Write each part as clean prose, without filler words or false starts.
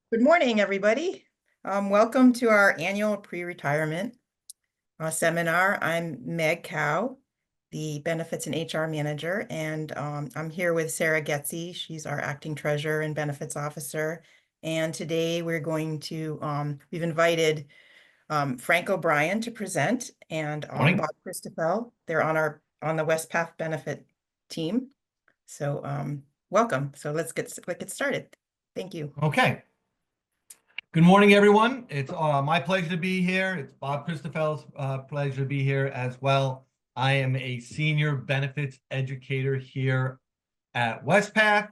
Good morning, everybody. Welcome to our annual pre-retirement seminar. I'm Meg Cow, the Benefits and HR Manager, and I'm here with Sarah Getze. She's our Acting Treasurer and Benefits Officer. And today we've invited Frank O'Brien to present and Morning. Bob Christoffel. They're on the Wespath benefit team. So welcome. So let's get started. Thank you. Okay. Good morning, everyone. It's my pleasure to be here. It's Bob Christophel's pleasure to be here as well. I am a senior benefits educator here at Wespath.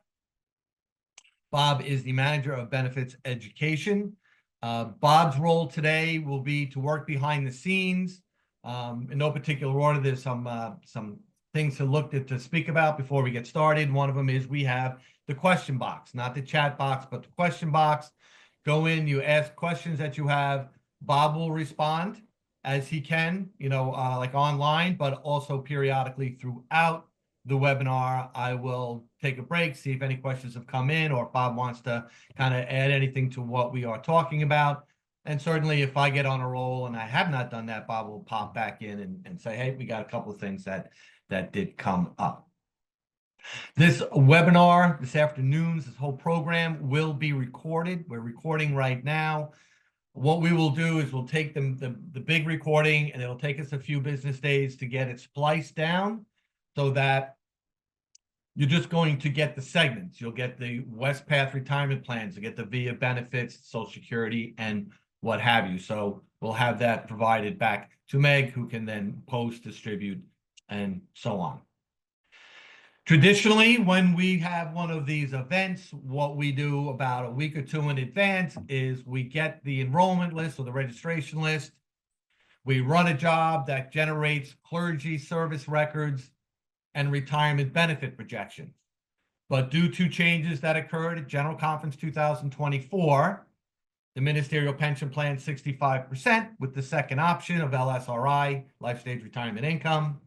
Bob is the manager of benefits education. Bob's role today will be to work behind the scenes. In no particular order, there's some things to speak about before we get started. One of them is we have the question box, not the chat box, but the question box. Go in, you ask questions that you have. Bob will respond as he can, like online, but also periodically throughout the webinar. I will take a break, see if any questions have come in, or if Bob wants to kind of add anything to what we are talking about. And certainly if I get on a roll and I have not done that, Bob will pop back in and say, hey, we got a couple of things that did come up. This webinar, this afternoon's, this whole program will be recorded. We're recording right now. What we will do is we'll take the big recording, and it'll take us a few business days to get it spliced down so that you're just going to get the segments. You'll get the Wespath retirement plans, you get the VIA benefits, Social Security, and what have you. So we'll have that provided back to Meg, who can then post, distribute, and so on. Traditionally, when we have one of these events, what we do about a week or two in advance is we get the enrollment list or the registration list. We run a job that generates clergy service records and retirement benefit projections. But due to changes that occurred at General Conference 2024, the Ministerial Pension Plan 65% with the second option of LSRI, Life Stage Retirement Income,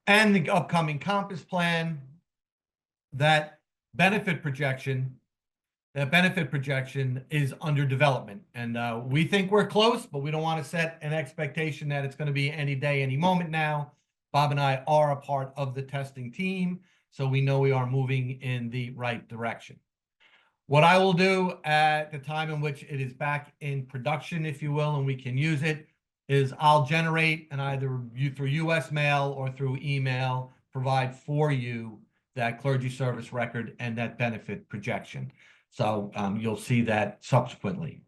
and the upcoming Compass Plan, that benefit projection is under development. And we think we're close, but we don't want to set an expectation that it's going to be any day, any moment now. Bob and I are a part of the testing team, so we know we are moving in the right direction. What I will do at the time in which it is back in production, if you will, and we can use it, is I'll generate and either through US mail or through email provide for you that clergy service record and that benefit projection. So you'll see that subsequently.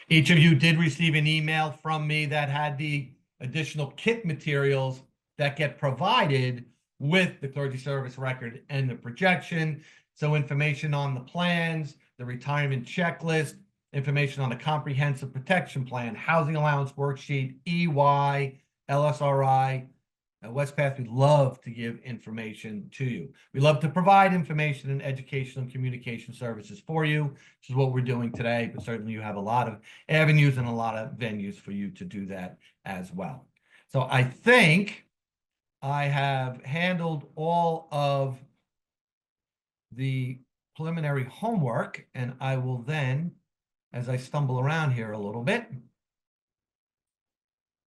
Each of you did receive an email from me that had the additional kit materials that get provided with the clergy service record and the projection. So information on the plans, the retirement checklist, information on the comprehensive protection plan, housing allowance worksheet, EY, LSRI. At Wespath, we love to give information to you. We love to provide information and education and communication services for you, which is what we're doing today, but certainly you have a lot of avenues and a lot of venues for you to do that as well. So I think I have handled all of the preliminary homework, and I will then, as I stumble around here a little bit,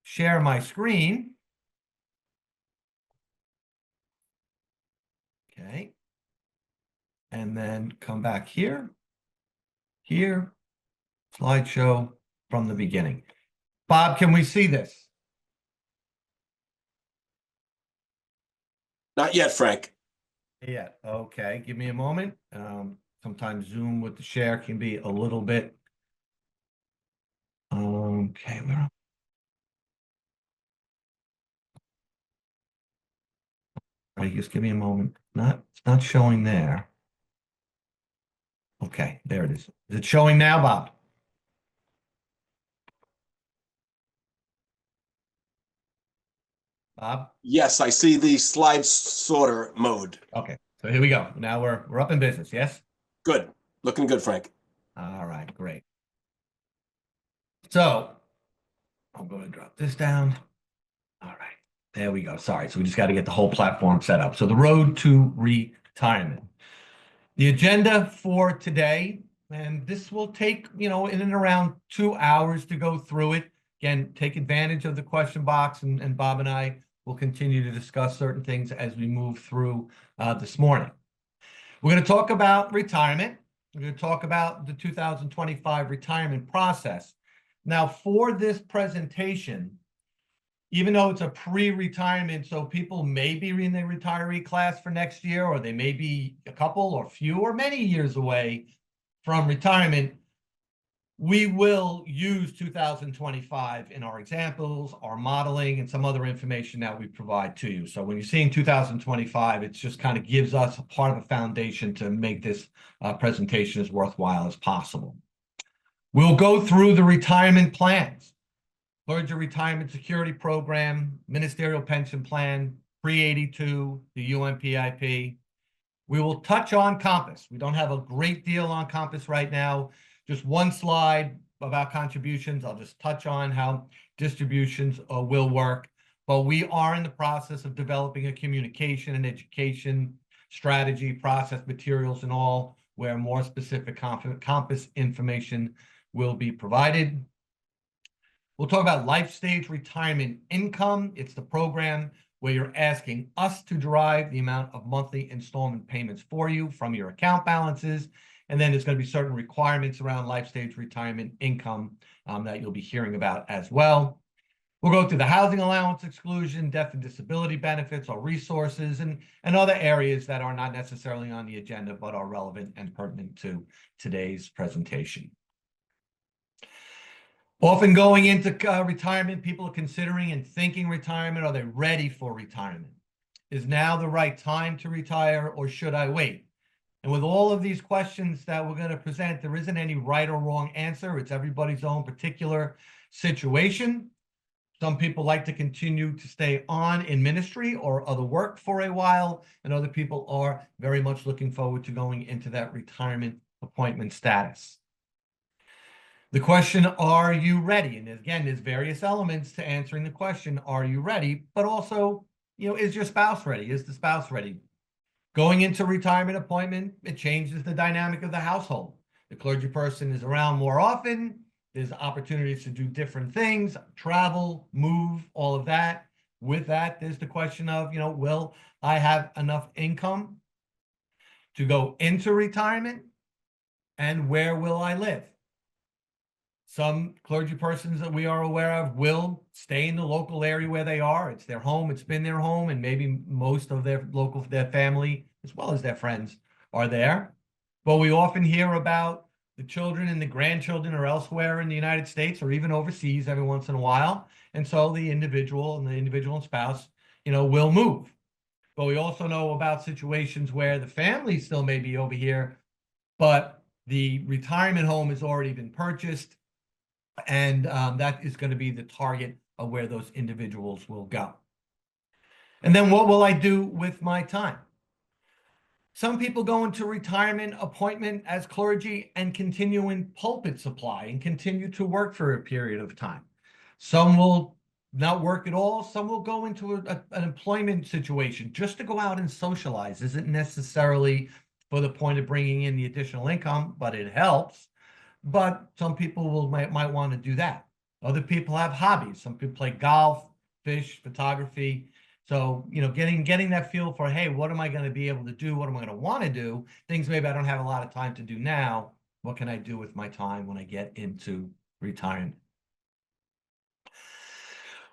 share my screen. Okay. And then come back here, slideshow from the beginning. Bob, can we see this? Not yet, Frank. Yeah, okay, give me a moment. Sometimes Zoom with the share can be a little bit. Okay, where? All right, just give me a moment. It's not showing there. Okay, there it is. Is it showing now, Bob? Bob? Yes, I see the slide sorter mode. Okay, so here we go. Now we're up in business, yes? Good. Looking good, Frank. All right, great. So I'm going to drop this down. All right, there we go. Sorry, so we just got to get the whole platform set up. So the road to retirement. The agenda for today And this will take, in and around 2 hours to go through it. Again, take advantage of the question box, and Bob and I will continue to discuss certain things as we move through this morning. We're going to talk about retirement. We're going to talk about the 2025 retirement process. Now, for this presentation, even though it's a pre-retirement, so people may be in the retiree class for next year, or they may be a couple or few or many years away from retirement, we will use 2025 in our examples, our modeling, and some other information that we provide to you. So when you're seeing 2025, it just kind of gives us a part of a foundation to make this presentation as worthwhile as possible. We'll go through the retirement plans: Clergy Retirement Security Program, Ministerial Pension Plan, Pre-82, the UMPIP. We will touch on Compass. We don't have a great deal on Compass right now. Just one slide about contributions. I'll just touch on how distributions will work. But we are in the process of developing a communication and education strategy, process materials, and all, where more specific Compass information will be provided. We'll talk about life stage retirement income. It's the program where you're asking us to derive the amount of monthly installment payments for you from your account balances. And then there's going to be certain requirements around life stage retirement income that you'll be hearing about as well. We'll go through the housing allowance exclusion, death and disability benefits, or resources, and other areas that are not necessarily on the agenda, but are relevant and pertinent to today's presentation. Often going into retirement, people are considering and thinking retirement. Are they ready for retirement? Is now the right time to retire, or should I wait? And with all of these questions that we're going to present, there isn't any right or wrong answer. It's everybody's own particular situation. Some people like to continue to stay on in ministry or other work for a while, and other people are very much looking forward to going into that retirement appointment status. The question, are you ready? And again, there's various elements to answering the question, are you ready? But also, is your spouse ready? Is the spouse ready? Going into retirement appointment, it changes the dynamic of the household. The clergy person is around more often. There's opportunities to do different things, travel, move, all of that. With that, there's the question of, will I have enough income to go into retirement? And where will I live? Some clergy persons that we are aware of will stay in the local area where they are. It's their home. It's been their home, and maybe most of their family, as well as their friends, are there. But we often hear about the children and the grandchildren are elsewhere in the United States or even overseas every once in a while. And so the individual and spouse, will move. But we also know about situations where the family still may be over here, but the retirement home has already been purchased. And that is going to be the target of where those individuals will go. And then what will I do with my time? Some people go into retirement appointment as clergy and continue in pulpit supply and continue to work for a period of time. Some will not work at all. Some will go into an employment situation just to go out and socialize. Isn't necessarily for the point of bringing in the additional income, but it helps. But some people might want to do that. Other people have hobbies. Some people play golf, fish, photography. So, getting that feel for, hey, what am I going to be able to do? What am I going to want to do? Things maybe I don't have a lot of time to do now. What can I do with my time when I get into retirement?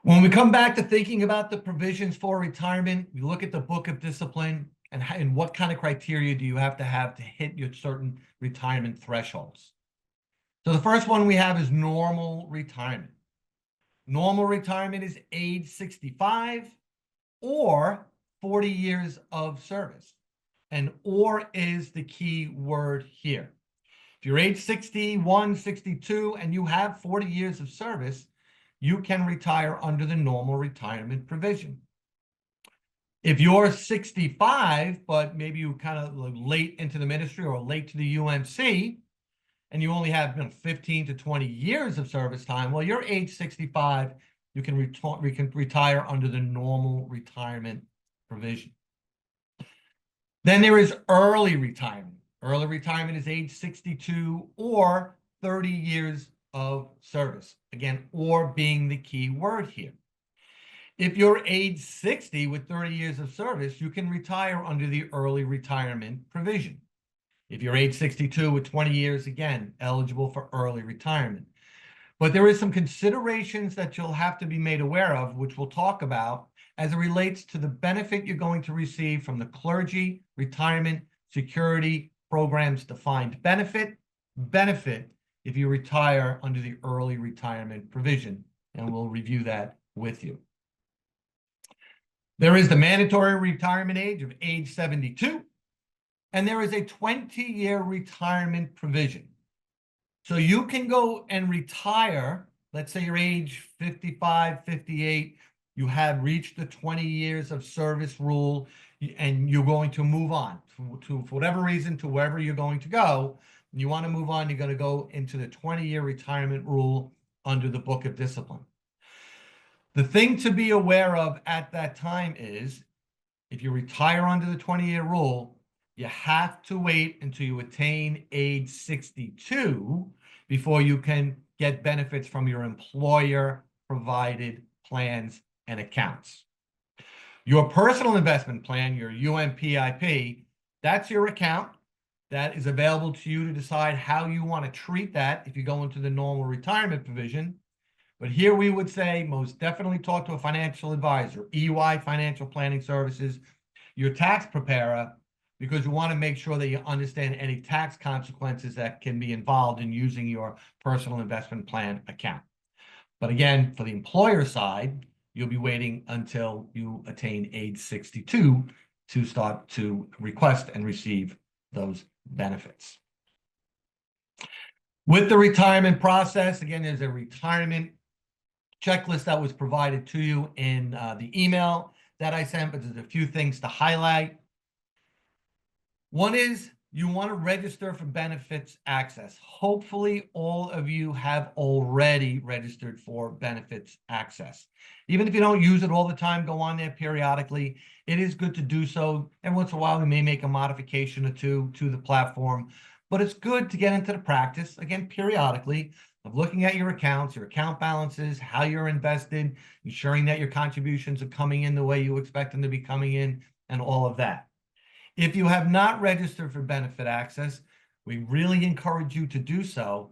When we come back to thinking about the provisions for retirement, we look at the Book of Discipline and what kind of criteria do you have to hit your certain retirement thresholds. So the first one we have is normal retirement. Normal retirement is age 65 or 40 years of service. And or is the key word here. If you're age 61, 62, and you have 40 years of service, you can retire under the normal retirement provision. If you're 65, but maybe you kind of late into the ministry or late to the UMC, and you only have 15 to 20 years of service time, well, you're age 65, you can retire under the normal retirement provision. Then there is early retirement. Early retirement is age 62 or 30 years of service. Again, or being the key word here. If you're age 60 with 30 years of service, you can retire under the early retirement provision. If you're age 62 with 20 years, again, eligible for early retirement. But there is some considerations that you'll have to be made aware of, which we'll talk about as it relates to the benefit you're going to receive from the Clergy Retirement Security Program's defined benefit if you retire under the early retirement provision. And we'll review that with you. There is the mandatory retirement age of age 72, and there is a 20-year retirement provision. So you can go and retire, let's say you're age 55, 58, you have reached the 20 years of service rule, and you're going to move on to for whatever reason, to wherever you're going to go. You want to move on, you're going to go into the 20-year retirement rule under the Book of Discipline. The thing to be aware of at that time is, if you retire under the 20-year rule, you have to wait until you attain age 62 before you can get benefits from your employer-provided plans and accounts. Your personal investment plan, your UMPIP, that's your account. That is available to you to decide how you want to treat that if you go into the normal retirement provision. But here we would say most definitely talk to a financial advisor, EY Financial Planning Services, your tax preparer, because you want to make sure that you understand any tax consequences that can be involved in using your personal investment plan account. But again, for the employer side, you'll be waiting until you attain age 62 to start to request and receive those benefits. With the retirement process, again, there's a retirement checklist that was provided to you in the email that I sent, but there's a few things to highlight. One is you want to register for benefits access. Hopefully all of you have already registered for benefits access. Even if you don't use it all the time, go on there periodically. It is good to do so. Every once in a while, we may make a modification or two to the platform, but it's good to get into the practice, again, periodically, of looking at your accounts, your account balances, how you're invested, ensuring that your contributions are coming in the way you expect them to be coming in, and all of that. If you have not registered for benefit access, we really encourage you to do so,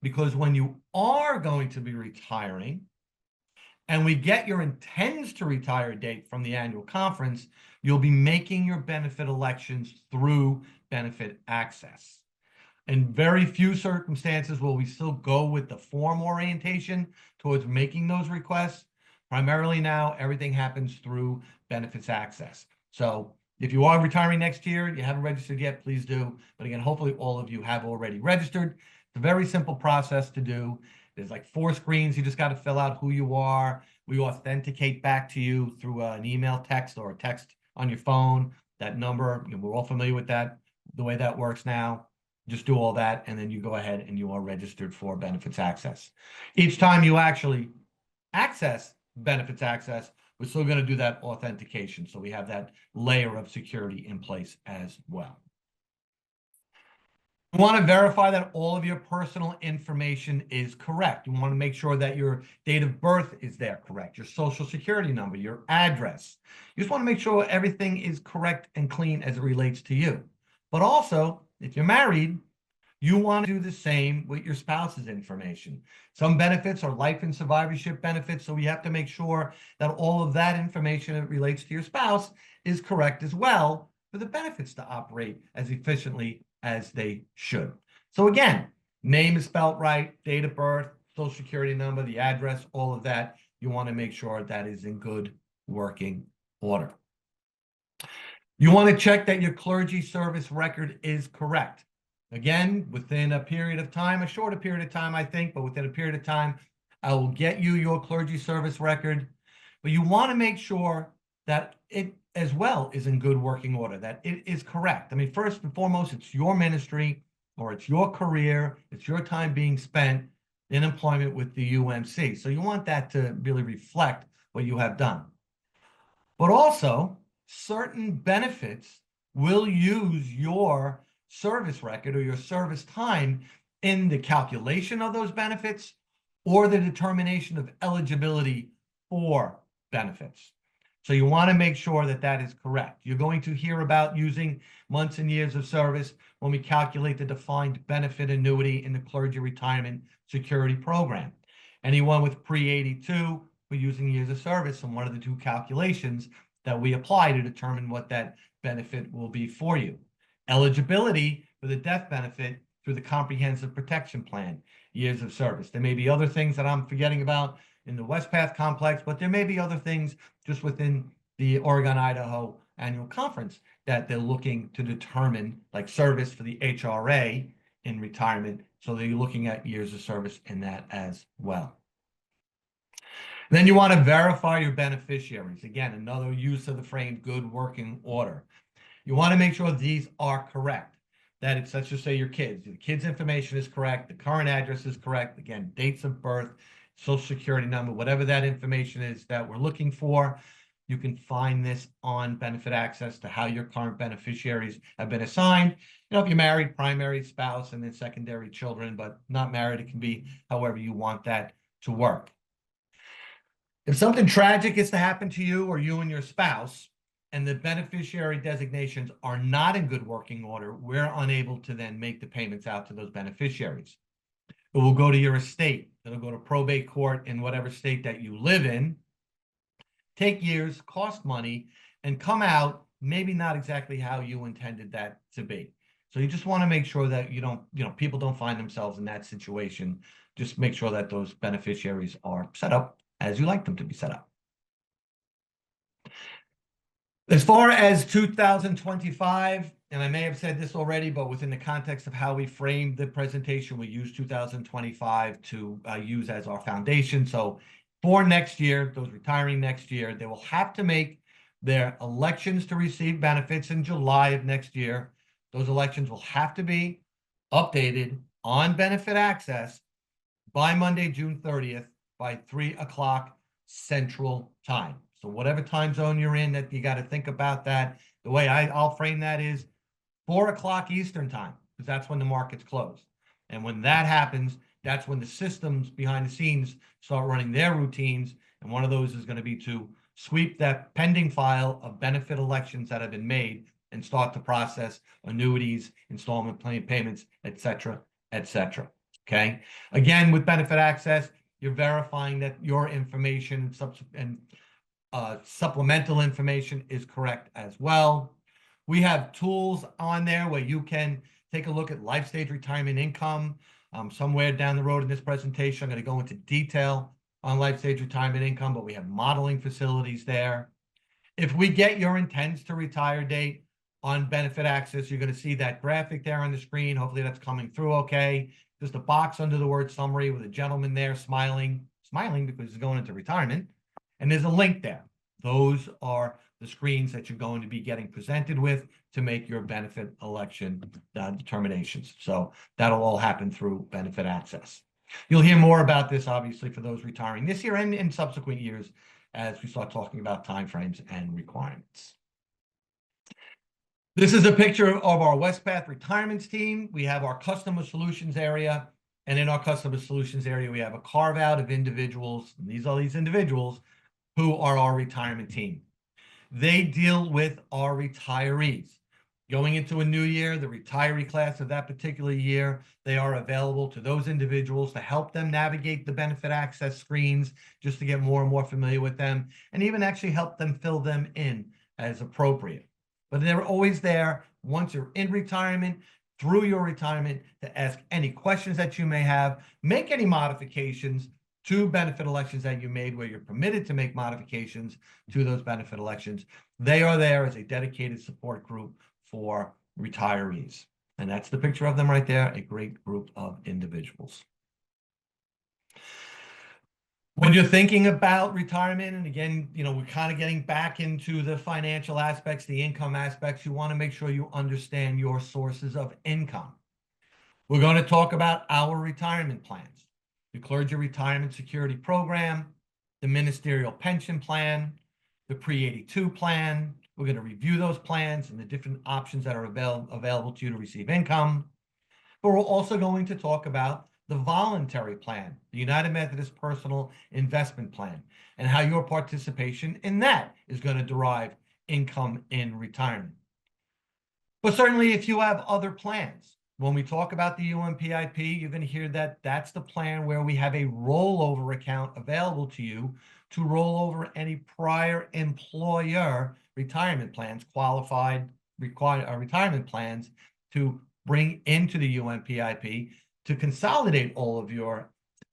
because when you are going to be retiring and we get your intends to retire date from the annual conference, you'll be making your benefit elections through benefit access. In very few circumstances will we still go with the form orientation towards making those requests. Primarily now, everything happens through benefits access. So if you are retiring next year, you haven't registered yet, please do. But again, hopefully all of you have already registered. It's a very simple process to do. There's like 4 screens. You just got to fill out who you are. We authenticate back to you through an email, text, or a text on your phone. That number, we're all familiar with that, the way that works now. Just do all that, and then you go ahead and you are registered for benefits access. Each time you actually access benefits access, we're still going to do that authentication. So we have that layer of security in place as well. You want to verify that all of your personal information is correct. You want to make sure that your date of birth is there correct, your social security number, your address. You just want to make sure everything is correct and clean as it relates to you. But also, if you're married, you want to do the same with your spouse's information. Some benefits are life and survivorship benefits, so we have to make sure that all of that information that relates to your spouse is correct as well for the benefits to operate as efficiently as they should. So again, name is spelled right, date of birth, social security number, the address, all of that. You want to make sure that is in good working order. You want to check that your clergy service record is correct. Again, within a period of time, a shorter period of time, I think, but within a period of time, I will get you your clergy service record. But you want to make sure that it as well is in good working order, that it is correct. I mean, first and foremost, it's your ministry or it's your career, it's your time being spent in employment with the UMC. So you want that to really reflect what you have done. But also, certain benefits will use your service record or your service time in the calculation of those benefits or the determination of eligibility for benefits. So you want to make sure that that is correct. You're going to hear about using months and years of service when we calculate the defined benefit annuity in the clergy retirement security program. Anyone with pre-82, we're using years of service in one of the two calculations that we apply to determine what that benefit will be for you. Eligibility for the death benefit through the comprehensive protection plan, years of service. There may be other things that I'm forgetting about in the Wespath complex, but there may be other things just within the Oregon, Idaho annual conference that they're looking to determine, like service for the HRA in retirement. So they're looking at years of service in that as well. Then you want to verify your beneficiaries. Again, another use of the frame good working order. You want to make sure these are correct. That it's, let's just say your kids. The kids' information is correct. The current address is correct. Again, dates of birth, social security number, whatever that information is that we're looking for. You can find this on benefit access to how your current beneficiaries have been assigned. You know, if you're married, primary spouse, and then secondary children, but not married, it can be however you want that to work. If something tragic is to happen to you or you and your spouse, and the beneficiary designations are not in good working order, we're unable to then make the payments out to those beneficiaries. It will go to your estate. It'll go to probate court in whatever state that you live in, take years, cost money, and come out maybe not exactly how you intended that to be. So you just want to make sure that people don't find themselves in that situation. Just make sure that those beneficiaries are set up as you like them to be set up. As far as 2025, and I may have said this already, but within the context of how we framed the presentation, we use 2025 to use as our foundation. So for next year, those retiring next year, they will have to make their elections to receive benefits in July of next year. Those elections will have to be updated on benefit access by Monday, June 30th by 3 o'clock Central Time. So whatever time zone you're in, that you got to think about that. The way I'll frame that is 4 o'clock Eastern Time, because that's when the markets close. And when that happens, that's when the systems behind the scenes start running their routines. And one of those is going to be to sweep that pending file of benefit elections that have been made and start to process annuities, installment plan payments, et cetera, et cetera. Okay. Again, with benefit access, you're verifying that your information and supplemental information is correct as well. We have tools on there where you can take a look at life stage retirement income. Somewhere down the road in this presentation, I'm going to go into detail on life stage retirement income, but we have modeling facilities there. If we get your intends to retire date on benefit access, you're going to see that graphic there on the screen. Hopefully that's coming through okay. Just a box under the word summary with a gentleman there smiling because he's going into retirement. And there's a link there. Those are the screens that you're going to be getting presented with to make your benefit election determinations. So that'll all happen through benefit access. You'll hear more about this, obviously, for those retiring this year and in subsequent years as we start talking about timeframes and requirements. This is a picture of our Wespath retirements team. We have our customer solutions area. And in our customer solutions area, we have a carve out of individuals. And these are these individuals who are our retirement team. They deal with our retirees. Going into a new year, the retiree class of that particular year, they are available to those individuals to help them navigate the benefit access screens, just to get more and more familiar with them, and even actually help them fill them in as appropriate. But they're always there once you're in retirement, through your retirement, to ask any questions that you may have, make any modifications to benefit elections that you made where you're permitted to make modifications to those benefit elections. They are there as a dedicated support group for retirees. And that's the picture of them right there, a great group of individuals. When you're thinking about retirement, and again, we're kind of getting back into the financial aspects, the income aspects, you want to make sure you understand your sources of income. We're going to talk about our retirement plans, the Clergy Retirement Security Program, the Ministerial Pension Plan, the Pre-82 Plan, We're going to review those plans and the different options that are available to you to receive income. But we're also going to talk about the voluntary plan, the United Methodist Personal Investment Plan, and how your participation in that is going to derive income in retirement. But certainly if you have other plans, when we talk about the UMPIP, you're going to hear that that's the plan where we have a rollover account available to you to roll over any prior employer retirement plans, qualified retirement plans, to bring into the UMPIP to consolidate all of your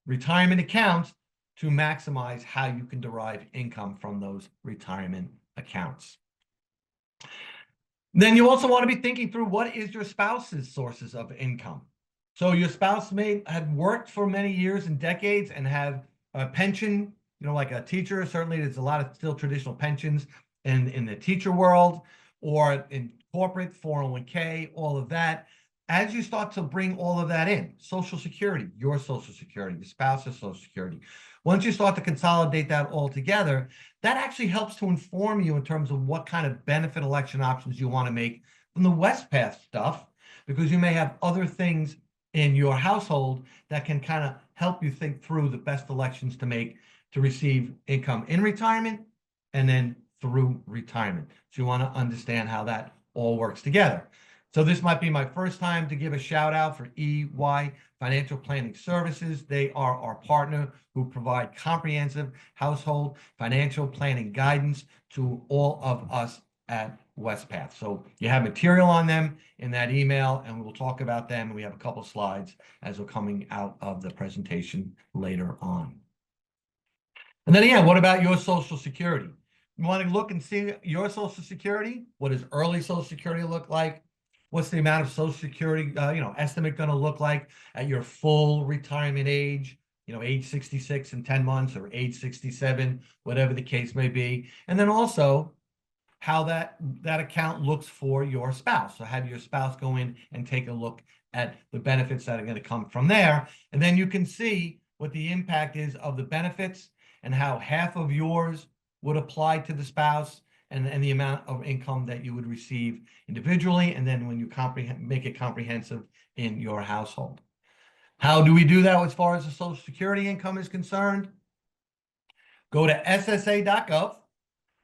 retirement accounts to maximize how you can derive income from those retirement accounts. Then you also want to be thinking through what is your spouse's sources of income. So your spouse may have worked for many years and decades and have a pension, like a teacher. Certainly there's a lot of still traditional pensions in the teacher world, or in corporate 401k, all of that. As you start to bring all of that in, Social Security, your Social Security, your spouse's Social Security, once you start to consolidate that all together, that actually helps to inform you in terms of what kind of benefit election options you want to make from the Wespath stuff, because you may have other things in your household that can kind of help you think through the best elections to make to receive income in retirement and then through retirement. So you want to understand how that all works together. So this might be my first time to give a shout out for EY Financial Planning Services. They are our partner who provide comprehensive household financial planning guidance to all of us at Wespath. So you have material on them in that email, and we'll talk about them. And we have a couple of slides as we're coming out of the presentation later on. And then again, what about your Social Security? You want to look and see your Social Security? What does early Social Security look like? What's the amount of Social Security, estimate going to look like at your full retirement age, age 66 in 10 months or age 67, whatever the case may be. And then also how that account looks for your spouse. So have your spouse go in and take a look at the benefits that are going to come from there. And then you can see what the impact is of the benefits and how half of yours would apply to the spouse, and the amount of income that you would receive individually, and then when you make it comprehensive in your household. How do we do that as far as the Social Security income is concerned? Go to ssa.gov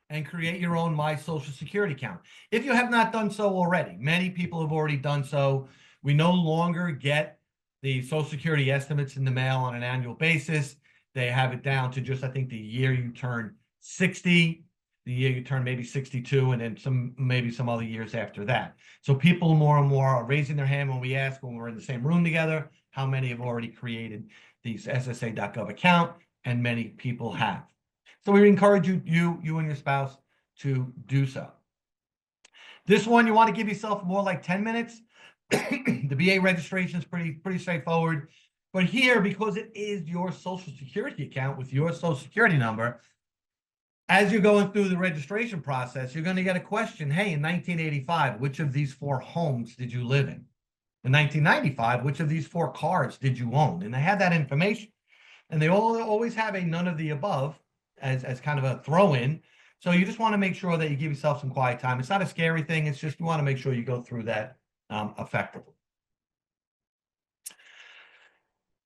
and create your own My Social Security account. If you have not done so already, many people have already done so. We no longer get the Social Security estimates in the mail on an annual basis. They have it down to just, I think, the year you turn 60, the year you turn maybe 62, and then maybe some other years after that. So people more and more are raising their hand when we ask, when we're in the same room together, how many have already created these ssa.gov account, and many people have. So we encourage you and your spouse to do so. This one, you want to give yourself more like 10 minutes. The BA registration is pretty straightforward. But here, because it is your Social Security account with your Social Security number, as you're going through the registration process, you're going to get a question. Hey, in 1985, which of these 4 homes did you live in? In 1995, which of these 4 cars did you own? And they have that information. And they always have a none of the above as kind of a throw-in. So you just want to make sure that you give yourself some quiet time. It's not a scary thing. It's just you want to make sure you go through that effectively.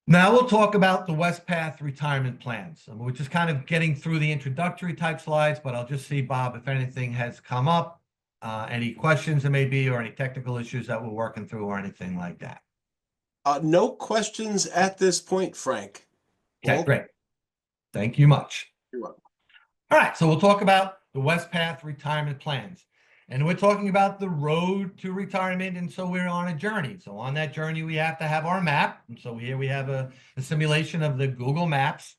Now we'll talk about the Wespath retirement plans. We're just kind of getting through the introductory type slides, but I'll just see, Bob, if anything has come up, any questions there may be, or any technical issues that we're working through or anything like that. No questions at this point, Frank. Okay, Well, great. Thank you much. you're welcome. All right, so we'll talk about the Wespath retirement plans. And we're talking about the road to retirement, and so we're on a journey. So on that journey, we have to have our map. And so here we have a simulation of the Google Maps.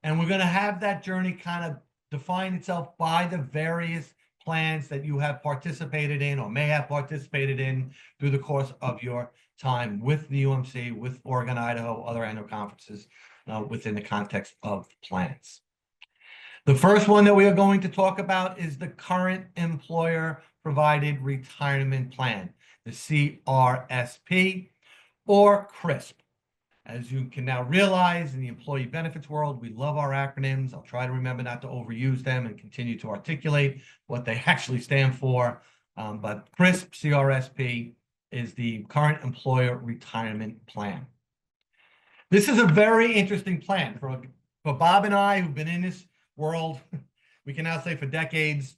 And we're going to have that journey kind of define itself by the various plans that you have participated in or may have participated in through the course of your time with the UMC, with Oregon, Idaho, other annual conferences within the context of plans. The first one that we are going to talk about is the current employer provided retirement plan, the CRSP or CRISP. As you can now realize, in the employee benefits world, we love our acronyms. I'll try to remember not to overuse them and continue to articulate what they actually stand for. But CRISP, CRSP, is the Current Employer Retirement Plan. This is a very interesting plan for Bob and I, who've been in this world, we can now say for decades.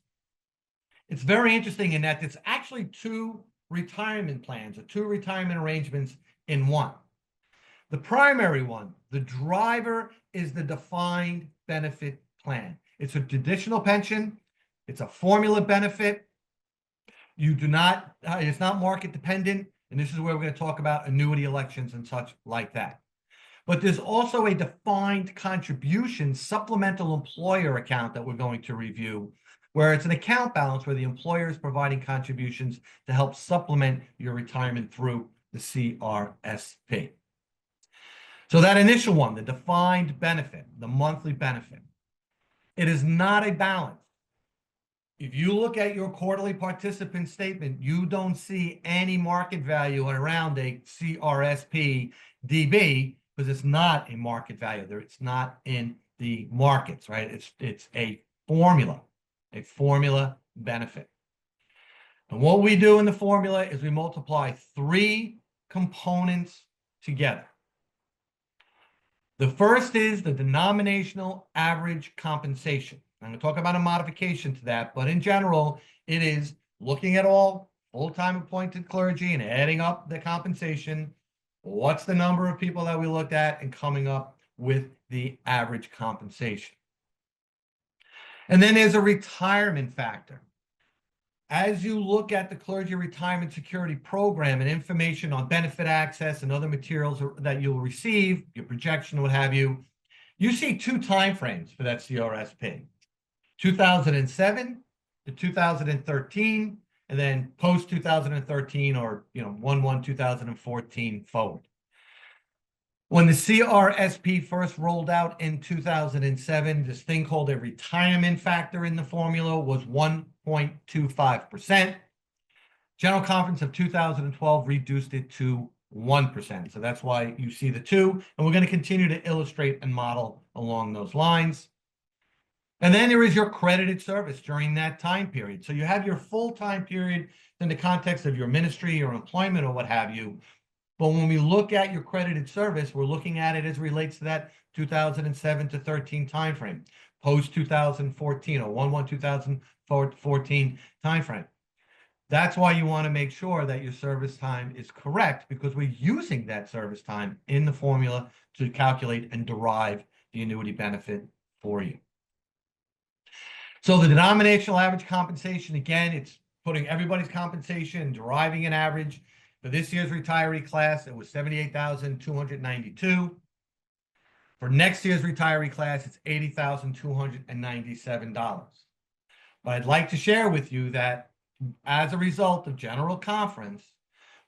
It's very interesting in that it's actually two retirement plans or two retirement arrangements in one. The primary one, the driver, is the defined benefit plan. It's a traditional pension. It's a formula benefit. You do not, it's not market dependent. And this is where we're going to talk about annuity elections and such like that. But there's also a defined contribution supplemental employer account that we're going to review, where it's an account balance where the employer is providing contributions to help supplement your retirement through the CRSP. So that initial one, the defined benefit, the monthly benefit, it is not a balance. If you look at your quarterly participant statement, you don't see any market value around a CRSP DB because it's not a market value there. It's not in the markets, right? It's a formula benefit. And what we do in the formula is we multiply three components together. The first is the denominational average compensation. I'm going to talk about a modification to that, but in general, it is looking at all full-time appointed clergy and adding up the compensation. What's the number of people that we looked at and coming up with the average compensation. And then there's a retirement factor. As you look at the Clergy Retirement Security Program and information on benefit access and other materials that you'll receive, your projection, what have you, you see two timeframes for that CRSP, 2007 to 2013, and then post-2013 or 1/1/2014 forward. When the CRSP first rolled out in 2007, this thing called a retirement factor in the formula was 1.25%. General Conference of 2012 reduced it to 1%. So that's why you see the two. And we're going to continue to illustrate and model along those lines. And then there is your credited service during that time period. So you have your full time period in the context of your ministry or employment or what have you. But when we look at your credited service, we're looking at it as it relates to that 2007 to 13 timeframe, post 2014 or 1/1/2014 timeframe. That's why you want to make sure that your service time is correct, because we're using that service time in the formula to calculate and derive the annuity benefit for you. So the denominational average compensation, again, it's putting everybody's compensation and deriving an average. For this year's retiree class, it was $78,292. For next year's retiree class, it's $80,297. But I'd like to share with you that as a result of General Conference,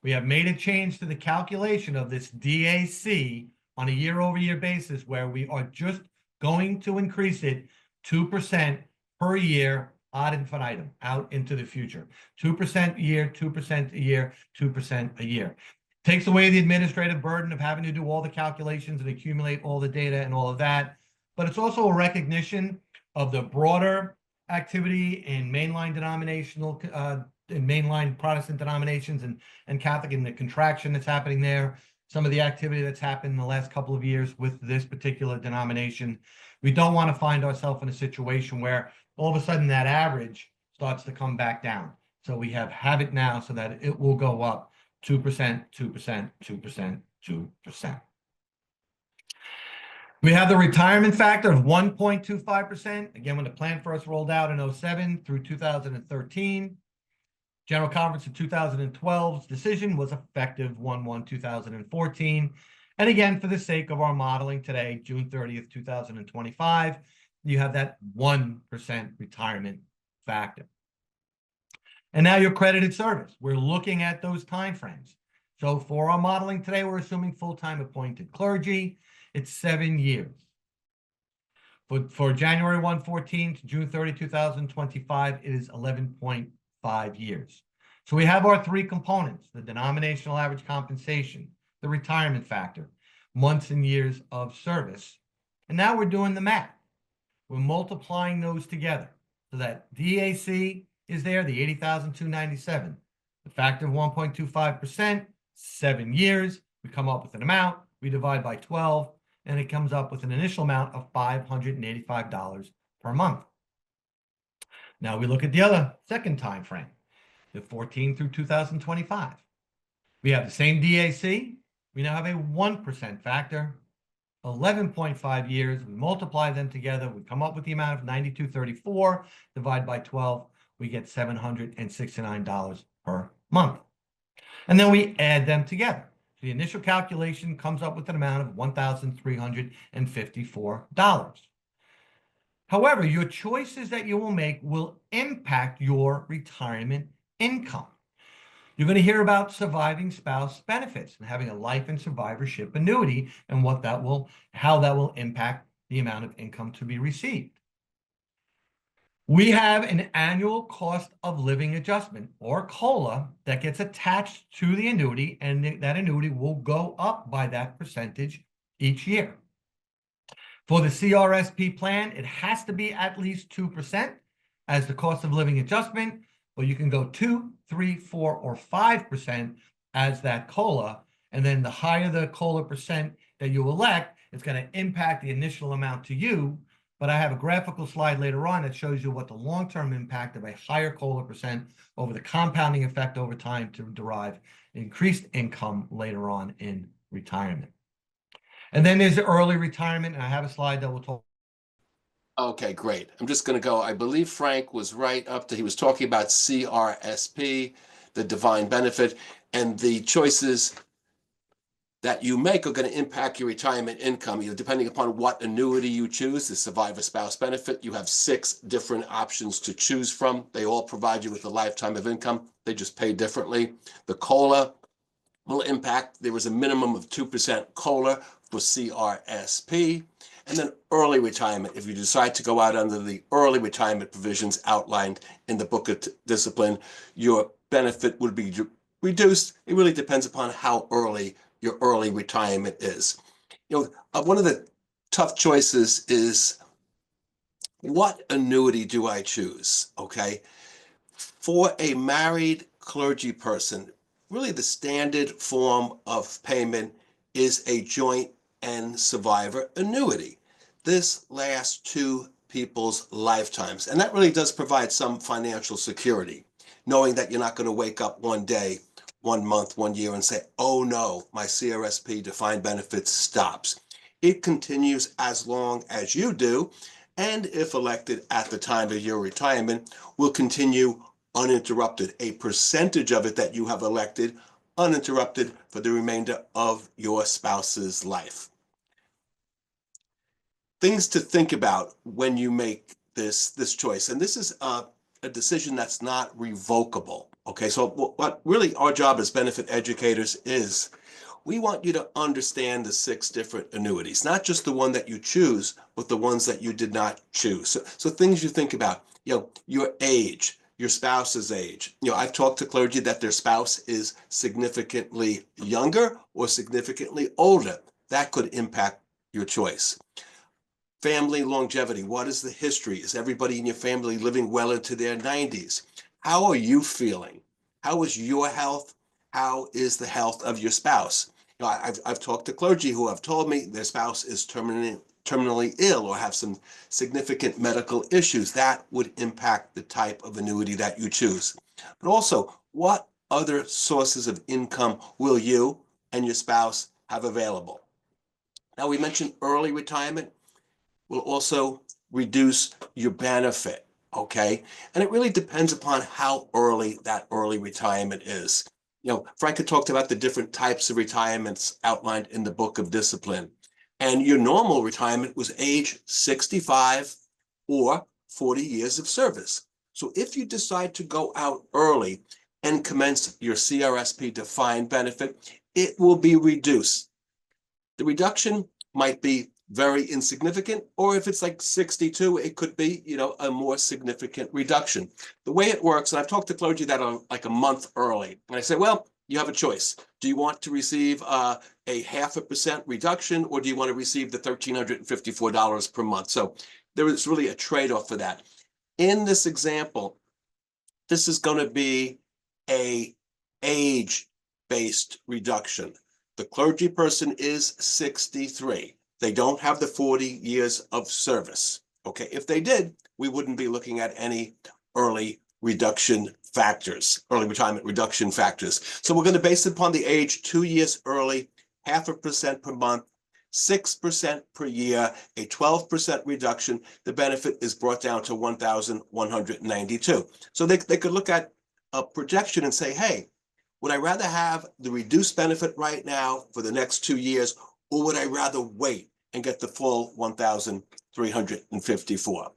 we have made a change to the calculation of this DAC on a year-over-year basis, where we are just going to increase it 2% per year ad infinitum, out into the future. 2% a year, 2% a year, 2% a year. Takes away the administrative burden of having to do all the calculations and accumulate all the data and all of that. But it's also a recognition of the broader activity in mainline denominational, in mainline Protestant denominations and Catholic, and the contraction that's happening there. Some of the activity that's happened in the last couple of years with this particular denomination. We don't want to find ourselves in a situation where all of a sudden that average starts to come back down. So we have it now so that it will go up 2%, 2%, 2%, 2%. We have the retirement factor of 1.25%. Again, when the plan first rolled out in 2007 through 2013, General Conference of 2012's decision was effective 1/1/2014. And again, for the sake of our modeling today, June 30th, 2025, you have that 1% retirement factor. And now your credited service. We're looking at those timeframes. So for our modeling today, we're assuming full-time appointed clergy. It's 7 years. For January 1/14 to June 30, 2025, it is 11.5 years. So we have our three components: the denominational average compensation, the retirement factor. months and years of service. And now we're doing the math. We're multiplying those together. So that DAC is there, the 80,297. The factor of 1.25%, 7 years. We come up with an amount. We divide by 12, and it comes up with an initial amount of $585 per month. Now we look at the other second time frame, the 14 through 2025. We have the same DAC. We now have a 1% factor, 11.5 years. We multiply them together. We come up with the amount of 9234. Divide by 12. We get $769 per month. And then we add them together. So the initial calculation comes up with an amount of $1,354. However, your choices that you will make will impact your retirement income. You're going to hear about surviving spouse benefits and having a life and survivorship annuity and how that will impact the amount of income to be received. We have an annual cost of living adjustment, or COLA, that gets attached to the annuity, and that annuity will go up by that percentage each year. For the CRSP plan, it has to be at least 2% as the cost of living adjustment, but you can go 2, 3, 4, or 5% as that COLA. And then the higher the COLA percent that you elect, it's going to impact the initial amount to you. But I have a graphical slide later on that shows you what the long-term impact of a higher COLA percent over the compounding effect over time to derive increased income later on in retirement. And then there's the early retirement, and I have a slide that will talk. Okay, great. I'm just going to go. I believe Frank was right up to, he was talking about CRSP, the defined benefit, and the choices that you make are going to impact your retirement income, depending upon what annuity you choose. The survivor spouse benefit, you have 6 different options to choose from. They all provide you with a lifetime of income. They just pay differently. The COLA will impact, there was a minimum of 2% COLA for CRSP. And then early retirement, if you decide to go out under the early retirement provisions outlined in the Book of Discipline, your benefit would be reduced. It really depends upon how early your early retirement is. One of the tough choices is, what annuity do I choose? Okay. For a married clergy person, really the standard form of payment is a joint and survivor annuity. This lasts 2 people's lifetimes, and that really does provide some financial security, knowing that you're not going to wake up one day, 1 month, 1 year and say, oh no, my CRSP defined benefit stops. It continues as long as you do, and if elected at the time of your retirement, will continue uninterrupted. A percentage of it that you have elected uninterrupted for the remainder of your spouse's life. Things to think about when you make this choice, and this is a decision that's not revocable. Okay, so what really our job as benefit educators is, we want you to understand the 6 different annuities, not just the one that you choose, but the ones that you did not choose. So things you think about, your age, your spouse's age. I've talked to clergy that their spouse is significantly younger or significantly older. That could impact your choice. Family longevity. What is the history? Is everybody in your family living well into their 90s? How are you feeling? How is your health? How is the health of your spouse? I've talked to clergy who have told me their spouse is terminally ill or have some significant medical issues. That would impact the type of annuity that you choose. But also, what other sources of income will you and your spouse have available? Now, we mentioned early retirement will also reduce your benefit, okay? And it really depends upon how early that early retirement is. Frank had talked about the different types of retirements outlined in the Book of Discipline. And your normal retirement was age 65 or 40 years of service. So if you decide to go out early and commence your CRSP defined benefit, it will be reduced. The reduction might be very insignificant, or if it's like 62, it could be, a more significant reduction. The way it works, and I've talked to clergy that are like a month early, and I say, well, you have a choice. Do you want to receive a 0.5% reduction, or do you want to receive the $1,354 per month? So there is really a trade-off for that. In this example, this is going to be a age-based reduction. The clergy person is 63. They don't have the 40 years of service. Okay, if they did, we wouldn't be looking at any early reduction factors, early retirement reduction factors. So we're going to base it upon the age 2 years early, 0.5% per month, 6% per year, a 12% reduction. The benefit is brought down to $1,192. So they could look at a projection and say, hey, would I rather have the reduced benefit right now for the next 2 years, or would I rather wait and get the full $1,354?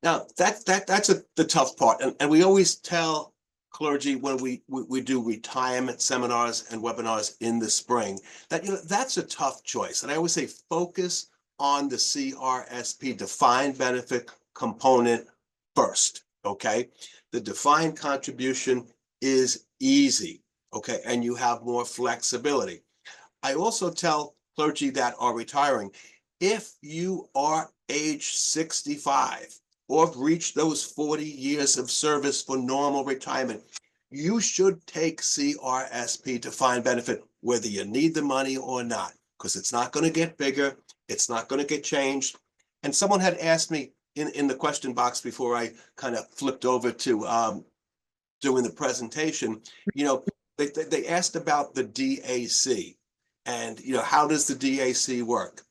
Now, that's the tough part. And we always tell clergy when we do retirement seminars and webinars in the spring that, that's a tough choice. And I always say, focus on the CRSP defined benefit component first, okay? The defined contribution is easy, okay? And you have more flexibility. I also tell clergy that are retiring, if you are age 65 or have reached those 40 years of service for normal retirement, you should take CRSP defined benefit, whether you need the money or not, because it's not going to get bigger. It's not going to get changed. And someone had asked me in the question box before I kind of flipped over to doing the presentation, they asked about the DAC and, how does the DAC work?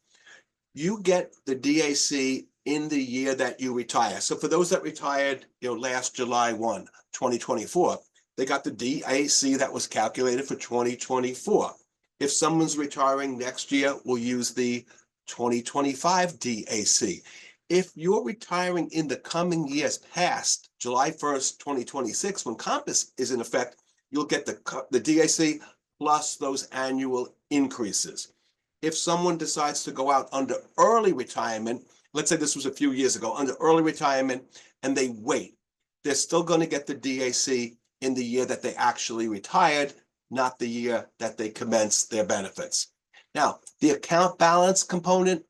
You get the DAC in the year that you retire. So for those that retired, last July 1, 2024, they got the DAC that was calculated for 2024. If someone's retiring next year, we'll use the 2025 DAC. If you're retiring in the coming years past July 1st, 2026, when Compass is in effect, you'll get the DAC plus those annual increases. If someone decides to go out under early retirement, let's say this was a few years ago, under early retirement, and they wait, they're still going to get the DAC in the year that they actually retired, not the year that they commenced their benefits. Now, the account balance component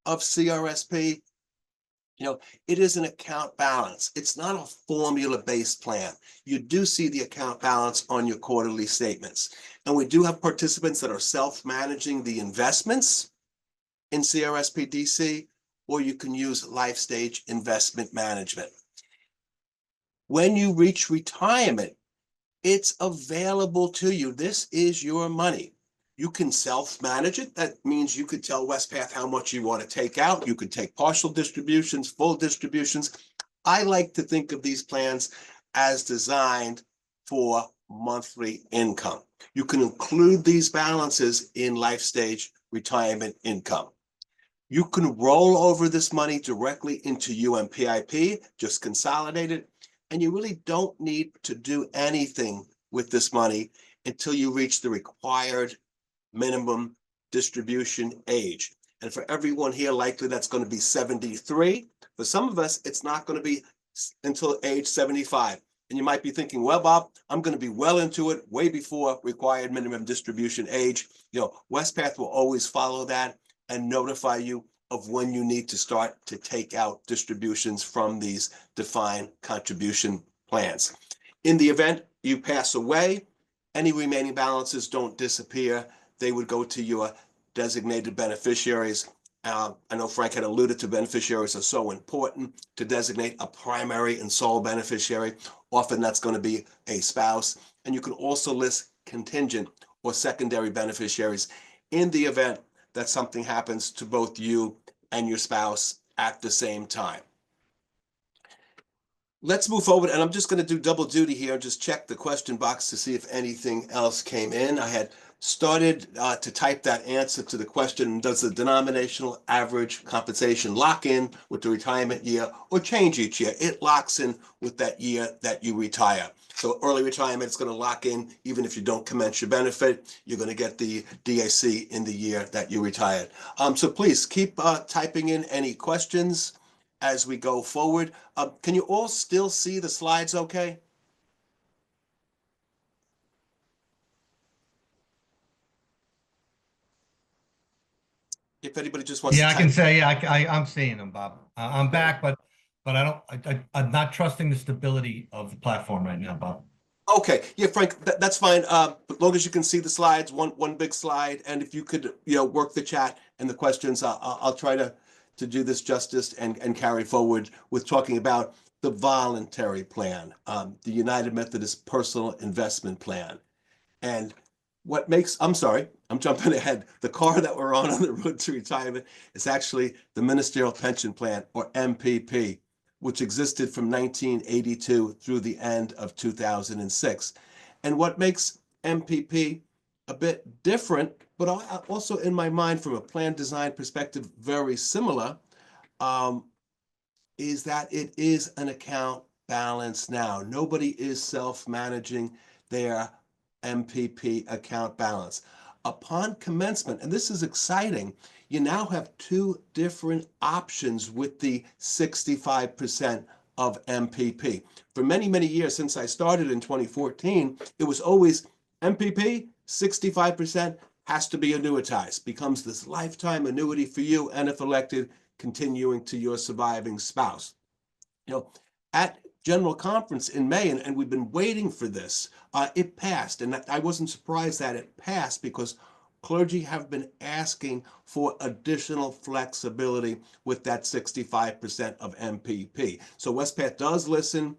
of CRSP, it is an account balance. It's not a formula-based plan. You do see the account balance on your quarterly statements. And we do have participants that are self-managing the investments in CRSP DC, or you can use Life Stage Investment Management. When you reach retirement, it's available to you. This is your money. You can self-manage it. That means you could tell Wespath how much you want to take out. You could take partial distributions, full distributions. I like to think of these plans as designed for monthly income. You can include these balances in life stage retirement income. You can roll over this money directly into UMPIP, just consolidate it, and you really don't need to do anything with this money until you reach the required minimum distribution age. And for everyone here, likely that's going to be 73. For some of us, it's not going to be until age 75. And you might be thinking, well, Bob, I'm going to be well into it way before required minimum distribution age. Wespath will always follow that and notify you of when you need to start to take out distributions from these defined contribution plans. In the event you pass away, any remaining balances don't disappear. They would go to your designated beneficiaries. I know Frank had alluded to beneficiaries are so important to designate a primary and sole beneficiary. Often that's going to be a spouse. And you can also list contingent or secondary beneficiaries in the event that something happens to both you and your spouse at the same time. Let's move forward, and I'm just going to do double duty here and just check the question box to see if anything else came in. I had started to type that answer to the question, does the denominational average compensation lock in with the retirement year or change each year? It locks in with that year that you retire. So early retirement is going to lock in even if you don't commence your benefit. You're going to get the DAC in the year that you retired. So please keep typing in any questions as we go forward. Can you all still see the slides okay? if anybody just wants to Yeah, I can type. say, yeah, I'm seeing them, Bob. I'm back, but I'm not trusting the stability of the platform right now, Bob. Okay, yeah, Frank, that's fine. As long as you can see the slides, one big slide, and if you could, work the chat and the questions, I'll try to do this justice and carry forward with talking about the voluntary plan, the United Methodist Personal Investment Plan. And I'm sorry, I'm jumping ahead. The car that we're on the road to retirement is actually the Ministerial Pension Plan, or MPP, which existed from 1982 through the end of 2006. And what makes MPP a bit different, but also in my mind from a plan design perspective, very similar, um, is that it is an account balance now. Nobody is self-managing their MPP account balance. Upon commencement, and this is exciting, you now have two different options with the 65% of MPP. For many, many years since I started in 2014, it was always MPP, 65% has to be annuitized, becomes this lifetime annuity for you, and if elected, continuing to your surviving spouse. At General Conference in May, and we've been waiting for this, it passed. And I wasn't surprised that it passed because clergy have been asking for additional flexibility with that 65% of MPP. So Wespath does listen.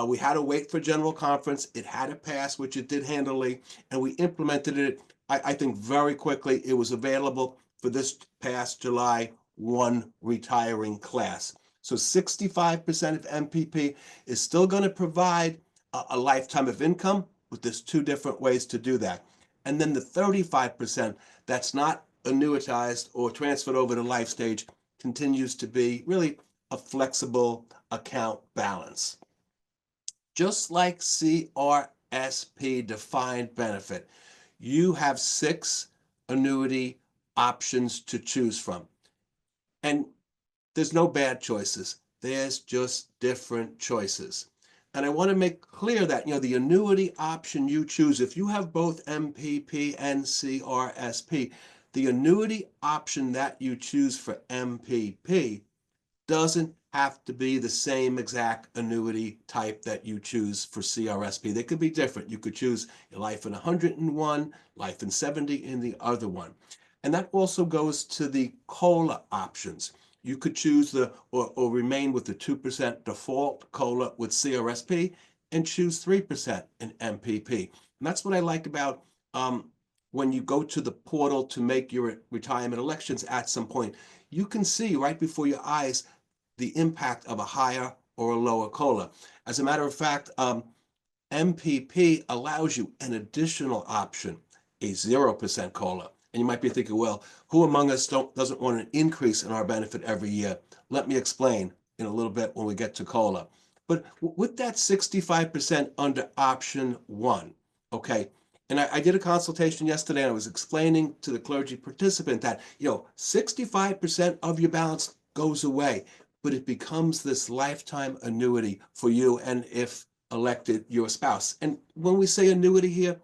We had to wait for General Conference. It had to pass, which it did handily, and we implemented it, I think, very quickly. It was available for this past July 1 retiring class. So 65% of MPP is still going to provide a lifetime of income, but there's two different ways to do that. And then the 35% that's not annuitized or transferred over to life stage continues to be really a flexible account balance. Just like CRSP defined benefit, you have 6 annuity options to choose from. And there's no bad choices. There's just different choices. And I want to make clear that, the annuity option you choose, if you have both MPP and CRSP, the annuity option that you choose for MPP doesn't have to be the same exact annuity type that you choose for CRSP. They could be different. You could choose your life in 101, life in 70 in the other one. And that also goes to the COLA options. You could choose or remain with the 2% default COLA with CRSP and choose 3% in MPP. And that's what I like about when you go to the portal to make your retirement elections at some point. You can see right before your eyes the impact of a higher or a lower COLA. As a matter of fact, MPP allows you an additional option, a 0% COLA. And you might be thinking, well, who among us doesn't want an increase in our benefit every year? Let me explain in a little bit when we get to COLA. But with that 65% under option 1, okay, and I did a consultation yesterday, and I was explaining to the clergy participant that, 65% of your balance goes away, but it becomes this lifetime annuity for you and, if elected, your spouse. And when we say annuity here,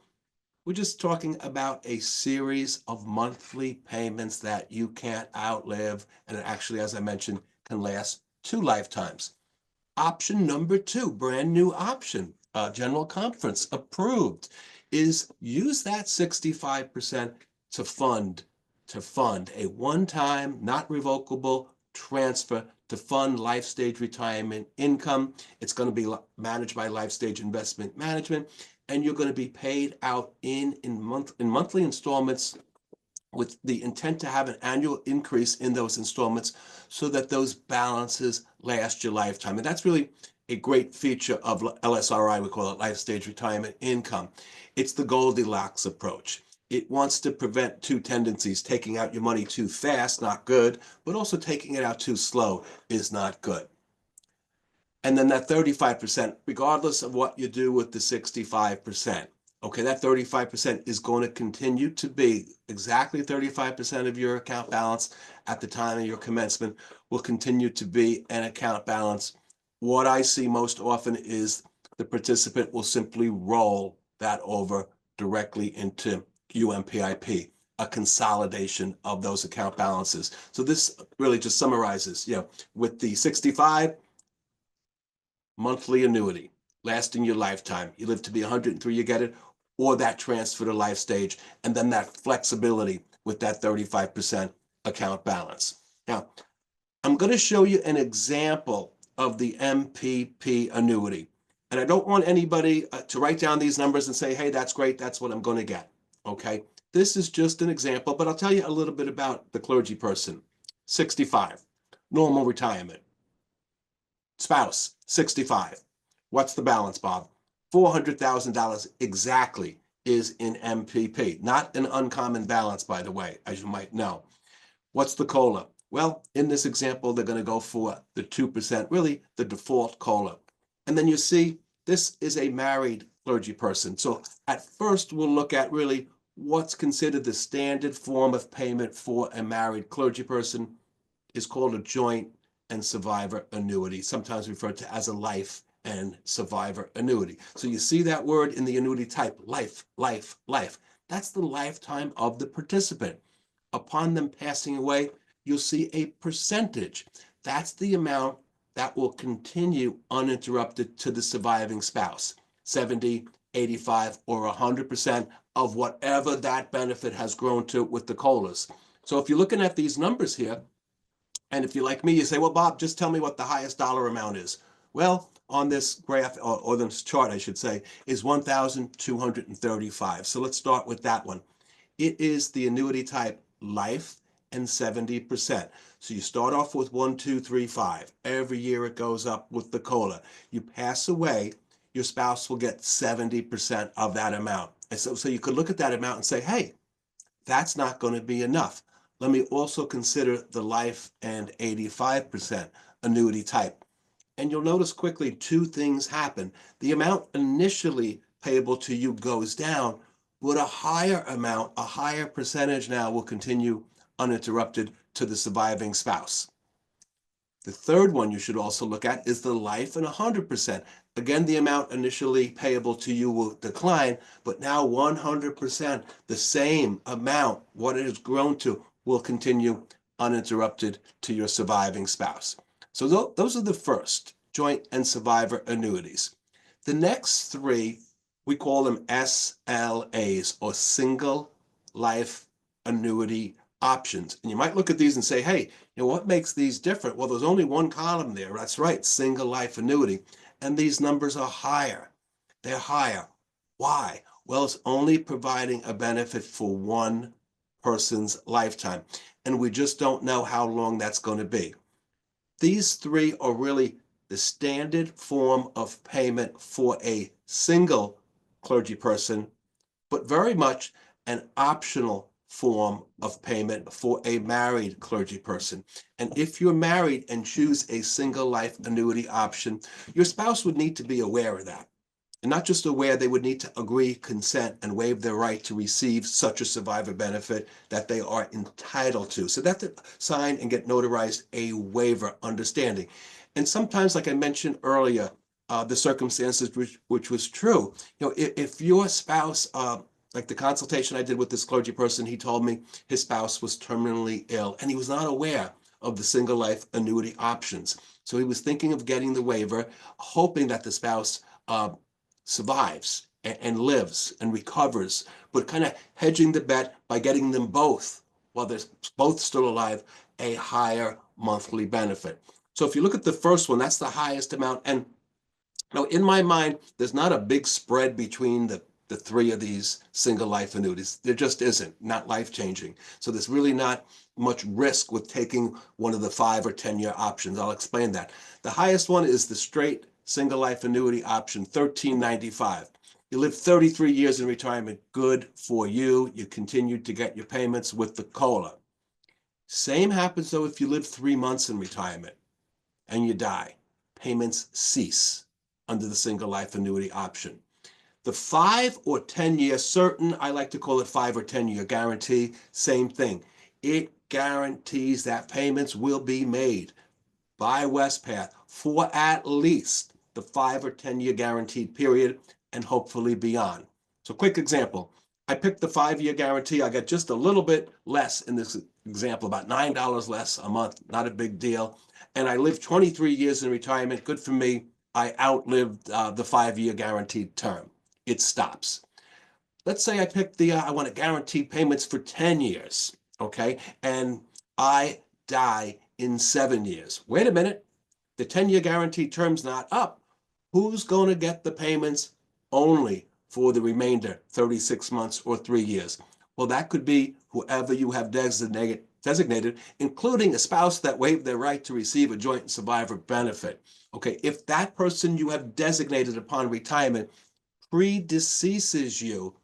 we're just talking about a series of monthly payments that you can't outlive, and actually, as I mentioned, can last 2 lifetimes. Option number 2, brand new option, General Conference approved, is use that 65% to fund a one-time, not revocable transfer to fund life stage retirement income. It's going to be managed by Life Stage Investment Management, and you're going to be paid out in monthly installments with the intent to have an annual increase in those installments so that those balances last your lifetime. And that's really a great feature of LSRI. We call it Life Stage Retirement Income. It's the Goldilocks approach. It wants to prevent 2 tendencies: taking out your money too fast, not good, but also taking it out too slow is not good. And then that 35%, regardless of what you do with the 65%, okay, that 35% is going to continue to be exactly 35% of your account balance at the time of your commencement, will continue to be an account balance. What I see most often is the participant will simply roll that over directly into UMPIP. a consolidation of those account balances. So this really just summarizes, with the 65 monthly annuity lasting your lifetime, you live to be 103, you get it, or that transfer to life stage, and then that flexibility with that 35% account balance. Now, I'm going to show you an example of the MPP annuity. And I don't want anybody to write down these numbers and say, hey, that's great, that's what I'm going to get. Okay, this is just an example, but I'll tell you a little bit about the clergy person. 65, normal retirement. Spouse, 65. What's the balance, Bob? $400,000 exactly is in MPP. Not an uncommon balance, by the way, as you might know. What's the COLA? Well, in this example, they're going to go for the 2%, really the default COLA. And then you see, this is a married clergy person. So at first, we'll look at really what's considered the standard form of payment for a married clergy person is called a joint and survivor annuity, sometimes referred to as a life and survivor annuity. So you see that word in the annuity type, life, life, life. That's the lifetime of the participant. Upon them passing away, you'll see a percentage. That's the amount that will continue uninterrupted to the surviving spouse, 70, 85, or 100% of whatever that benefit has grown to with the COLAs. So if you're looking at these numbers here, and if you're like me, you say, well, Bob, just tell me what the highest dollar amount is. Well, on this graph, or this chart, I should say, is 1,235. So let's start with that one. It is the annuity type life and 70%. So you start off with 1,235. Every year it goes up with the COLA. You pass away, your spouse will get 70% of that amount. And so you could look at that amount and say, hey, that's not going to be enough. Let me also consider the life and 85% annuity type. And you'll notice quickly two things happen. The amount initially payable to you goes down, but a higher amount, a higher percentage now will continue uninterrupted to the surviving spouse. The third one you should also look at is the life and 100%. Again, the amount initially payable to you will decline, but now 100%, the same amount, what it has grown to, will continue uninterrupted to your surviving spouse. So those are the first, joint and survivor annuities. The next three, we call them SLAs, or single life annuity options. And you might look at these and say, hey, what makes these different? Well, there's only one column there. That's right, single life annuity. And these numbers are higher. They're higher. Why? Well, it's only providing a benefit for one person's lifetime. And we just don't know how long that's going to be. These three are really the standard form of payment for a single clergy person, but very much an optional form of payment for a married clergy person. And if you're married and choose a single life annuity option, your spouse would need to be aware of that. And not just aware, they would need to agree, consent, and waive their right to receive such a survivor benefit that they are entitled to. So they have to sign and get notarized a waiver understanding. And sometimes, like I mentioned earlier, the circumstances which was true. If your spouse, like the consultation I did with this clergy person, he told me his spouse was terminally ill and he was not aware of the single life annuity options. So he was thinking of getting the waiver, hoping that the spouse survives and lives and recovers, but kind of hedging the bet by getting them both, while they're both still alive, a higher monthly benefit. So if you look at the first one, that's the highest amount. And in my mind, there's not a big spread between the three of these single life annuities. There just isn't, not life-changing. So there's really not much risk with taking one of the 5 or 10-year options. I'll explain that. The highest one is the straight single life annuity option, $13.95. You live 33 years in retirement, good for you. You continue to get your payments with the COLA. Same happens though if you live 3 months in retirement and you die. Payments cease under the single life annuity option. The 5 or 10-year certain, I like to call it 5 or 10-year guarantee, same thing. It guarantees that payments will be made by Wespath for at least the 5 or 10-year guaranteed period and hopefully beyond. So quick example, I picked the 5-year guarantee. I got just a little bit less in this example, about $9 less a month, not a big deal. And I lived 23 years in retirement. Good for me. I outlived the 5-year guaranteed term. It stops. Let's say I picked I want to guarantee payments for 10 years, okay? And I die in 7 years. Wait a minute. The 10-year guarantee term's not up. Who's going to get the payments only for the remainder, 36 months or 3 years? Well, that could be whoever you have designated, including a spouse that waived their right to receive a joint survivor benefit. Okay, if that person you have designated upon retirement predeceases you,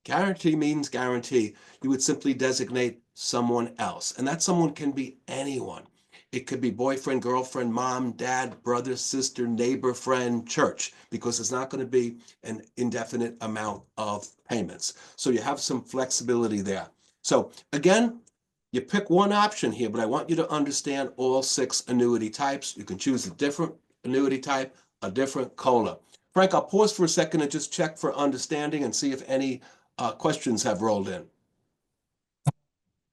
guarantee means guarantee. You would simply designate someone else. And that someone can be anyone. It could be boyfriend, girlfriend, mom, dad, brother, sister, neighbor, friend, church, because it's not going to be an indefinite amount of payments. So you have some flexibility there. So again, you pick one option here, but I want you to understand all 6 annuity types. You can choose a different annuity type, a different COLA. Frank, I'll pause for a second and just check for understanding and see if any questions have rolled in.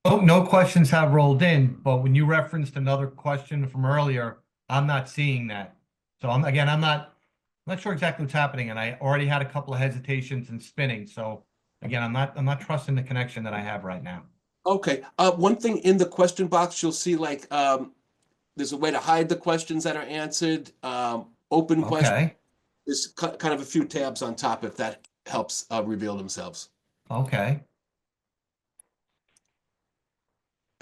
Oh, no questions have rolled in, but when you referenced another question from earlier, I'm not seeing that. So I'm not sure exactly what's happening, and I already had a couple of hesitations and spinning. So again, I'm not trusting the connection that I have right now. Okay. One thing in the question box, you'll see like there's a way to hide the questions that are answered. Open questions. Okay. There's kind of a few tabs on top if that helps reveal themselves. Okay.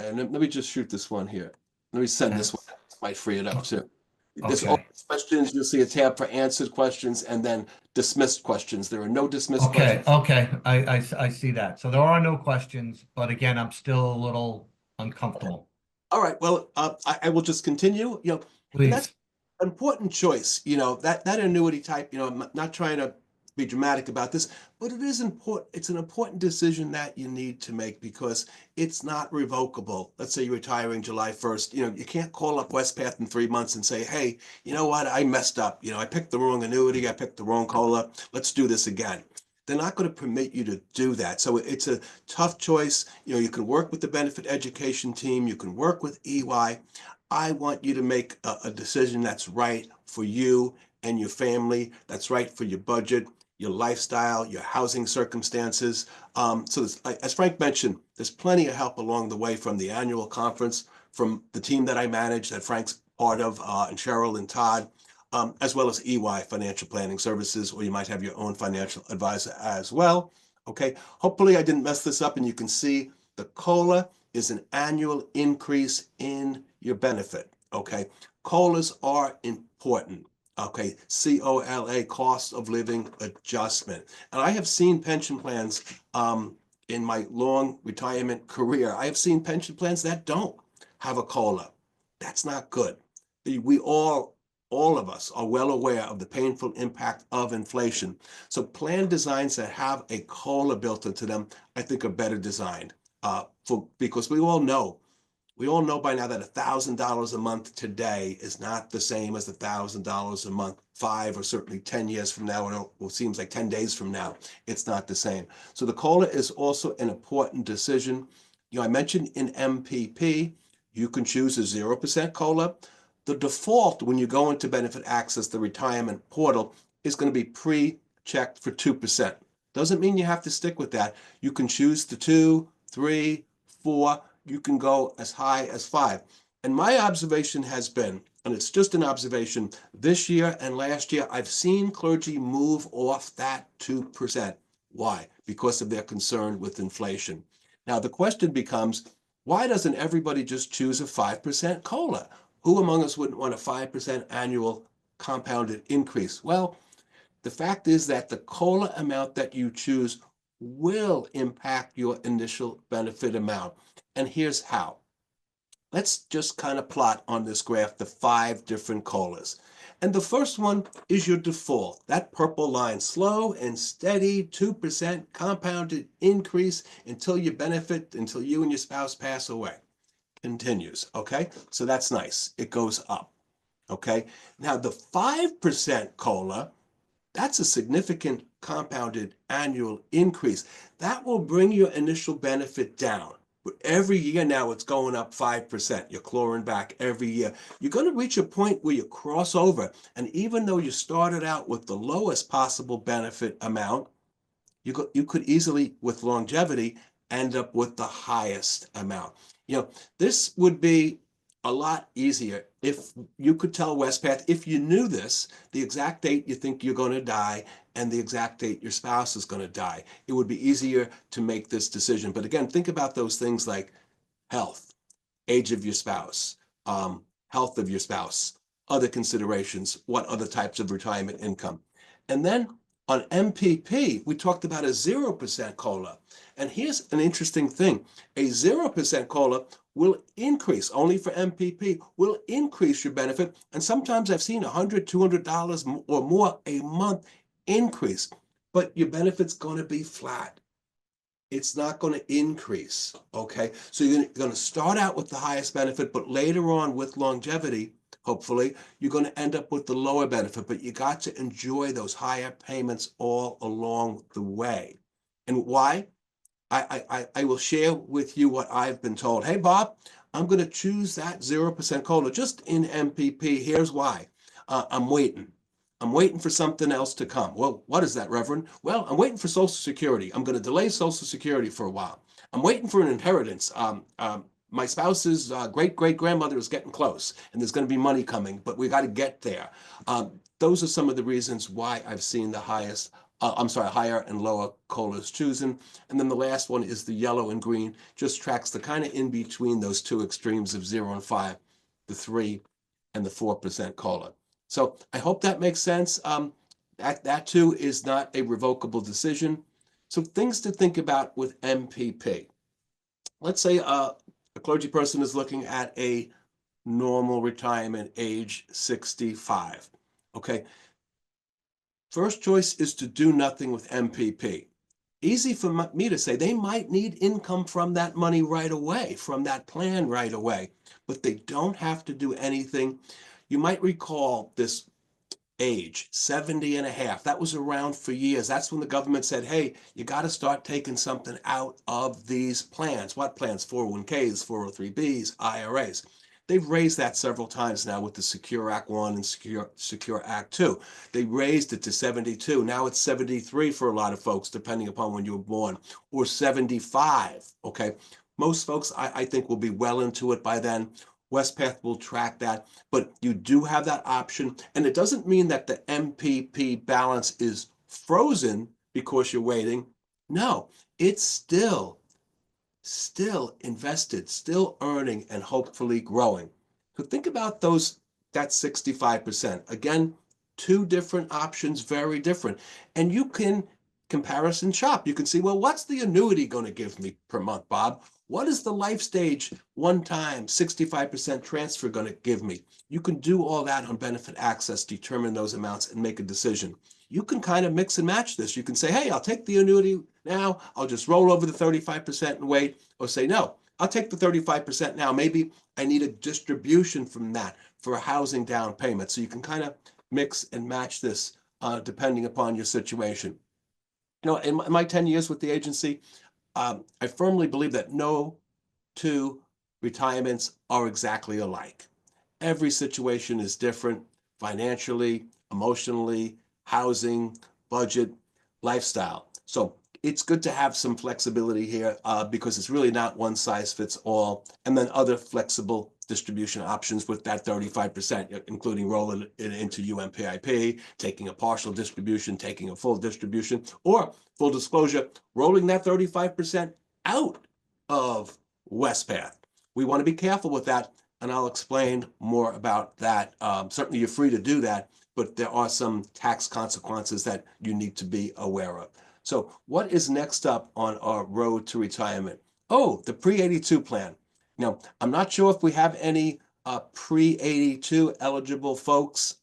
And let me just shoot this one here. Let me send this one. Might free it up too. There's all Okay. questions. You'll see a tab for answered questions and then dismissed questions. There are no dismissed Okay. questions. Okay. I see that. So there are no questions, but again, I'm still a little uncomfortable. All right. Well, I will just continue. And that's Please. an important choice. That annuity type. I'm not trying to be dramatic about this, but it is important. It's an important decision that you need to make because it's not revocable. Let's say you're retiring July 1st. You can't call up Wespath in 3 months and say, "Hey, you know what? I messed up. I picked the wrong annuity. I picked the wrong COLA. Let's do this again." They're not going to permit you to do that. So it's a tough choice. You can work with the benefit education team. You can work with EY. I want you to make a decision that's right for you and your family, that's right for your budget, your lifestyle, your housing circumstances. So as Frank mentioned, there's plenty of help along the way from the annual conference, from the team that I manage that Frank's part of, and Cheryl and Todd, as well as EY Financial Planning Services, or you might have your own financial advisor as well. Okay, hopefully I didn't mess this up and you can see the COLA is an annual increase in your benefit. Okay, COLAs are important. Okay, COLA, cost of living adjustment. And I have seen pension plans in my long retirement career. I have seen pension plans that don't have a COLA. That's not good. We all of us are well aware of the painful impact of inflation. So plan designs that have a COLA built into them, I think are better designed because we all know by now that $1,000 a month today is not the same as $1,000 a month 5 or certainly 10 years from now, or it seems like 10 days from now. It's not the same. So the COLA is also an important decision. I mentioned in MPP, you can choose a 0% COLA. The default when you go into Benefit Access, the retirement portal, is going to be pre-checked for 2%. Doesn't mean you have to stick with that. You can choose the 2, 3, 4. You can go as high as 5. And my observation has been, and it's just an observation, this year and last year, I've seen clergy move off that 2%. Why? Because of their concern with inflation. Now, the question becomes, why doesn't everybody just choose a 5% COLA? Who among us wouldn't want a 5% annual compounded increase? Well, the fact is that the COLA amount that you choose will impact your initial benefit amount. And here's how. Let's just kind of plot on this graph the 5 different COLAs. And the first one is your default, that purple line, slow and steady 2% compounded increase until you and your spouse pass away. Continues, okay? So that's nice. It goes up, okay? Now the 5% COLA That's a significant compounded annual increase. That will bring your initial benefit down. But every year now it's going up 5%. You're clawing back every year. You're going to reach a point where you cross over. And even though you started out with the lowest possible benefit amount, you could easily, with longevity, end up with the highest amount. This would be a lot easier if you could tell Wespath, if you knew this, the exact date you think you're going to die and the exact date your spouse is going to die. It would be easier to make this decision. But again, think about those things like health, age of your spouse, health of your spouse, other considerations, what other types of retirement income. And then on MPP, we talked about a 0% COLA. And here's an interesting thing. A 0% COLA will increase, only for MPP, will increase your benefit. And sometimes I've seen $100, $200 or more a month increase, but your benefit's going to be flat. It's not going to increase, okay? So you're going to start out with the highest benefit, but later on with longevity, hopefully, you're going to end up with the lower benefit, but you got to enjoy those higher payments all along the way. And why? I will share with you what I've been told. Hey, Bob, I'm going to choose that 0% COLA just in MPP. Here's why. I'm waiting. I'm waiting for something else to come. Well, what is that, Reverend? Well, I'm waiting for Social Security. I'm going to delay Social Security for a while. I'm waiting for an inheritance. My spouse's great-great-grandmother is getting close, and there's going to be money coming, but we got to get there. Those are some of the reasons why I've seen the higher and lower COLAs chosen. And then the last one is the yellow and green, just tracks the kind of in between those two extremes of 0 and 5, the 3 and the 4% COLA. So I hope that makes sense. That too is not a revocable decision. So things to think about with MPP. Let's say a clergy person is looking at a normal retirement age 65. Okay. First choice is to do nothing with MPP. Easy for me to say. They might need income from that money right away, from that plan right away, but they don't have to do anything. You might recall this age, 70 and a half. That was around for years. That's when the government said, hey, you got to start taking something out of these plans. What plans? 401ks, 403bs, IRAs. They've raised that several times now with the Secure Act 1 and Secure Act 2. They raised it to 72. Now it's 73 for a lot of folks, depending upon when you were born, or 75, okay? Most folks, I think, will be well into it by then. Wespath will track that, but you do have that option. And it doesn't mean that the MPP balance is frozen because you're waiting. No, it's still invested, still earning, and hopefully growing. So think about that 65%. Again, two different options, very different. And you can comparison shop. You can see, well, what's the annuity going to give me per month, Bob? What is the life stage one-time 65% transfer going to give me? You can do all that on Benefit Access, determine those amounts, and make a decision. You can kind of mix and match this. You can say, hey, I'll take the annuity now. I'll just roll over the 35% and wait. Or say, no, I'll take the 35% now. Maybe I need a distribution from that for a housing down payment. So you can kind of mix and match this depending upon your situation. In my 10 years with the agency, I firmly believe that no two retirements are exactly alike. Every situation is different financially, emotionally, housing, budget, lifestyle. So it's good to have some flexibility here because it's really not one size fits all. And then other flexible distribution options with that 35%, including rolling it into UMPIP, taking a partial distribution, taking a full distribution, or full disclosure, rolling that 35% out of Wespath. We want to be careful with that, and I'll explain more about that. Certainly you're free to do that, but there are some tax consequences that you need to be aware of. So what is next up on our road to retirement? Oh, the pre-82 plan. Now, I'm not sure if we have any pre-82 eligible folks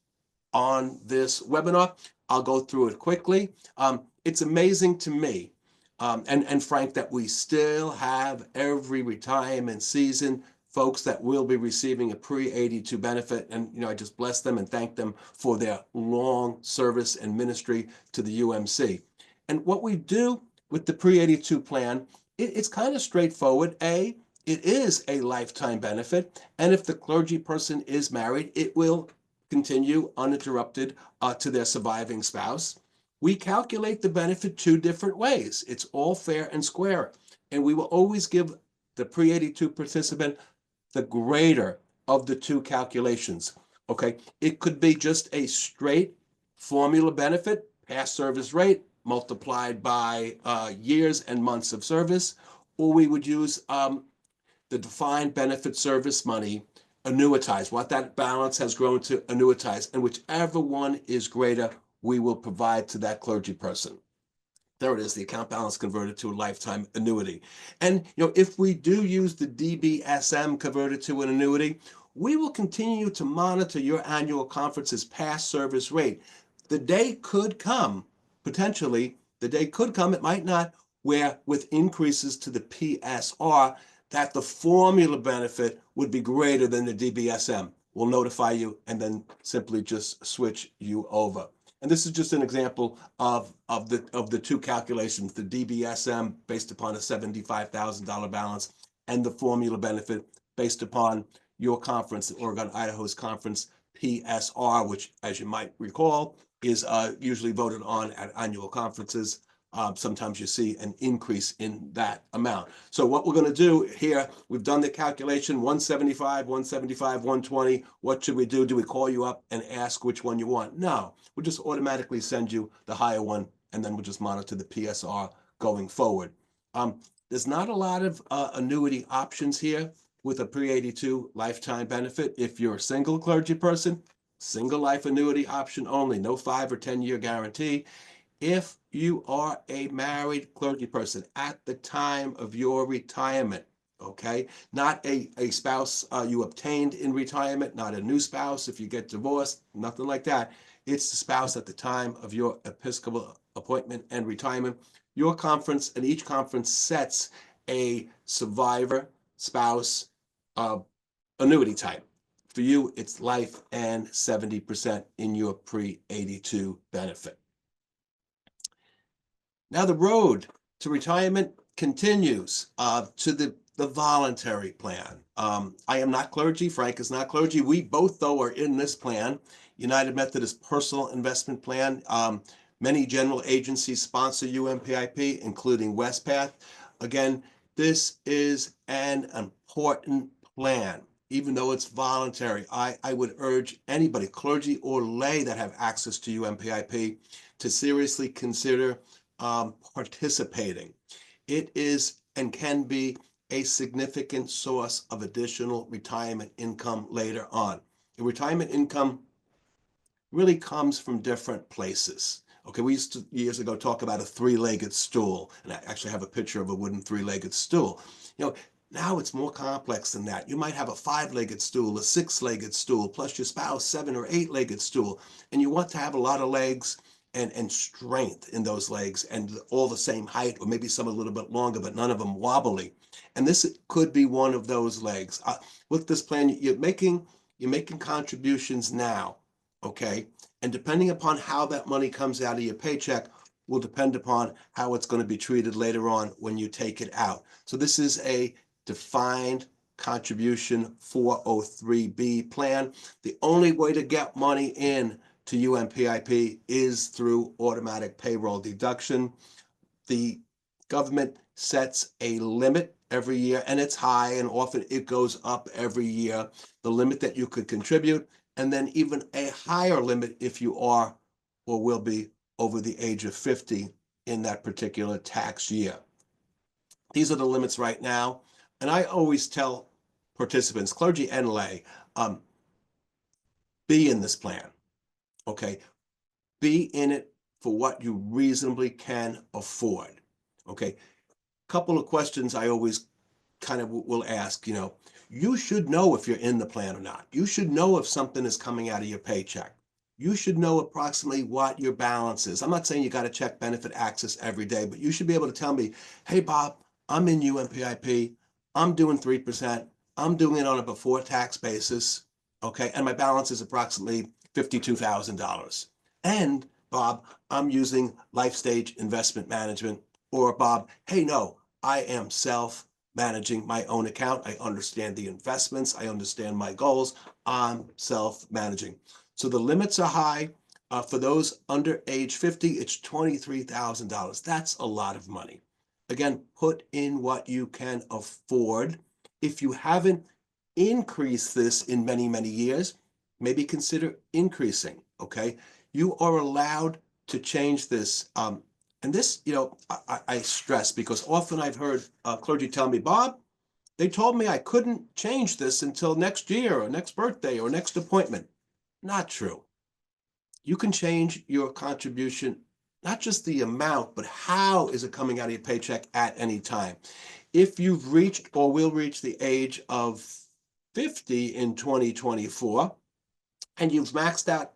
on this webinar. I'll go through it quickly. It's amazing to me, and Frank, that we still have every retirement season folks that will be receiving a pre-82 benefit. And, I just bless them and thank them for their long service and ministry to the UMC. And what we do with the pre-82 plan, it's kind of straightforward. It is a lifetime benefit. And if the clergy person is married, it will continue uninterrupted to their surviving spouse. We calculate the benefit 2 different ways. It's all fair and square. And we will always give the pre-82 participant the greater of the 2 calculations. Okay, it could be just a straight formula benefit, past service rate, multiplied by years and months of service, or we would use the defined benefit service money, annuitize, what that balance has grown to annuitize, and whichever one is greater, we will provide to that clergy person. There it is, the account balance converted to a lifetime annuity. And if we do use the DBSM converted to an annuity, we will continue to monitor your annual conference's past service rate. The day could come, potentially, it might not, where with increases to the PSR, that the formula benefit would be greater than the DBSM. We'll notify you and then simply just switch you over. And this is just an example of the 2 calculations, the DBSM based upon a $75,000 balance and the formula benefit based upon your conference, Oregon, Idaho's conference PSR, which, as you might recall, is usually voted on at annual conferences. Sometimes you see an increase in that amount. So what we're going to do here, we've done the calculation, 175, 175, 120. What should we do? Do we call you up and ask which one you want? No, we'll just automatically send you the higher one, and then we'll just monitor the PSR going forward. There's not a lot of annuity options here with a pre-82 lifetime benefit. If you're a single clergy person, single life annuity option only, no 5 or 10-year guarantee. If you are a married clergy person at the time of your retirement, okay, not a spouse you obtained in retirement, not a new spouse if you get divorced, nothing like that. It's the spouse at the time of your Episcopal appointment and retirement. Your conference, and each conference sets a survivor spouse annuity type. For you, it's life and 70% in your pre-82 benefit. Now the road to retirement continues to the voluntary plan. I am not clergy. Frank is not clergy. We both, though, are in this plan. United Methodist Personal Investment Plan. Many general agencies sponsor UMPIP, including Wespath. Again, this is an important plan. Even though it's voluntary, I would urge anybody, clergy or lay, that have access to UMPIP to seriously consider participating. It is and can be a significant source of additional retirement income later on. The retirement income really comes from different places. Okay, we used to years ago talk about a 3-legged stool, and I actually have a picture of a wooden 3-legged stool. Now it's more complex than that. You might have a 5-legged stool, a 6-legged stool, plus your spouse 7 or 8-legged stool, and you want to have a lot of legs and strength in those legs, and all the same height, or maybe some a little bit longer, but none of them wobbly. And this could be one of those legs. With this plan, you're making contributions now, okay? And depending upon how that money comes out of your paycheck will depend upon how it's going to be treated later on when you take it out. So this is a defined contribution 403B plan. The only way to get money in to UMPIP is through automatic payroll deduction. The government sets a limit every year, and it's high, and often it goes up every year, the limit that you could contribute, and then even a higher limit if you are or will be over the age of 50 in that particular tax year. These are the limits right now, and I always tell participants, clergy and lay, be in this plan. Okay, be in it for what you reasonably can afford. Okay, couple of questions I always kind of will ask, you should know if you're in the plan or not. You should know if something is coming out of your paycheck. You should know approximately what your balance is. I'm not saying you got to check benefit access every day, but you should be able to tell me, hey, Bob, I'm in UMPIP. I'm doing 3%. I'm doing it on a before tax basis, okay? And my balance is approximately $52,000. And Bob, I'm using Life Stage Investment Management. Or Bob, hey, no, I am self-managing my own account. I understand the investments. I understand my goals. I'm self-managing. So the limits are high. For those under age 50, it's $23,000. That's a lot of money. Again, put in what you can afford. If you haven't increased this in many, many years, maybe consider increasing, okay? You are allowed to change this. And this, I stress because often I've heard clergy tell me, Bob, they told me I couldn't change this until next year or next birthday or next appointment. Not true. You can change your contribution, not just the amount, but how is it coming out of your paycheck at any time. If you've reached or will reach the age of 50 in 2024, and you've maxed out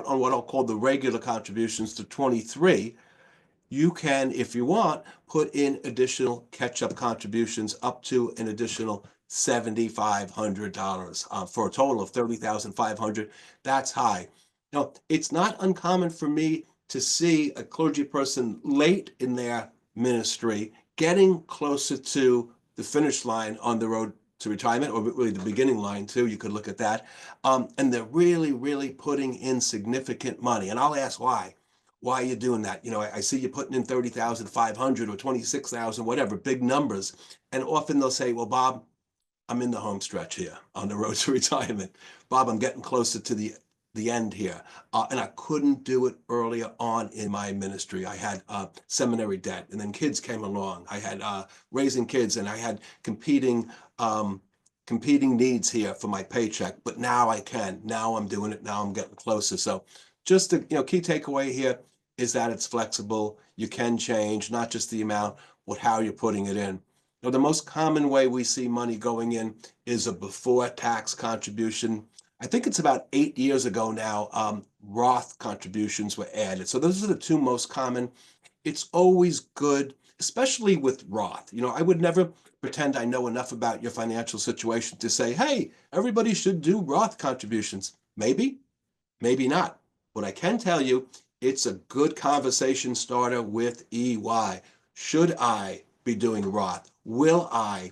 on what I'll call the regular contributions to 23, you can, if you want, put in additional catch-up contributions up to an additional $7,500 for a total of $30,500. That's high. Now, it's not uncommon for me to see a clergy person late in their ministry getting closer to the finish line on the road to retirement, or really the beginning line too, you could look at that. And they're really, really putting in significant money. And I'll ask why. Why are you doing that? I see you putting in 30,500 or 26,000, whatever, big numbers. And often they'll say, well, Bob, I'm in the home stretch here on the road to retirement. Bob, I'm getting closer to the end here. And I couldn't do it earlier on in my ministry. I had seminary debt, and then kids came along. I had raising kids, and I had competing needs here for my paycheck. But now I can. Now I'm doing it. Now I'm getting closer. So just the key takeaway here is that it's flexible. You can change not just the amount, but how you're putting it in. The most common way we see money going in is a before tax contribution. I think it's about 8 years ago now, Roth contributions were added. So those are the two most common. It's always good, especially with Roth. I would never pretend I know enough about your financial situation to say, hey, everybody should do Roth contributions. Maybe, maybe not. What I can tell you, it's a good conversation starter with EY. Should I be doing Roth? Will I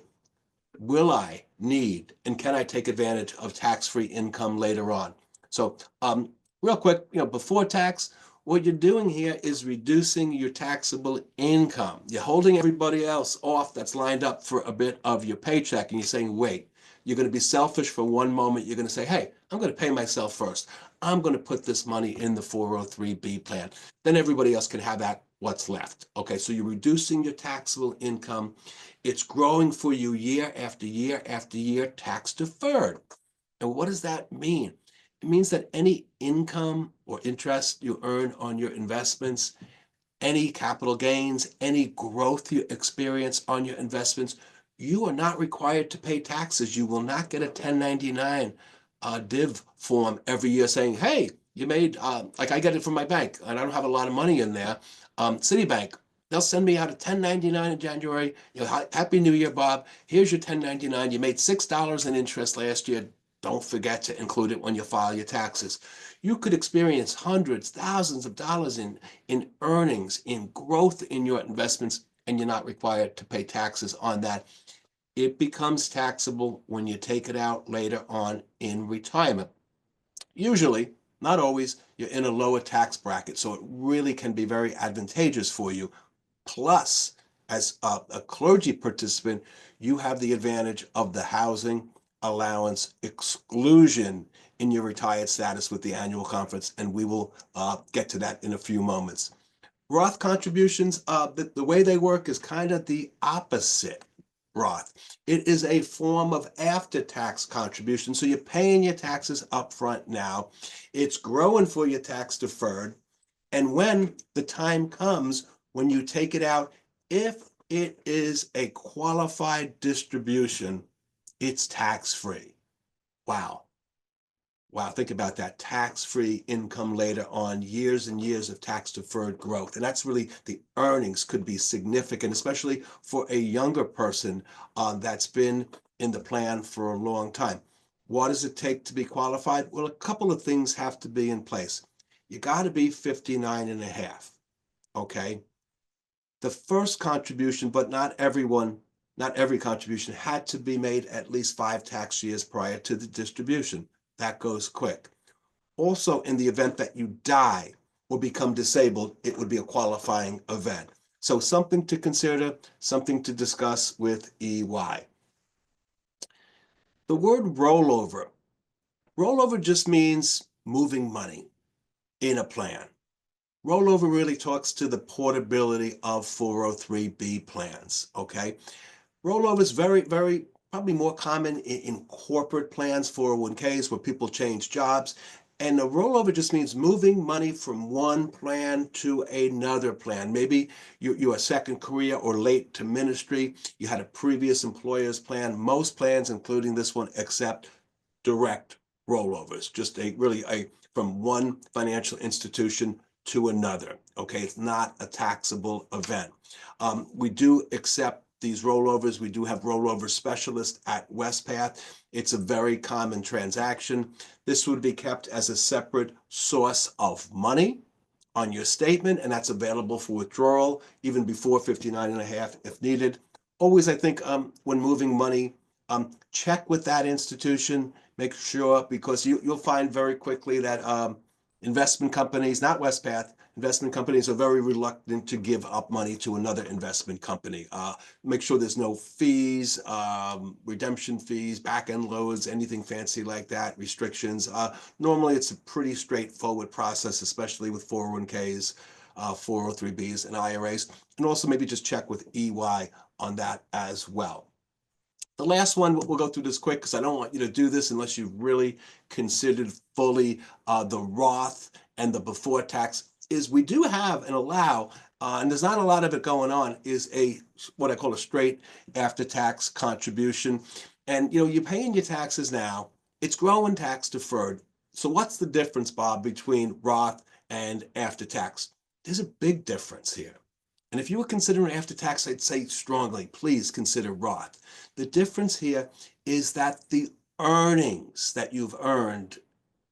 need, and can I take advantage of tax-free income later on? So real quick, before tax, what you're doing here is reducing your taxable income. You're holding everybody else off that's lined up for a bit of your paycheck, and you're saying, wait, you're going to be selfish for one moment. You're going to say, hey, I'm going to pay myself first. I'm going to put this money in the 403B plan. Then everybody else can have what's left. Okay, so you're reducing your taxable income. It's growing for you year after year after year, tax deferred. And what does that mean? It means that any income or interest you earn on your investments, any capital gains, any growth you experience on your investments, you are not required to pay taxes. You will not get a 1099 div form every year saying, hey, you made, like I get it from my bank, and I don't have a lot of money in there. Citibank, they'll send me out a 1099 in January. Happy New Year, Bob. Here's your 1099. You made $6 in interest last year. Don't forget to include it when you file your taxes. You could experience hundreds, thousands of dollars in earnings, in growth in your investments, and you're not required to pay taxes on that. It becomes taxable when you take it out later on in retirement. Usually, not always, you're in a lower tax bracket, so it really can be very advantageous for you. Plus, as a clergy participant, you have the advantage of the housing allowance exclusion in your retired status with the annual conference, and we will get to that in a few moments. Roth contributions, the way they work is kind of the opposite. Roth. It is a form of after-tax contribution, so you're paying your taxes up front now. It's growing for your tax deferred, and when the time comes when you take it out, if it is a qualified distribution, it's tax-free. Wow. Wow, think about that. Tax-free income later on, years and years of tax-deferred growth. And that's really, the earnings could be significant, especially for a younger person that's been in the plan for a long time. What does it take to be qualified? Well, a couple of things have to be in place. You got to be 59 and a half, okay? The first contribution, but not every contribution had to be made at least 5 tax years prior to the distribution. That goes quick. Also, in the event that you die or become disabled, it would be a qualifying event. So something to consider, something to discuss with EY. The word rollover. Rollover just means moving money in a plan. Rollover really talks to the portability of 403B plans, okay? Rollover is very, probably more common in corporate plans, 401ks, where people change jobs. And a rollover just means moving money from one plan to another plan. Maybe you're a second career or late to ministry. You had a previous employer's plan. Most plans, including this one, accept direct rollovers, just from one financial institution to another. Okay, it's not a taxable event. We do accept these rollovers. We do have rollover specialists at Wespath. It's a very common transaction. This would be kept as a separate source of money on your statement, and that's available for withdrawal even before 59 and a half if needed. Always, I think, when moving money, check with that institution, make sure, because you'll find very quickly that investment companies, not Wespath, investment companies are very reluctant to give up money to another investment company. Make sure there's no fees, redemption fees, back-end loads, anything fancy like that, restrictions. Normally, it's a pretty straightforward process, especially with 401ks, 403Bs, and IRAs. And also maybe just check with EY on that as well. The last one, we'll go through this quick because I don't want you to do this unless you've really considered fully the Roth and the before tax, is we do have and allow, and there's not a lot of it going on, is what I call a straight after-tax contribution. And you're paying your taxes now. It's growing tax deferred. So what's the difference, Bob, between Roth and after-tax? There's a big difference here. And if you were considering after tax, I'd say strongly, please consider Roth. The difference here is that the earnings that you've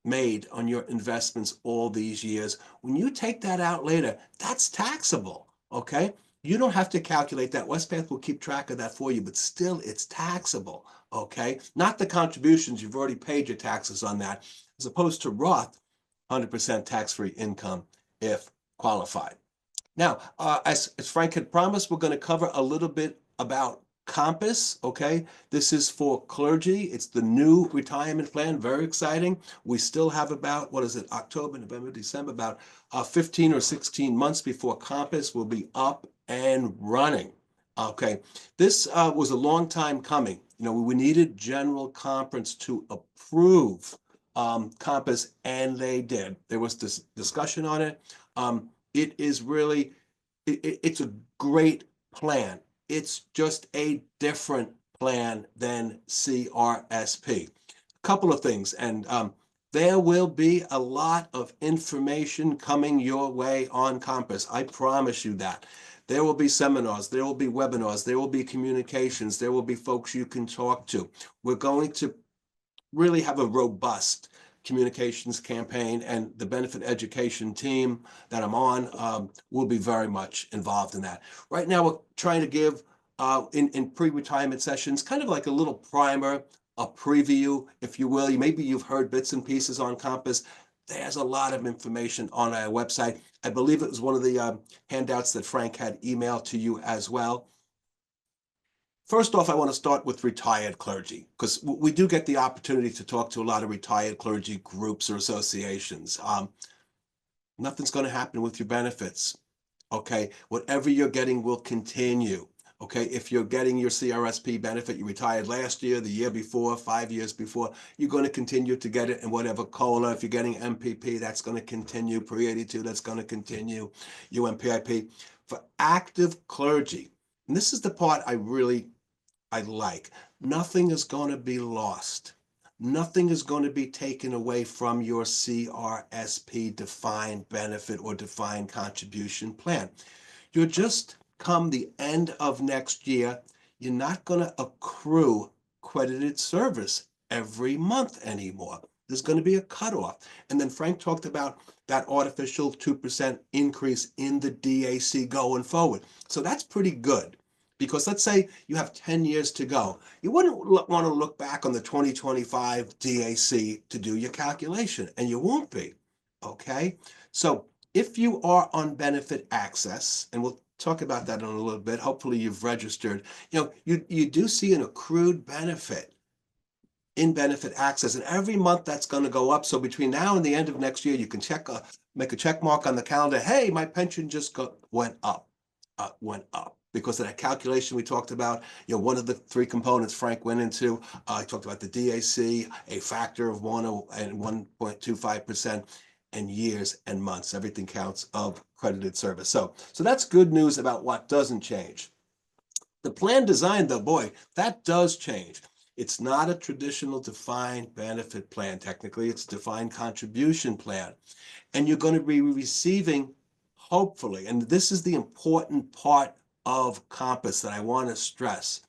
made on your investments all these years, when you take that out later, that's taxable, okay? You don't have to calculate that. Wespath will keep track of that for you, but still it's taxable, okay? Not the contributions, you've already paid your taxes on that, as opposed to Roth, 100% tax-free income if qualified. Now, as Frank had promised, we're going to cover a little bit about Compass, okay? This is for clergy. It's the new retirement plan, very exciting. We still have about, October, November, December, about 15 or 16 months before Compass will be up and running, okay? This was a long time coming. We needed General Conference to approve Compass, and they did. There was this discussion on it. It is really, it's a great plan. It's just a different plan than CRSP. A couple of things, and there will be a lot of information coming your way on Compass. I promise you that. There will be seminars, there will be webinars, there will be communications, there will be folks you can talk to. We're going to really have a robust communications campaign, and the benefit education team that I'm on will be very much involved in that. Right now, we're trying to give in pre-retirement sessions kind of like a little primer, a preview, if you will. Maybe you've heard bits and pieces on Compass. There's a lot of information on our website. I believe it was one of the handouts that Frank had emailed to you as well. First off, I want to start with retired clergy, because we do get the opportunity to talk to a lot of retired clergy groups or associations. Nothing's going to happen with your benefits, okay? Whatever you're getting will continue, okay? If you're getting your CRSP benefit, you retired last year, the year before, 5 years before, you're going to continue to get it in whatever COLA. If you're getting MPP, that's going to continue. Pre-82, that's going to continue. UMPIP. For active clergy, and this is the part I like. Nothing is going to be lost. Nothing is going to be taken away from your CRSP defined benefit or defined contribution plan. You're just come the end of next year, you're not going to accrue credited service every month anymore. There's going to be a cutoff. And then Frank talked about that artificial 2% increase in the DAC going forward. So that's pretty good, because let's say you have 10 years to go. You wouldn't want to look back on the 2025 DAC to do your calculation, and you won't be. Okay? So if you are on benefit access, and we'll talk about that in a little bit, hopefully you've registered, you do see an accrued benefit in benefit access, and every month that's going to go up. So between now and the end of next year, you can make a check mark on the calendar. Hey, my pension just went up because of that calculation we talked about. One of the three components Frank went into. I talked about the DAC, a factor of 1.25%, and years and months. Everything counts of credited service. So that's good news about what doesn't change. The plan design, though, boy, that does change. It's not a traditional defined benefit plan. Technically, it's a defined contribution plan. And you're going to be receiving, hopefully, and this is the important part of Compass that I want to stress.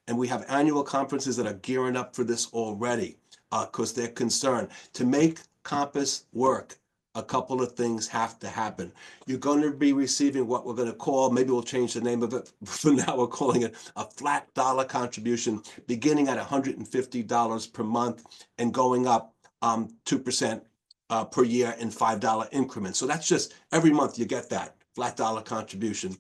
And we have annual conferences that are gearing up for this already because they're concerned. To make Compass work, a couple of things have to happen. You're going to be receiving what we're going to call, maybe we'll change the name of it. For now, we're calling it a flat dollar contribution, beginning at $150 per month and going up 2% per year in $5 increments. So that's just every month you get that flat dollar contribution.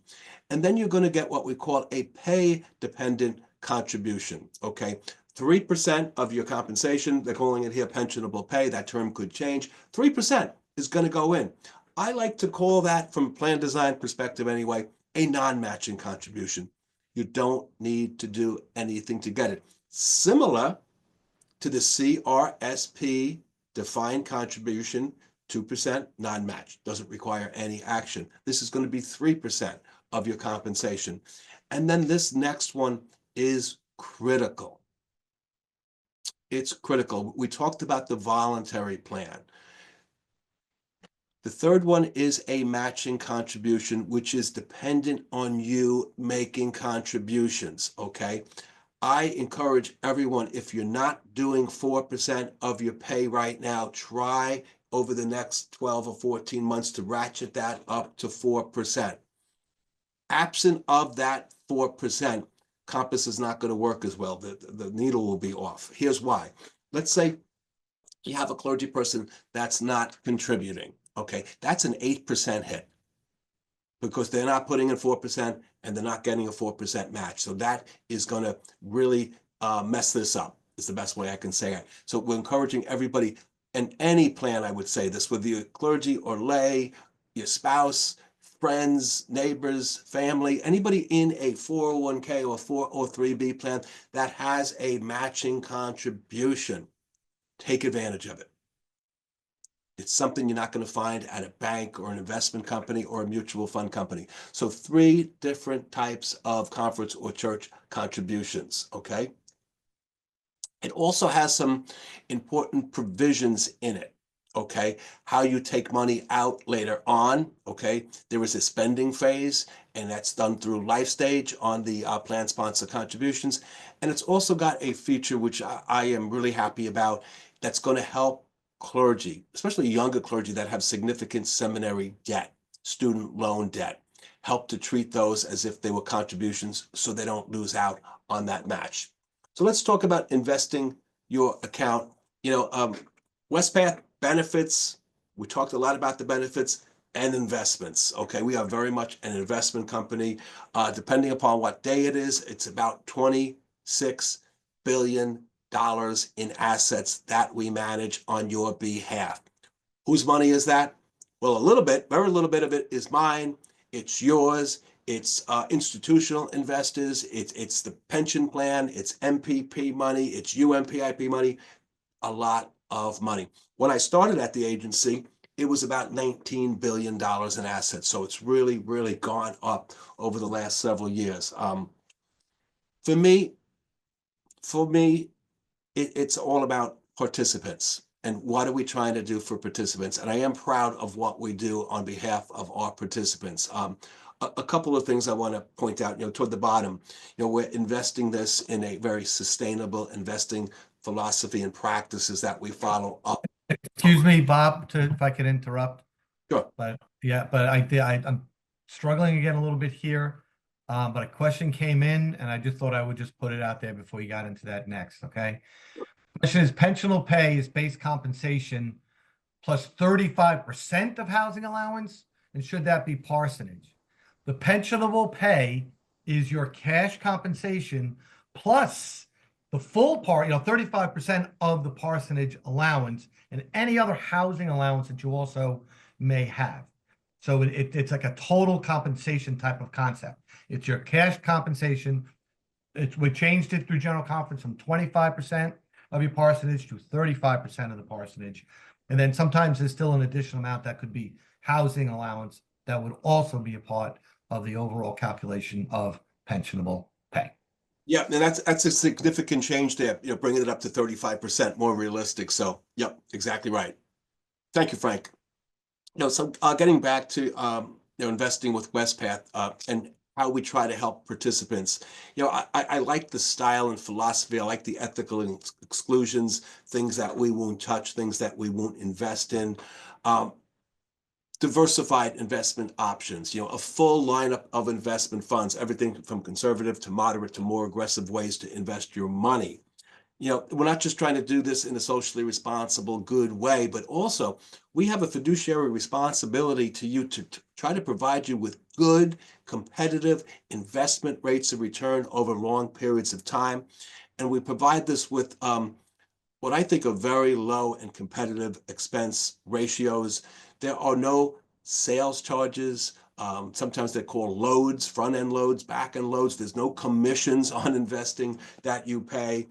And then you're going to get what we call a pay dependent contribution. Okay. 3% of your compensation, they're calling it here pensionable pay. That term could change. 3% is going to go in. I like to call that, from a plan design perspective anyway, a non-matching contribution. You don't need to do anything to get it. Similar to the CRSP defined contribution, 2% non-match, doesn't require any action. This is going to be 3% of your compensation. And then this next one is critical. It's critical. We talked about the voluntary plan. The third one is a matching contribution, which is dependent on you making contributions, okay? I encourage everyone, if you're not doing 4% of your pay right now, try over the next 12 or 14 months to ratchet that up to 4%. Absent of that 4%, Compass is not going to work as well. The needle will be off. Here's why. Let's say you have a clergy person that's not contributing. Okay, that's an 8% hit because they're not putting in 4% and they're not getting a 4% match. So that is going to really mess this up, is the best way I can say it. So we're encouraging everybody, in any plan, I would say this, whether you're clergy or lay, your spouse, friends, neighbors, family, anybody in a 401k or 403b plan that has a matching contribution, take advantage of it. It's something you're not going to find at a bank or an investment company or a mutual fund company. So 3 different types of conference or church contributions, okay? It also has some important provisions in it, okay? How you take money out later on, okay? There is a spending phase, and that's done through life stage on the plan sponsor contributions. And it's also got a feature which I am really happy about that's going to help clergy, especially younger clergy that have significant seminary debt, student loan debt, help to treat those as if they were contributions so they don't lose out on that match. So let's talk about investing your account. Wespath benefits, we talked a lot about the benefits and investments. Okay, we are very much an investment company. Depending upon what day it is, it's about $26 billion in assets that we manage on your behalf. Whose money is that? Well, a little bit, very little bit of it is mine. It's yours. It's institutional investors. It's the pension plan. It's MPP money. It's UMPIP money. A lot of money. When I started at the agency, it was about $19 billion in assets. So it's really, really gone up over the last several years. For me, it's all about participants and what are we trying to do for participants. And I am proud of what we do on behalf of our participants. a couple of things I want to point out, toward the bottom, we're investing this in a very sustainable investing philosophy and practices that we follow up. Excuse me, Bob, if I could interrupt. Sure. But yeah, but I'm struggling again a little bit here. But a question came in and I just thought I would just put it out there before you got into that next, okay? Question is, pensionable pay is base compensation plus 35% of housing allowance, and should that be parsonage? The pensionable pay is your cash compensation plus the full part, 35% of the parsonage allowance and any other housing allowance that you also may have. So it's like a total compensation type of concept. It's your cash compensation. We changed it through general conference from 25% of your parsonage to 35% of the parsonage. And then sometimes there's still an additional amount that could be housing allowance that would also be a part of the overall calculation of pensionable pay. Yeah, and that's a significant change there, bringing it up to 35% more realistic. So, yep, exactly right. Thank you, Frank. So getting back to investing with Wespath and how we try to help participants. I like the style and philosophy. I like the ethical exclusions, things that we won't touch, things that we won't invest in. Diversified investment options, a full lineup of investment funds, everything from conservative to moderate to more aggressive ways to invest your money. We're not just trying to do this in a socially responsible, good way, but also we have a fiduciary responsibility to you to try to provide you with good, competitive investment rates of return over long periods of time. And we provide this with what I think are very low and competitive expense ratios. There are no sales charges. Sometimes they're called loads, front-end loads, back-end loads. There's no commissions on investing that you pay.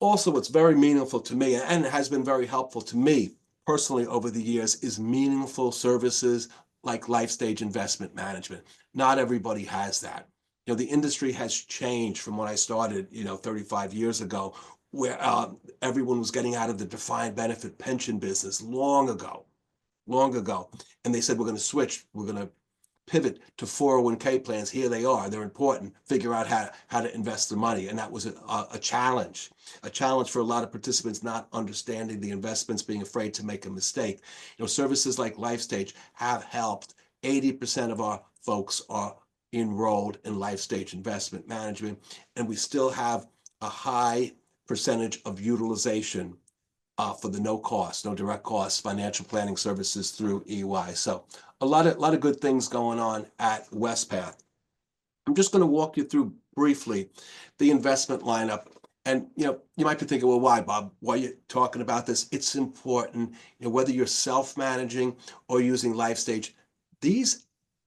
Also, what's very meaningful to me and has been very helpful to me personally over the years is meaningful services like life stage investment management. Not everybody has that. The industry has changed from when I started, 35 years ago, where everyone was getting out of the defined benefit pension business long ago. And they said, we're going to switch. We're going to pivot to 401k plans. Here they are. They're important. Figure out how to invest the money. And that was a challenge for a lot of participants not understanding the investments, being afraid to make a mistake. Services like LifeStage have helped. 80% of our folks are enrolled in LifeStage investment management, and we still have a high percentage of utilization for the no direct cost financial planning services through EY. So a lot of good things going on at Wespath. I'm just going to walk you through briefly the investment lineup. And you might be thinking, well, why, Bob? Why are you talking about this? It's important, whether you're self-managing or using LifeStage. These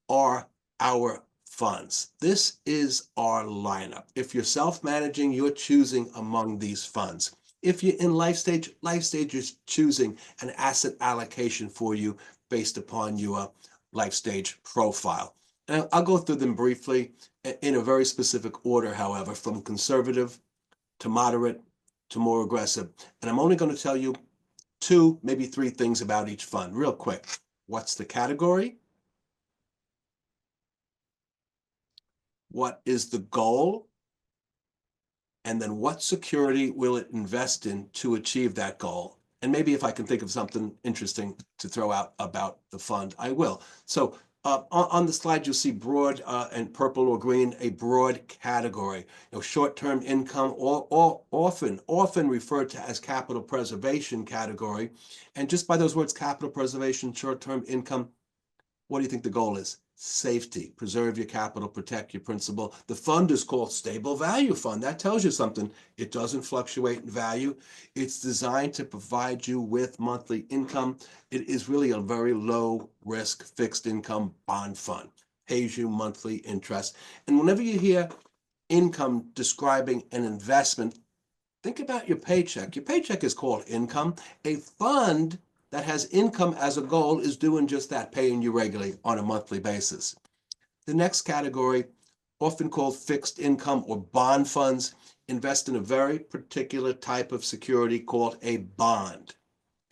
are our funds. This is our lineup. If you're self-managing, you're choosing among these funds. If you're in LifeStage, LifeStage is choosing an asset allocation for you based upon your LifeStage profile. And I'll go through them briefly in a very specific order, however, from conservative to moderate to more aggressive. And I'm only going to tell you 2, maybe 3 things about each fund real quick. What's the category? What is the goal? And then what security will it invest in to achieve that goal? And maybe if I can think of something interesting to throw out about the fund, I will. So on the slide, you'll see broad and purple or green, a broad category. Short-term income, or often referred to as capital preservation category. And just by those words, capital preservation, short-term income, what do you think the goal is? Safety. Preserve your capital, protect your principal. The fund is called Stable Value Fund. That tells you something. It doesn't fluctuate in value. It's designed to provide you with monthly income. It is really a very low risk fixed income bond fund. Pays you monthly interest. And whenever you hear income describing an investment, think about your paycheck. Your paycheck is called income. A fund that has income as a goal is doing just that, paying you regularly on a monthly basis. The next category, often called fixed income or bond funds, invest in a very particular type of security called a bond.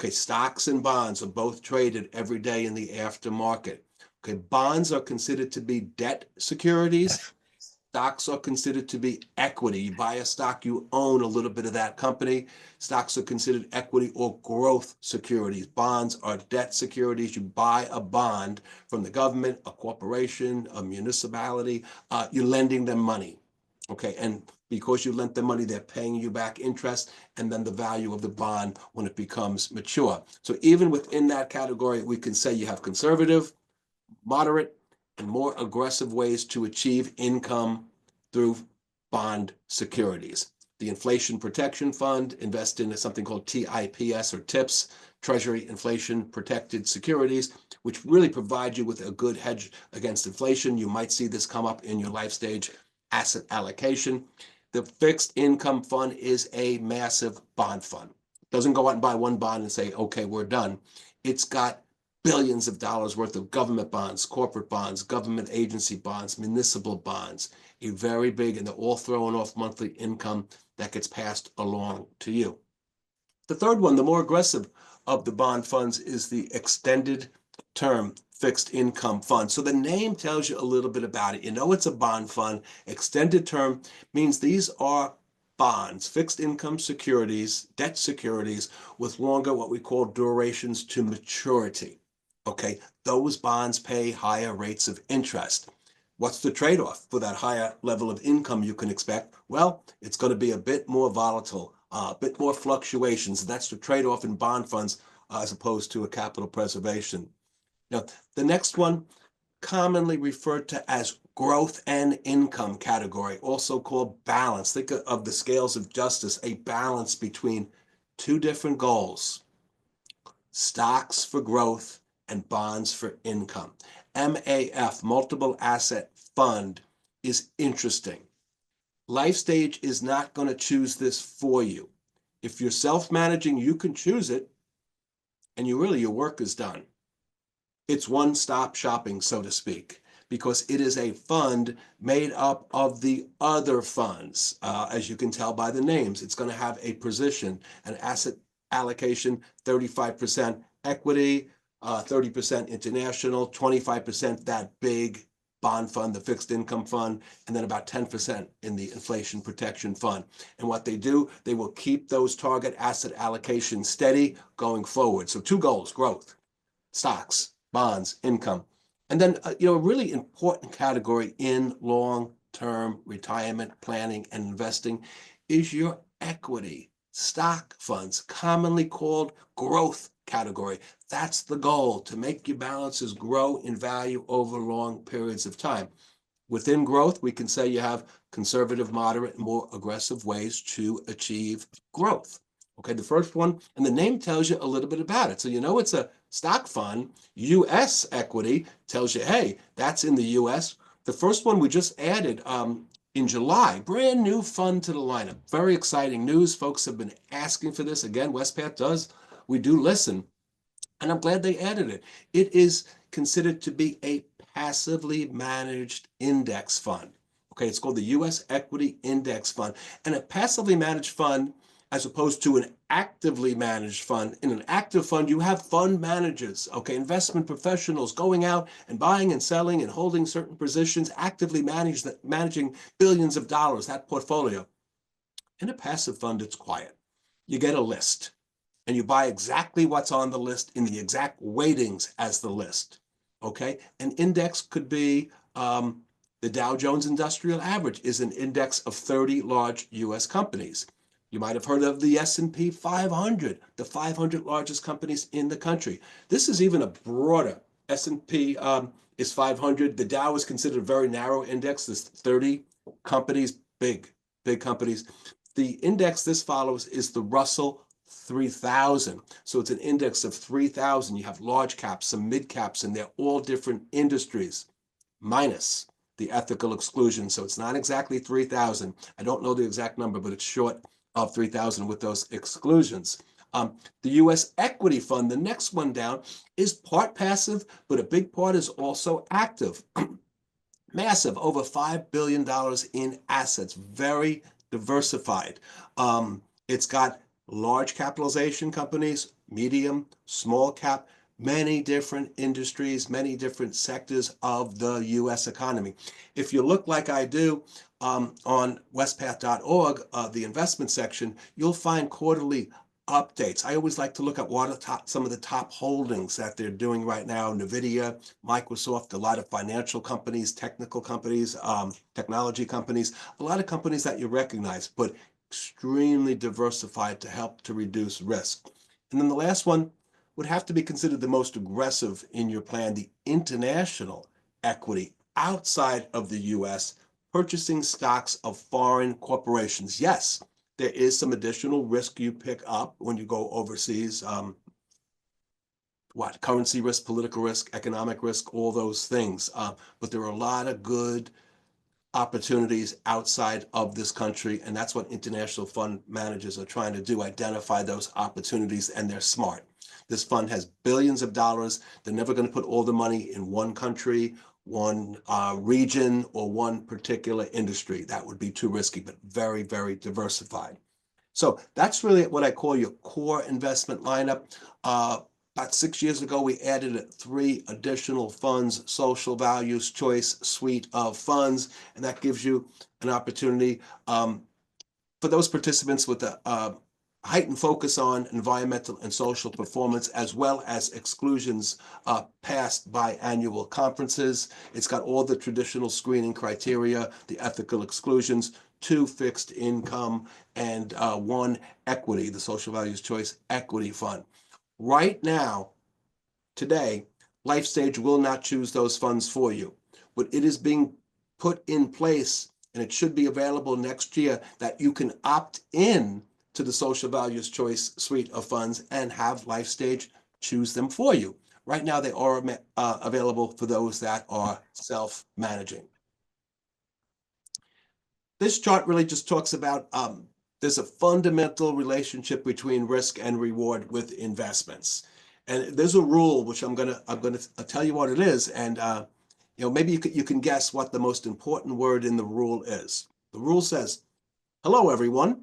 Okay, stocks and bonds are both traded every day in the aftermarket. Okay, bonds are considered to be debt securities. Stocks are considered to be equity. You buy a stock, you own a little bit of that company. Stocks are considered equity or growth securities. Bonds are debt securities. You buy a bond from the government, a corporation, a municipality. You're lending them money. Okay, and because you lent them money, they're paying you back interest and then the value of the bond when it becomes mature. So even within that category, we can say you have conservative, moderate, and more aggressive ways to achieve income through bond securities. The Inflation Protection Fund invests in something called TIPS or TIPS, Treasury Inflation Protected Securities, which really provide you with a good hedge against inflation. You might see this come up in your life stage asset allocation. The Fixed Income Fund is a massive bond fund. It doesn't go out and buy one bond and say, okay, we're done. It's got billions of dollars worth of government bonds, corporate bonds, government agency bonds, municipal bonds, a very big, and they're all throwing off monthly income that gets passed along to you. The third one, the more aggressive of the bond funds, is the extended term fixed income fund. So the name tells you a little bit about it. You know it's a bond fund. Extended term means these are bonds, fixed income securities, debt securities with longer, what we call durations to maturity. Okay, those bonds pay higher rates of interest. What's the trade-off for that higher level of income you can expect? Well, it's going to be a bit more volatile, a bit more fluctuations. That's the trade-off in bond funds as opposed to a capital preservation. Now, the next one, commonly referred to as growth and income category, also called balance. Think of the scales of justice, a balance between two different goals: stocks for growth and bonds for income. MAF, multiple asset fund, is interesting. Life stage is not going to choose this for you. If you're self-managing, you can choose it, and your work is done. It's one-stop shopping, so to speak, because it is a fund made up of the other funds. As you can tell by the names, it's going to have a position, an asset allocation, 35% equity, 30% international, 25% that big bond fund, the fixed income fund, and then about 10% in the inflation protection fund. And what they do, they will keep those target asset allocations steady going forward. So two goals: growth, stocks, bonds, income. And then, a really important category in long-term retirement planning and investing is your equity stock funds, commonly called growth category. That's the goal, to make your balances grow in value over long periods of time. Within growth, we can say you have conservative, moderate, and more aggressive ways to achieve growth. Okay, the first one, and the name tells you a little bit about it. So it's a stock fund. U.S. equity tells you, hey, that's in the U.S. The first one we just added in July, brand new fund to the lineup. Very exciting news. Folks have been asking for this. Again, Wespath does. We do listen, and I'm glad they added it. It is considered to be a passively managed index fund. Okay, it's called the U.S. Equity Index Fund. And a passively managed fund, as opposed to an actively managed fund. In an active fund, you have fund managers, okay, investment professionals going out and buying and selling and holding certain positions, actively managing billions of dollars, that portfolio. In a passive fund, it's quiet. You get a list, and you buy exactly what's on the list in the exact weightings as the list, okay? An index could be the Dow Jones Industrial Average is an index of 30 large U.S. companies. You might have heard of the S&P 500, the 500 largest companies in the country. This is even a broader. S&P is 500. The Dow is considered a very narrow index. There's 30 companies, big companies. The index this follows is the Russell 3000. So it's an index of 3,000. You have large caps, some mid caps, and they're all different industries, minus the ethical exclusion. So it's not exactly 3,000. I don't know the exact number, but it's short of 3,000 with those exclusions. The U.S. equity fund, the next one down, is part passive, but a big part is also active. Massive, over $5 billion in assets, very diversified. It's got large capitalization companies, medium, small cap, many different industries, many different sectors of the US economy. If you look like I do on wespath.org, the investment section, you'll find quarterly updates. I always like to look at what are some of the top holdings that they're doing right now. NVIDIA, Microsoft, a lot of financial companies, technical companies, technology companies, a lot of companies that you recognize, but extremely diversified to help to reduce risk. And then the last one would have to be considered the most aggressive in your plan, the international equity outside of the US, purchasing stocks of foreign corporations. Yes, there is some additional risk you pick up when you go overseas. Currency risk, political risk, economic risk, all those things. But there are a lot of good opportunities outside of this country, and that's what international fund managers are trying to do, identify those opportunities, and they're smart. This fund has billions of dollars. They're never going to put all the money in one country, one region, or one particular industry. That would be too risky, but very, very diversified. So that's really what I call your core investment lineup. About 6 years ago, we added 3 additional funds, social values choice suite of funds, and that gives you an opportunity for those participants with a heightened focus on environmental and social performance, as well as exclusions passed by annual conferences. It's got all the traditional screening criteria, the ethical exclusions, 2 fixed income, and 1 equity, the social values choice equity fund. Right now, today, LifeStage will not choose those funds for you, but it is being put in place, and it should be available next year, that you can opt in to the social values choice suite of funds and have LifeStage choose them for you. Right now, they are available for those that are self-managing. This chart really just talks about there's a fundamental relationship between risk and reward with investments. And there's a rule, which I'm gonna tell you what it is, and maybe you can guess what the most important word in the rule is. The rule says, "Hello, everyone.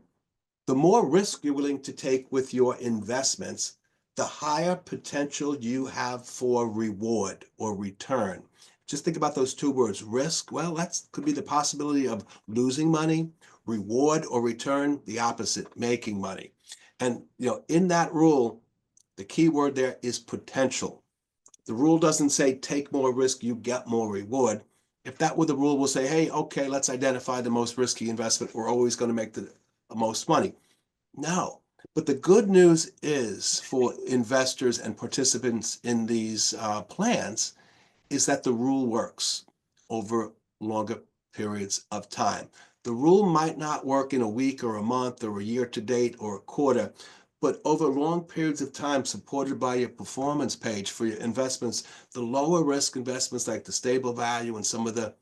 The more risk you're willing to take with your investments, the higher potential you have for reward or return." Just think about those 2 words, risk. Well, that could be the possibility of losing money. Reward or return, the opposite, making money. And in that rule, the key word there is potential. The rule doesn't say take more risk, you get more reward. If that were the rule, we'll say, hey, okay, let's identify the most risky investment. We're always going to make the most money. No. But the good news is for investors and participants in these plans is that the rule works over longer periods of time. The rule might not work in a week or a month or a year to date or a quarter, but over long periods of time, supported by your performance page for your investments, the lower risk investments like the stable value and some of the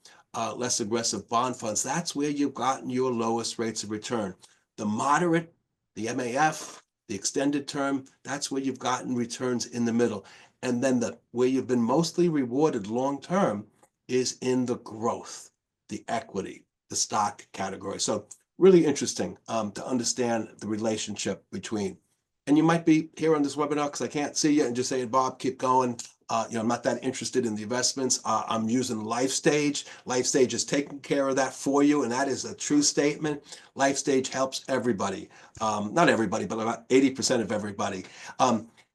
less aggressive bond funds, that's where you've gotten your lowest rates of return. The moderate, the MAF, the extended term, that's where you've gotten returns in the middle. And then where you've been mostly rewarded long-term is in the growth, the equity, the stock category. So really interesting to understand the relationship between. And you might be here on this webinar because I can't see you and just saying, Bob, keep going. I'm not that interested in the investments. I'm using LifeStage. LifeStage is taking care of that for you, and that is a true statement. LifeStage helps everybody. Not everybody, but about 80% of everybody.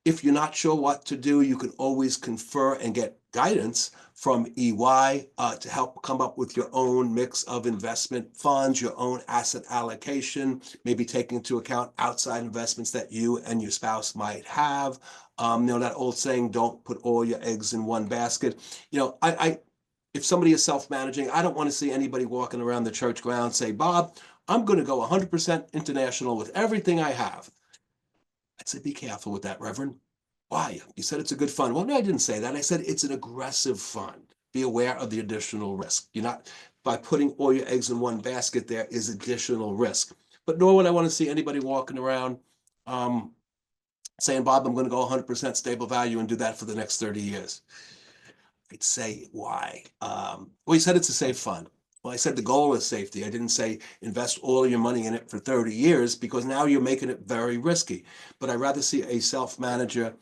If you're not sure what to do, you can always confer and get guidance from EY to help come up with your own mix of investment funds, your own asset allocation, maybe taking into account outside investments that you and your spouse might have. That old saying, don't put all your eggs in one basket. If somebody is self-managing, I don't want to see anybody walking around the church ground say, Bob, I'm going to go 100% international with everything I have. I'd say, be careful with that, Reverend. Why? You said it's a good fund. Well, no, I didn't say that. I said it's an aggressive fund. Be aware of the additional risk. By putting all your eggs in one basket, there is additional risk. But nor would I want to see anybody walking around saying, Bob, I'm going to go 100% stable value and do that for the next 30 years. I'd say, why? Well, you said it's a safe fund. Well, I said the goal is safety. I didn't say invest all your money in it for 30 years because now you're making it very risky. But I'd rather see a self-manager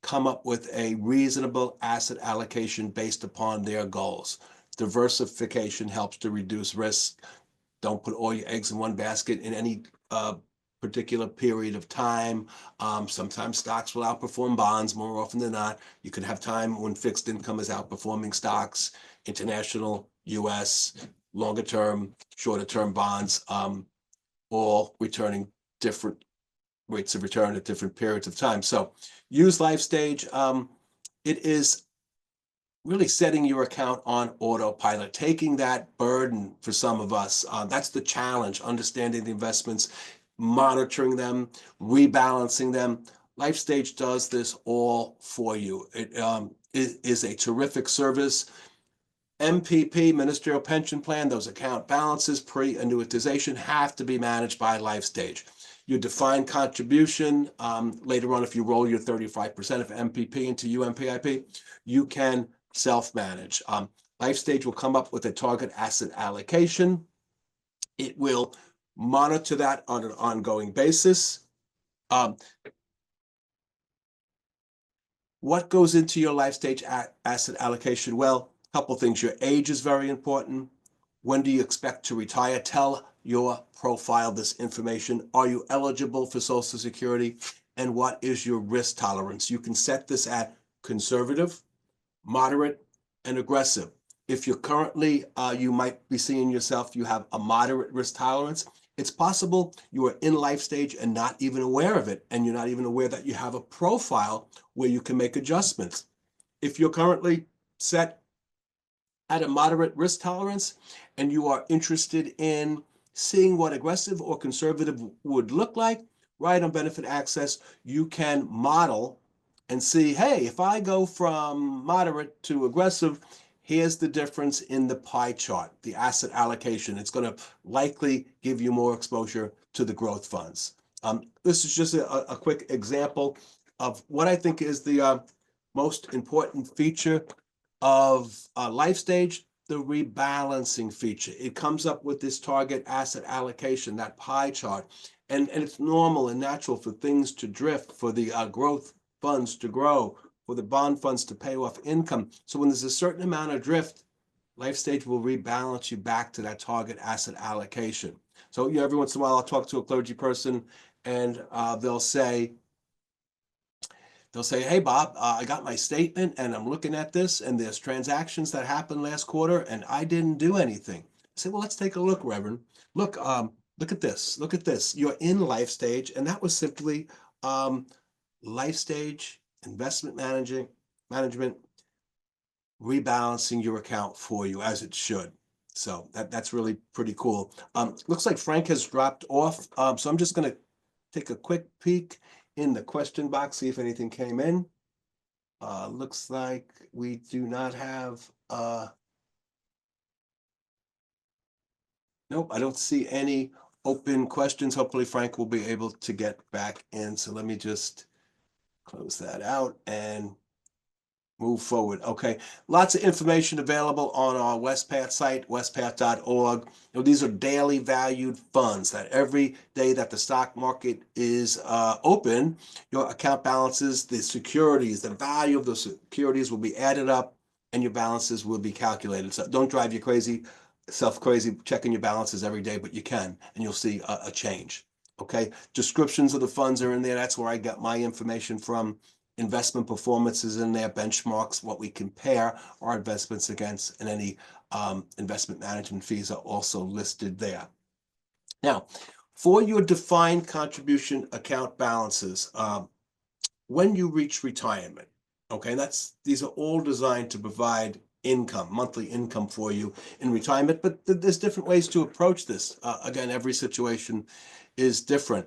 come up with a reasonable asset allocation based upon their goals. Diversification helps to reduce risk. Don't put all your eggs in one basket in any particular period of time. Sometimes stocks will outperform bonds more often than not. You could have time when fixed income is outperforming stocks, international, US, longer term, shorter term bonds, all returning different rates of return at different periods of time. So use life stage. It is really setting your account on autopilot, taking that burden for some of us. That's the challenge, understanding the investments, monitoring them, rebalancing them. Life Stage does this all for you. It is a terrific service. MPP, Ministerial Pension Plan, those account balances, pre-annuitization have to be managed by Life Stage. Your defined contribution, later on, if you roll your 35% of MPP into UMPIP, you can self-manage. Life Stage will come up with a target asset allocation. It will monitor that on an ongoing basis. What goes into your life stage asset allocation? Well, a couple of things. Your age is very important. When do you expect to retire? Tell your profile this information. Are you eligible for Social Security? And what is your risk tolerance? You can set this at conservative, moderate, and aggressive. If you're currently, you might be seeing yourself, you have a moderate risk tolerance. It's possible you are in life stage and not even aware of it, and you're not even aware that you have a profile where you can make adjustments. If you're currently set at a moderate risk tolerance and you are interested in seeing what aggressive or conservative would look like, right on Benefit Access, you can model and see, hey, if I go from moderate to aggressive, here's the difference in the pie chart, the asset allocation. It's going to likely give you more exposure to the growth funds. This is just a quick example of what I think is the most important feature of Life Stage, the rebalancing feature. It comes up with this target asset allocation, that pie chart, and it's normal and natural for things to drift, for the growth funds to grow, for the bond funds to pay off income. So when there's a certain amount of drift, Life Stage will rebalance you back to that target asset allocation. So every once in a while, I'll talk to a clergy person and they'll say, hey, Bob, I got my statement and I'm looking at this and there's transactions that happened last quarter and I didn't do anything. I say, well, let's take a look, Reverend. Look at this. Look at this. You're in Life Stage, and that was simply Life Stage investment management rebalancing your account for you as it should. So that's really pretty cool. Looks like Frank has dropped off. So I'm just going to take a quick peek in the question box, see if anything came in. Looks like we do not have, nope, I don't see any open questions. Hopefully Frank will be able to get back in. So let me just close that out and move forward. Okay, lots of information available on our Wespath site, wespath.org. These are daily valued funds that every day that the stock market is open, your account balances, the securities, the value of the securities will be added up and your balances will be calculated. So don't drive you crazy, self-crazy checking your balances every day, but you can, and you'll see a change. Okay, descriptions of the funds are in there. That's where I got my information from. Investment performance is in there, benchmarks, what we compare our investments against, and any investment management fees are also listed there. Now, for your defined contribution account balances, when you reach retirement, okay, these are all designed to provide income, monthly income for you in retirement, but there's different ways to approach this. Again, every situation is different.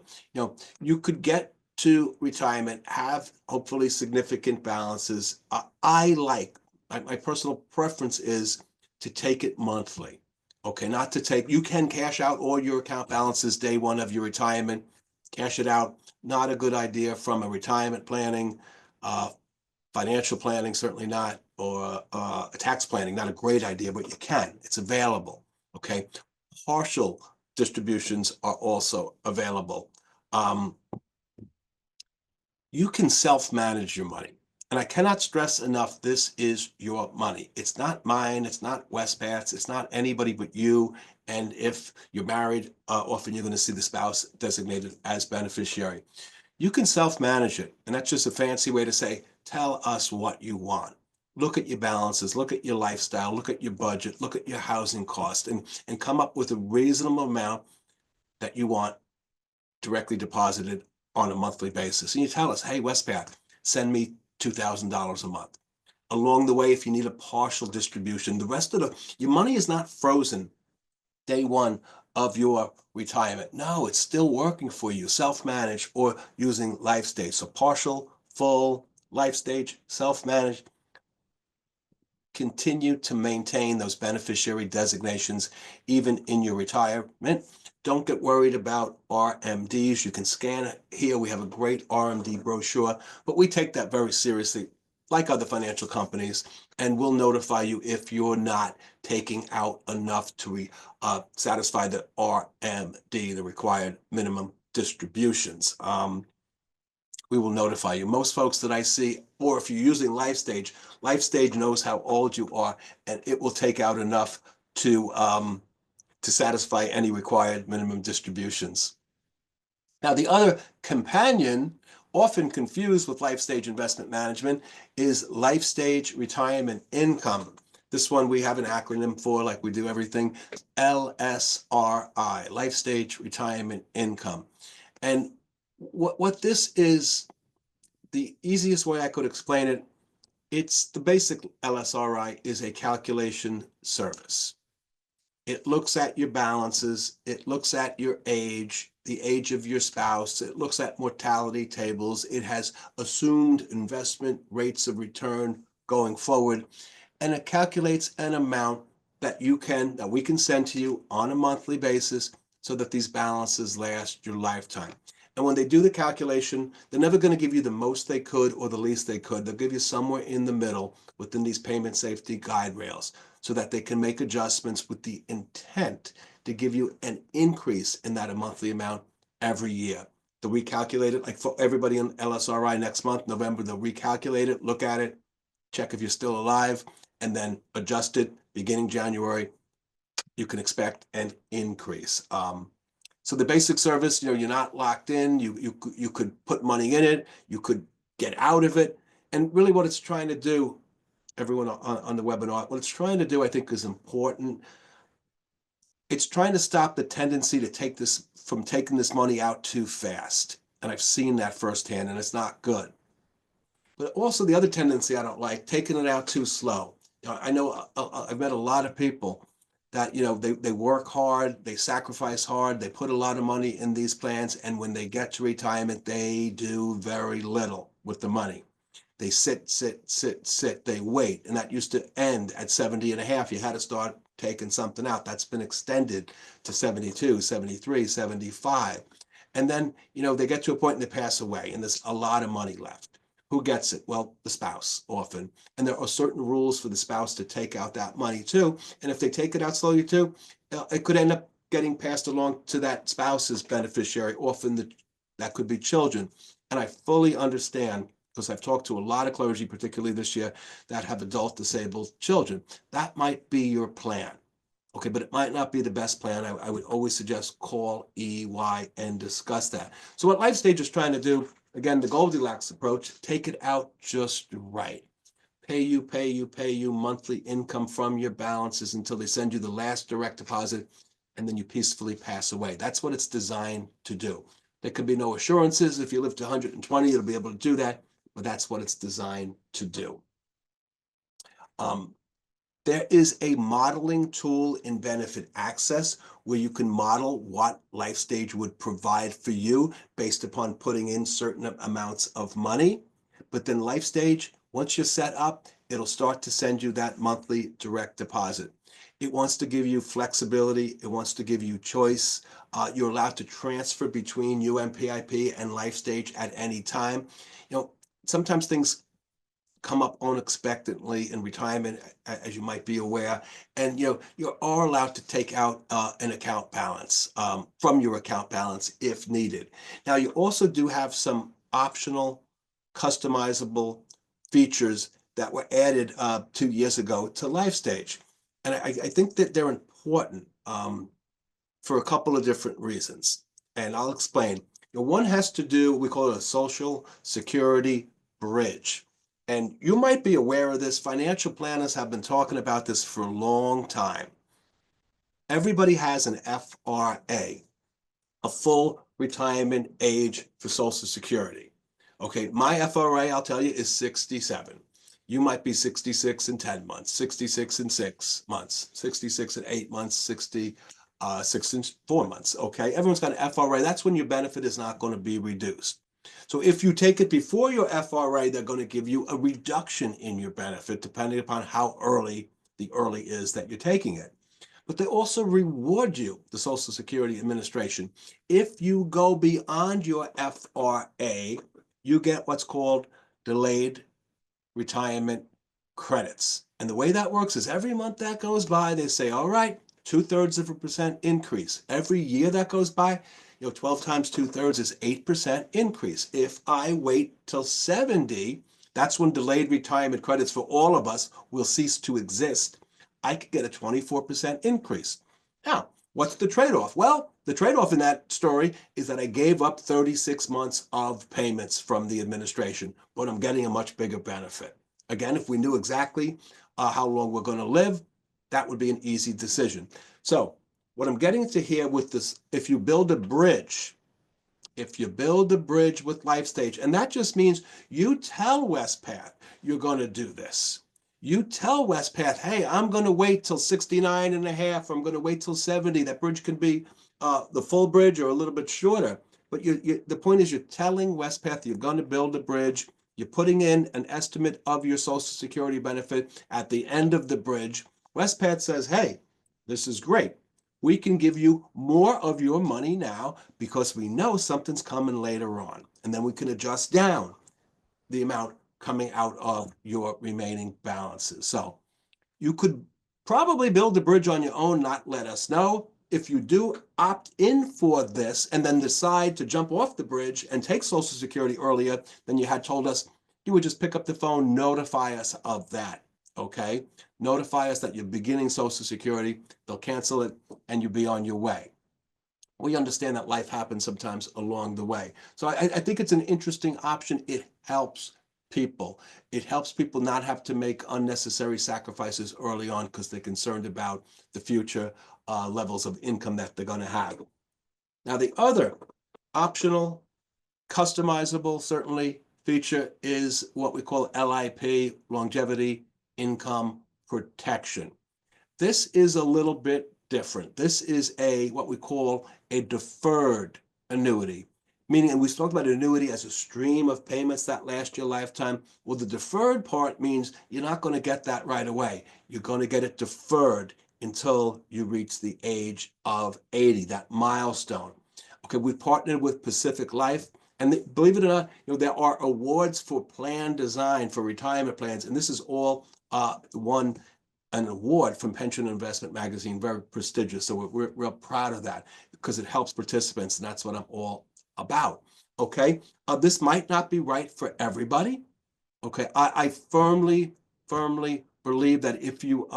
You could get to retirement, have hopefully significant balances. My personal preference is to take it monthly. Okay, not to take, you can cash out all your account balances day one of your retirement, cash it out. Not a good idea from a retirement planning, financial planning, certainly not, or tax planning, not a great idea, but you can, it's available. Okay, partial distributions are also available. You can self-manage your money. And I cannot stress enough, this is your money. It's not mine. It's not Wespath's. It's not anybody but you. And if you're married, often you're going to see the spouse designated as beneficiary. You can self-manage it. And that's just a fancy way to say, tell us what you want. Look at your balances, look at your lifestyle, look at your budget, look at your housing cost, and come up with a reasonable amount that you want directly deposited on a monthly basis. And you tell us, hey, Wespath, send me $2,000 a month. Along the way, if you need a partial distribution, the rest of your money is not frozen day one of your retirement. No, it's still working for you, self-managed or using life stage. So partial, full, life stage, self-managed. Continue to maintain those beneficiary designations even in your retirement. Don't get worried about RMDs. You can scan it here. We have a great RMD brochure, but we take that very seriously, like other financial companies, and we'll notify you if you're not taking out enough to satisfy the RMD, the required minimum distributions. We will notify you. Most folks that I see, or if you're using LifeStage knows how old you are, and it will take out enough to satisfy any required minimum distributions. Now, the other companion, often confused with LifeStage Investment Management, is LifeStage Retirement Income. This one we have an acronym for, like we do everything, LSRI, LifeStage Retirement Income. And what this is, the easiest way I could explain it, it's the basic LSRI is a calculation service. It looks at your balances, it looks at your age, the age of your spouse, it looks at mortality tables, it has assumed investment rates of return going forward, and it calculates an amount that we can send to you on a monthly basis so that these balances last your lifetime. And when they do the calculation, they're never going to give you the most they could or the least they could. They'll give you somewhere in the middle within these payment safety guide rails so that they can make adjustments with the intent to give you an increase in that monthly amount every year. They'll recalculate it, like for everybody in LSRI next month, November, they'll recalculate it, look at it, check if you're still alive, and then adjust it beginning January. You can expect an increase. So the basic service, you're not locked in. You could put money in it. You could get out of it. And really what it's trying to do, everyone on the webinar, what it's trying to do, I think, is important. It's trying to stop the tendency to taking this money out too fast. And I've seen that firsthand, and it's not good. But also the other tendency I don't like, taking it out too slow. I know I've met a lot of people that, they work hard, they sacrifice hard, they put a lot of money in these plans, and when they get to retirement, they do very little with the money. They sit, they wait, and that used to end at 70 and a half. You had to start taking something out. That's been extended to 72, 73, 75. And then, they get to a point and they pass away, and there's a lot of money left. Who gets it? Well, the spouse often. And there are certain rules for the spouse to take out that money too. And if they take it out slowly too, it could end up getting passed along to that spouse's beneficiary. Often that could be children. And I fully understand, because I've talked to a lot of clergy, particularly this year, that have adult disabled children. That might be your plan. Okay, but it might not be the best plan. I would always suggest call EY and discuss that. So what LifeStage is trying to do, again, the Goldilocks approach, take it out just right. Pay you monthly income from your balances until they send you the last direct deposit, and then you peacefully pass away. That's what it's designed to do. There could be no assurances. If you live to 120, it'll be able to do that, but that's what it's designed to do. There is a modeling tool in Benefit Access where you can model what LifeStage would provide for you based upon putting in certain amounts of money. But then LifeStage, once you're set up, it'll start to send you that monthly direct deposit. It wants to give you flexibility. It wants to give you choice. You're allowed to transfer between UMPIP and LifeStage at any time. Sometimes things come up unexpectedly in retirement, as you might be aware, and you are allowed to take out an account balance from your account balance if needed. Now, you also do have some optional, customizable features that were added 2 years ago to Life Stage. And I think that they're important for a couple of different reasons. And I'll explain. One has to do, we call it a Social Security bridge. And you might be aware of this. Financial planners have been talking about this for a long time. Everybody has an FRA, a full retirement age for Social Security. Okay, my FRA, I'll tell you, is 67. You might be 66 in 10 months, 66 in 6 months, 66 in 8 months, 66 in 4 months. Okay, everyone's got an FRA. That's when your benefit is not going to be reduced. So if you take it before your FRA, they're going to give you a reduction in your benefit, depending upon how early the early is that you're taking it. But they also reward you, the Social Security Administration. If you go beyond your FRA, you get what's called delayed retirement credits. And the way that works is every month that goes by, they say, all right, 0.2% increase. Every year that goes by, 12 times 2/3 is 8% increase. If I wait till 70, that's when delayed retirement credits for all of us will cease to exist. I could get a 24% increase. Now, what's the trade-off? Well, the trade-off in that story is that I gave up 36 months of payments from the administration, but I'm getting a much bigger benefit. Again, if we knew exactly how long we're going to live, that would be an easy decision. So what I'm getting to here with this, if you build a bridge with Life Stage, and that just means you tell Wespath you're going to do this. You tell Wespath, hey, I'm going to wait till 69 and a half. I'm going to wait till 70. That bridge can be the full bridge or a little bit shorter. But the point is you're telling Wespath you're going to build a bridge. You're putting in an estimate of your Social Security benefit at the end of the bridge. Wespath says, hey, this is great. We can give you more of your money now because we know something's coming later on. And then we can adjust down the amount coming out of your remaining balances. So you could probably build the bridge on your own, not let us know. If you do opt in for this and then decide to jump off the bridge and take Social Security earlier than you had told us, you would just pick up the phone, notify us of that, okay? Notify us that you're beginning Social Security, they'll cancel it, and you'll be on your way. We understand that life happens sometimes along the way. So I think it's an interesting option. It helps people. It helps people not have to make unnecessary sacrifices early on because they're concerned about the future levels of income that they're going to have. Now, the other optional, customizable, certainly, feature is what we call LIP, longevity income protection. This is a little bit different. This is what we call a deferred annuity, meaning, and we talked about annuity as a stream of payments that last your lifetime. Well, the deferred part means you're not going to get that right away. You're going to get it deferred until you reach the age of 80, that milestone. Okay, we partnered with Pacific Life, and believe it or not, there are awards for plan design for retirement plans, and this is all won an award from Pension Investment Magazine, very prestigious. So we're real proud of that because it helps participants, and that's what I'm all about. Okay, this might not be right for everybody. Okay, I firmly believe that if you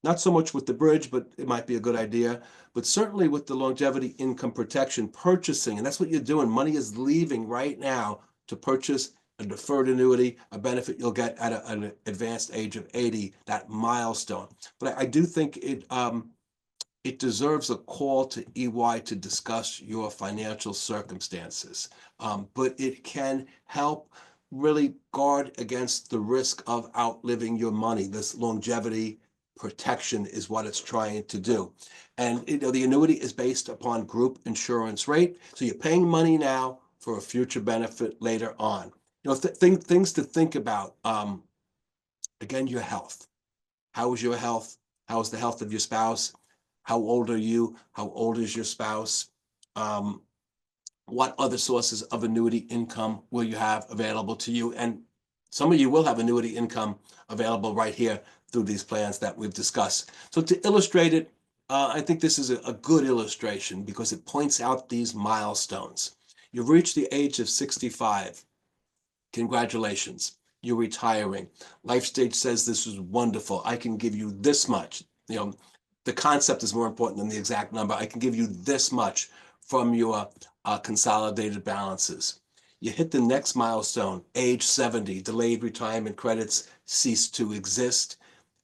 not so much with the bridge, but it might be a good idea, but certainly with the longevity income protection purchasing, and that's what you're doing. Money is leaving right now to purchase a deferred annuity, a benefit you'll get at an advanced age of 80, that milestone. But I do think it deserves a call to EY to discuss your financial circumstances. But it can help really guard against the risk of outliving your money. This longevity protection is what it's trying to do. And the annuity is based upon group insurance rate. So you're paying money now for a future benefit later on. Things to think about. Again, your health. How is your health? How is the health of your spouse? How old are you? How old is your spouse? What other sources of annuity income will you have available to you? And some of you will have annuity income available right here through these plans that we've discussed. So to illustrate it, I think this is a good illustration because it points out these milestones. You've reached the age of 65. Congratulations. you're retiring. Life Stage says this is wonderful. I can give you this much. The concept is more important than the exact number. I can give you this much from your consolidated balances. You hit the next milestone, age 70, delayed retirement credits cease to exist.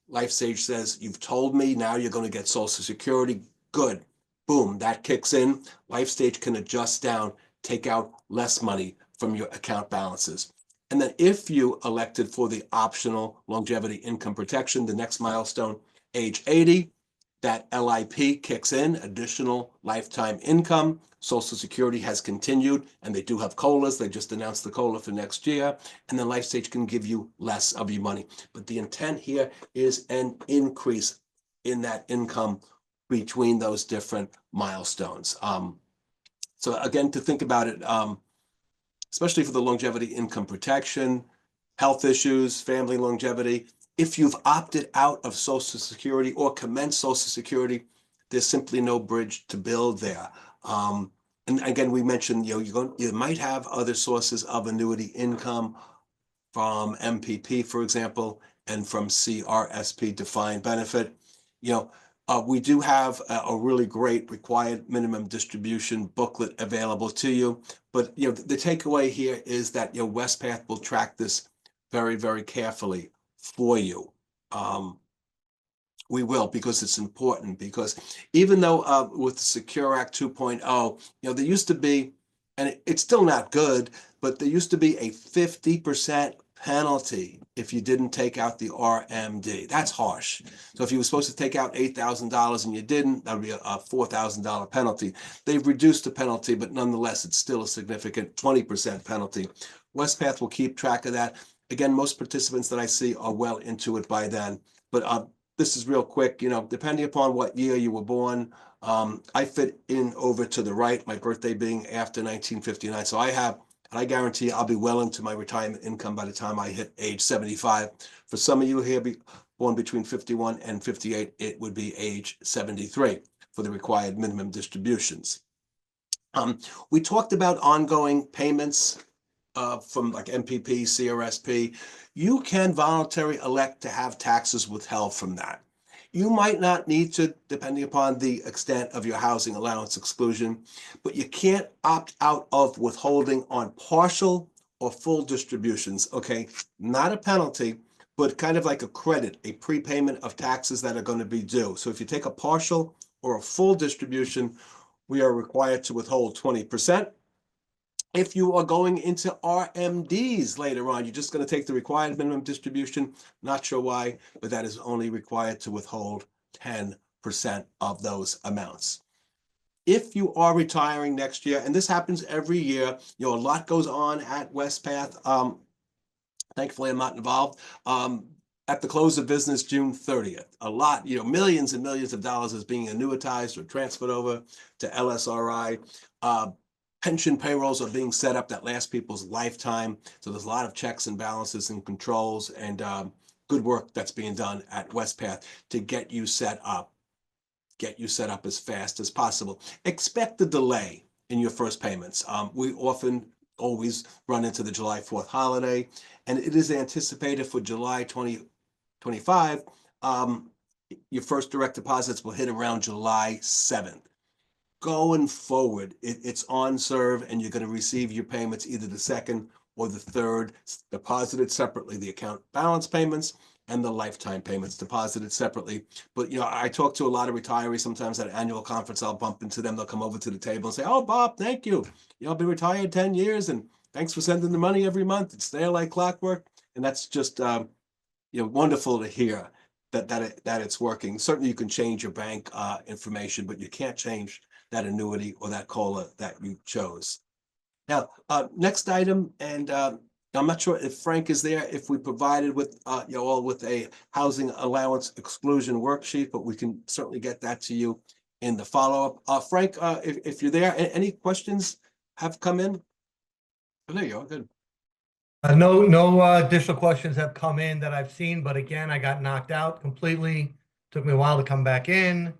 Life Stage says, you've told me, now you're going to get Social Security. Good. Boom, that kicks in. Life Stage can adjust down, take out less money from your account balances. And then if you elected for the optional longevity income protection, the next milestone, age 80, that LIP kicks in, additional lifetime income. Social Security has continued, and they do have COLAs. They just announced the COLA for next year. And then Life Stage can give you less of your money. But the intent here is an increase in that income between those different milestones. So again, to think about it, especially for the longevity income protection, health issues, family longevity, if you've opted out of Social Security or commenced Social Security, there's simply no bridge to build there. And again, we mentioned, you might have other sources of annuity income from MPP, for example, and from CRSP defined benefit. We do have a really great required minimum distribution booklet available to you. But the takeaway here is that Wespath will track this very, very carefully for you. We will, because it's important, because even though with the Secure Act 2.0, there used to be, and it's still not good, but there used to be a 50% penalty if you didn't take out the RMD. That's harsh. So if you were supposed to take out $8,000 and you didn't, that would be a $4,000 penalty. They've reduced the penalty, but nonetheless, it's still a significant 20% penalty. Wespath will keep track of that. Again, most participants that I see are well into it by then. But this is real quick, depending upon what year you were born, I fit in over to the right, my birthday being after 1959. So I guarantee I'll be well into my retirement income by the time I hit age 75. For some of you here born between 51 and 58, it would be age 73 for the required minimum distributions. We talked about ongoing payments from like MPP, CRSP. You can voluntarily elect to have taxes withheld from that. You might not need to, depending upon the extent of your housing allowance exclusion, but you can't opt out of withholding on partial or full distributions, okay? Not a penalty, but kind of like a credit, a prepayment of taxes that are going to be due. So if you take a partial or a full distribution, we are required to withhold 20%. If you are going into RMDs later on, you're just going to take the required minimum distribution. Not sure why, but that is only required to withhold 10% of those amounts. If you are retiring next year, and this happens every year, a lot goes on at Wespath. Thankfully, I'm not involved. At the close of business, June 30th, a lot, millions and millions of dollars is being annuitized or transferred over to LSRI. Pension payrolls are being set up that last people's lifetime. So there's a lot of checks and balances and controls and good work that's being done at Wespath to get you set up as fast as possible. Expect a delay in your first payments. We often always run into the July 4th holiday, and it is anticipated for July 2025. Your first direct deposits will hit around July 7th. Going forward, it's on serve, and you're going to receive your payments either the second or the third, deposited separately, the account balance payments and the lifetime payments deposited separately. But, I talk to a lot of retirees sometimes at an annual conference. I'll bump into them. They'll come over to the table and say, "Oh, Bob, thank you. I've been retired 10 years and thanks for sending the money every month. It's there like clockwork." And that's just, wonderful to hear that it's working. Certainly you can change your bank information, but you can't change that annuity or that COLA that you chose. Now, next item, and I'm not sure if Frank is there, if we provided with all with a housing allowance exclusion worksheet, but we can certainly get that to you in the follow-up. Frank, if you're there, any questions have come in? Oh, there you are. Good. No additional questions have come in that I've seen, but again, I got knocked out completely. Took me a while to come back in.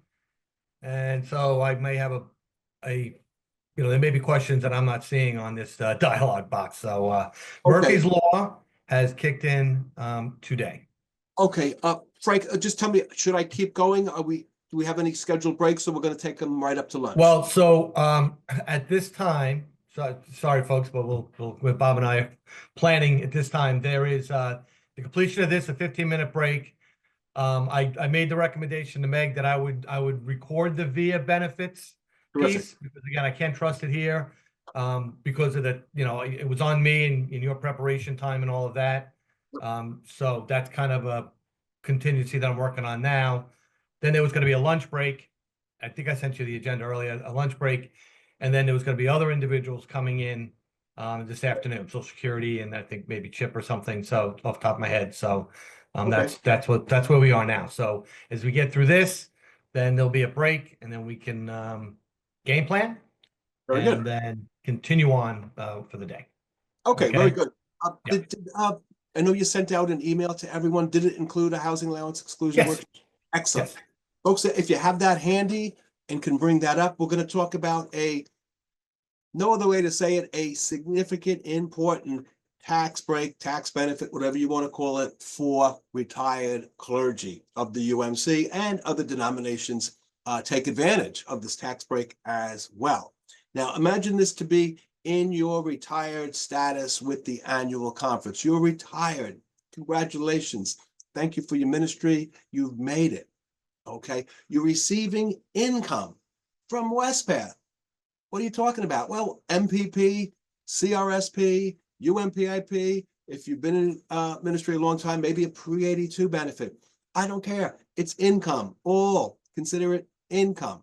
And so I may have there may be questions that I'm not seeing on this dialogue box. So Murphy's Law, has kicked in today. Okay, Frank, just tell me, should I keep going? Do we have any scheduled breaks, or we're gonna take them right up to lunch? Well, so at this time, so sorry folks, but with Bob and I are planning at this time, there is the completion of this, a 15-minute break. I made the recommendation to Meg that I would record the VIA benefits Terrific. piece, because again, I can't trust it here because of the, it was on me and in your preparation time and all of that. So that's kind of a contingency that I'm working on now. Then there was going to be a lunch break. I think I sent you the agenda earlier, a lunch break. And then there was going to be other individuals coming in this afternoon, Social Security, and I think maybe Chip or something. So off the top of my head. So Okay. that's where we are now. So as we get through this, then there'll be a break, and then we can game plan Very and good. then continue on for the day. Okay, very Okay. good. Yeah. I know you sent out an email to everyone. Did it include a housing allowance exclusion Yes. worksheet? Excellent. Yes. Folks, if you have that handy and can bring that up, we're going to talk about no other way to say it, a significant, important tax break, tax benefit, whatever you want to call it, for retired clergy of the UMC, and other denominations take advantage of this tax break as well. Now, imagine this to be in your retired status with the annual conference. You're retired. Congratulations. Thank you for your ministry. You've made it. Okay. You're receiving income from Wespath. What are you talking about? Well, MPP, CRSP, UMPIP, if you've been in ministry a long time, maybe a pre-82 benefit. I don't care. It's income. All consider it income.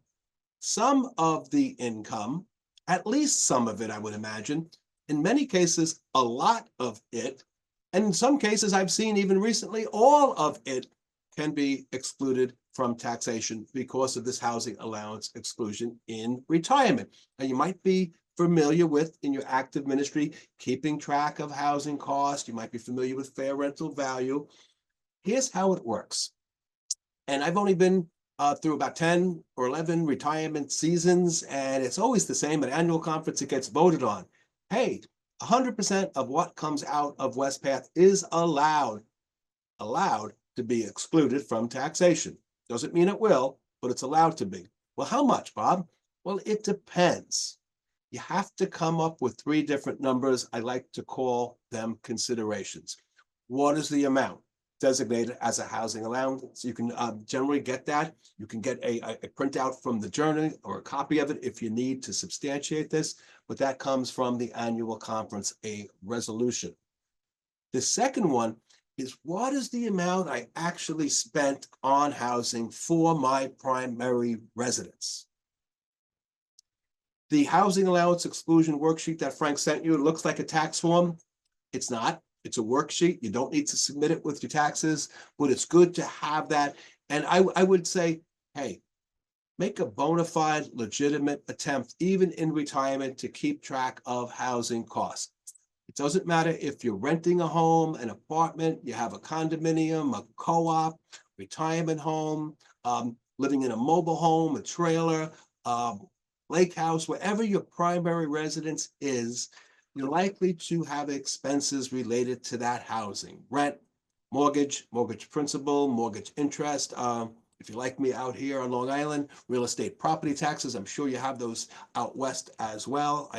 Some of the income, at least some of it, I would imagine, in many cases, a lot of it, and in some cases I've seen even recently, all of it can be excluded from taxation because of this housing allowance exclusion in retirement. Now, you might be familiar with, in your active ministry, keeping track of housing costs. You might be familiar with fair rental value. Here's how it works. And I've only been through about 10 or 11 retirement seasons, and it's always the same. At annual conference, it gets voted on. Hey, 100% of what comes out of Wespath is allowed to be excluded from taxation. Doesn't mean it will, but it's allowed to be. Well, how much, Bob? Well, it depends. You have to come up with 3 different numbers. I like to call them considerations. What is the amount designated as a housing allowance? You can generally get that. You can get a printout from the journal or a copy of it if you need to substantiate this, but that comes from the annual conference, a resolution. The second one is, what is the amount I actually spent on housing for my primary residence? The housing allowance exclusion worksheet that Frank sent you, it looks like a tax form. It's not. It's a worksheet. You don't need to submit it with your taxes, but it's good to have that. And I would say, hey, make a bona fide, legitimate attempt, even in retirement, to keep track of housing costs. It doesn't matter if you're renting a home, an apartment, you have a condominium, a co-op, retirement home, living in a mobile home, a trailer, lake house, wherever your primary residence is, you're likely to have expenses related to that housing. Rent, mortgage principal, mortgage interest. If you're like me out here on Long Island, real estate property taxes, I'm sure you have those out west as well.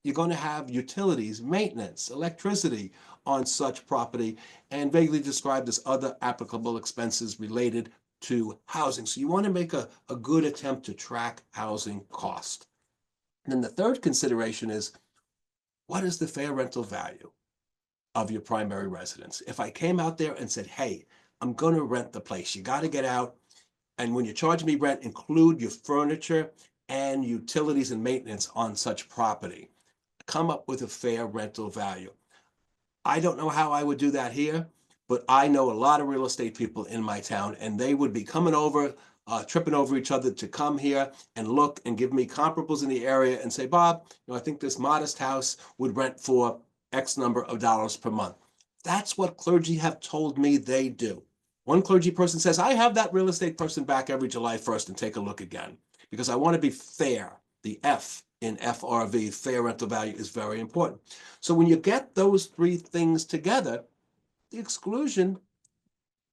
You're going to have utilities, maintenance, electricity on such property, and vaguely described as other applicable expenses related to housing. So you want to make a good attempt to track housing cost. And then the third consideration is, what is the fair rental value of your primary residence? If I came out there and said, hey, I'm going to rent the place, you got to get out, and when you charge me rent, include your furniture and utilities and maintenance on such property. Come up with a fair rental value. I don't know how I would do that here, but I know a lot of real estate people in my town, and they would be coming over, tripping over each other to come here and look and give me comparables in the area and say, Bob, I think this modest house would rent for X number of dollars per month. That's what clergy have told me they do. One clergy person says, I have that real estate person back every July 1st and take a look again, because I want to be fair, the F in FRV, fair rental value, is very important. So when you get those three things together, the exclusion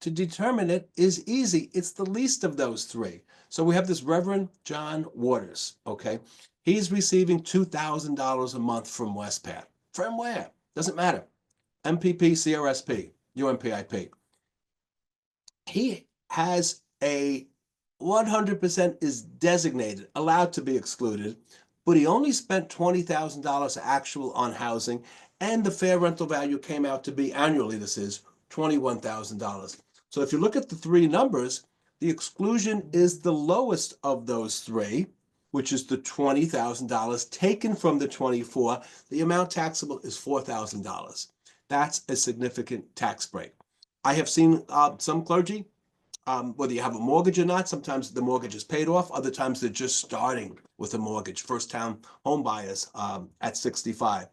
to determine it is easy. It's the least of those three. So we have this Reverend John Waters, okay? He's receiving $2,000 a month from Wespath. From where? Doesn't matter. MPP, CRSP, UMPIP. He has a 100% is designated, allowed to be excluded, but he only spent $20,000 actual on housing, and the fair rental value came out to be annually, this is $21,000. So if you look at the three numbers, the exclusion is the lowest of those three, which is the $20,000 taken from the 24. The amount taxable is $4,000. That's a significant tax break. I have seen some clergy, whether you have a mortgage or not, sometimes the mortgage is paid off. Other times they're just starting with a mortgage, first-time home buyers at 65.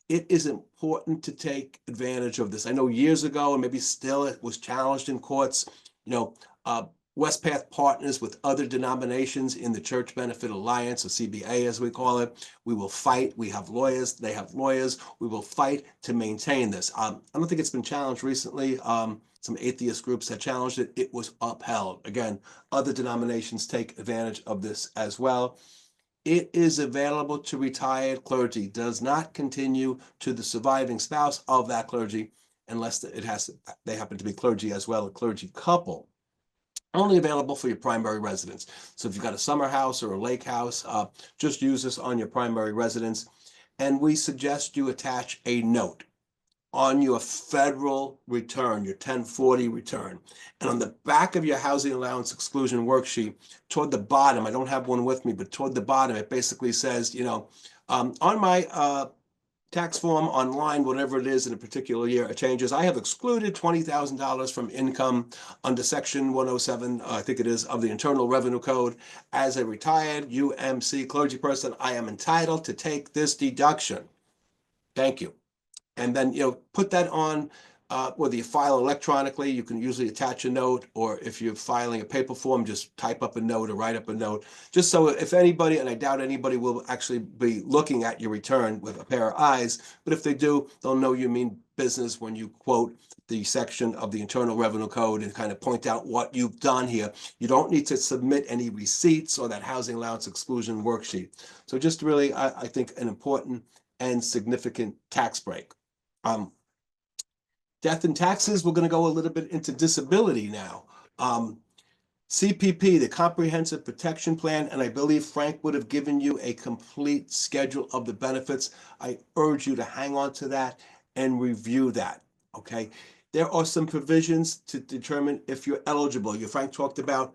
It is important to take advantage of this. I know years ago, and maybe still, it was challenged in courts. Wespath partners with other denominations in the Church Benefit Alliance, or CBA as we call it. We will fight. We have lawyers. They have lawyers. We will fight to maintain this. I don't think it's been challenged recently. Some atheist groups have challenged it. It was upheld. Again, other denominations take advantage of this as well. It is available to retired clergy, does not continue to the surviving spouse of that clergy unless they happen to be clergy as well, a clergy couple. Only available for your primary residence. So if you've got a summer house or a lake house, just use this on your primary residence. And we suggest you attach a note on your federal return, your 1040 return. And on the back of your housing allowance exclusion worksheet, toward the bottom, I don't have one with me, but toward the bottom, it basically says, on my tax form online, whatever it is in a particular year, it changes. I have excluded $20,000 from income under section 107, I think it is, of the Internal Revenue Code. As a retired UMC clergy person, I am entitled to take this deduction. Thank you. And then, put that on, whether you file electronically, you can usually attach a note, or if you're filing a paper form, just type up a note or write up a note, just so if anybody, and I doubt anybody will actually be looking at your return with a pair of eyes, but if they do, they'll know you mean business when you quote the section of the Internal Revenue Code and kind of point out what you've done here. You don't need to submit any receipts or that housing allowance exclusion worksheet. So just really, I think, an important and significant tax break. Death and taxes, we're going to go a little bit into disability now. CPP, the Comprehensive Protection Plan, and I believe Frank would have given you a complete schedule of the benefits. I urge you to hang on to that and review that, okay? There are some provisions to determine if you're eligible. Frank talked about,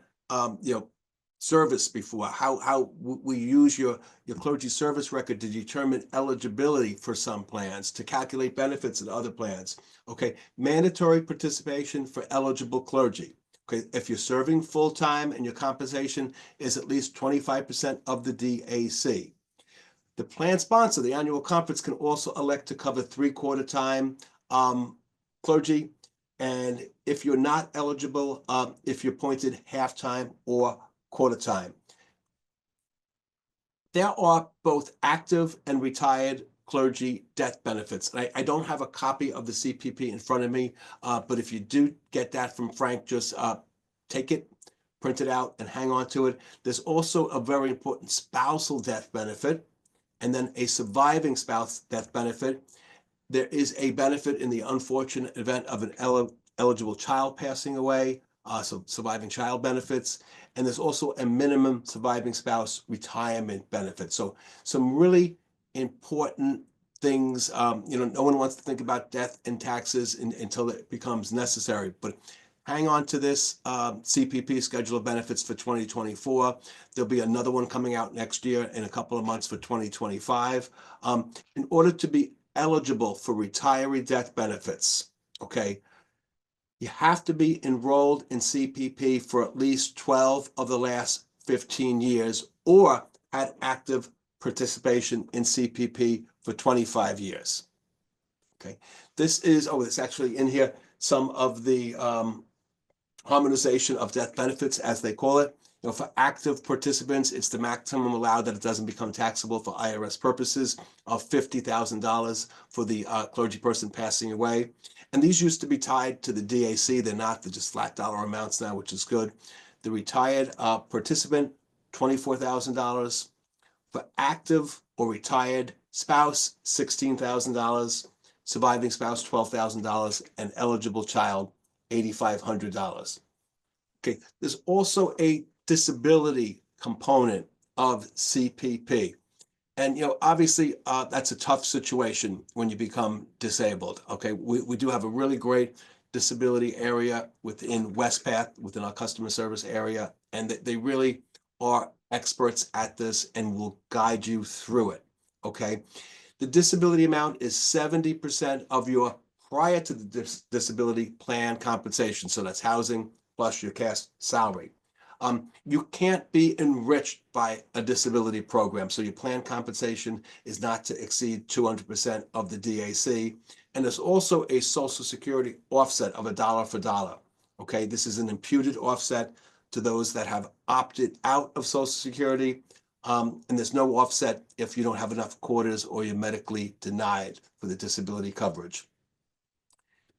service before, how we use your clergy service record to determine eligibility for some plans, to calculate benefits in other plans. Okay, mandatory participation for eligible clergy. Okay, if you're serving full-time and your compensation is at least 25% of the DAC. The plan sponsor, the annual conference, can also elect to cover 3/4 time clergy. And if you're not eligible, if you're appointed half-time or quarter time. There are both active and retired clergy death benefits. I don't have a copy of the CPP in front of me, but if you do get that from Frank, just take it, print it out, and hang on to it. There's also a very important spousal death benefit, and then a surviving spouse death benefit. There is a benefit in the unfortunate event of an eligible child passing away, so surviving child benefits. And there's also a minimum surviving spouse retirement benefit. So some really important things. No one wants to think about death and taxes until it becomes necessary. But hang on to this CPP schedule of benefits for 2024. There'll be another one coming out next year in a couple of months for 2025. In order to be eligible for retiree death benefits, okay, you have to be enrolled in CPP for at least 12 of the last 15 years or had active participation in CPP for 25 years. Okay, this is, it's actually in here, some of the harmonization of death benefits, as they call it. For active participants, it's the maximum allowed that it doesn't become taxable for IRS purposes of $50,000 for the clergy person passing away. And these used to be tied to the DAC. They're not. They're just flat dollar amounts now, which is good. The retired participant, $24,000. For active or retired spouse, $16,000. Surviving spouse, $12,000. And eligible child, $8,500. Okay, there's also a disability component of CPP. And, obviously, that's a tough situation when you become disabled. Okay, we do have a really great disability area within Wespath, within our customer service area, and they really are experts at this and will guide you through it. Okay, the disability amount is 70% of your prior to the disability plan compensation. So that's housing plus your cash salary. You can't be enriched by a disability program. So your plan compensation is not to exceed 200% of the DAC. And there's also a Social Security offset of $1 for dollar. Okay, this is an imputed offset to those that have opted out of Social Security. And there's no offset if you don't have enough quarters or you're medically denied for the disability coverage.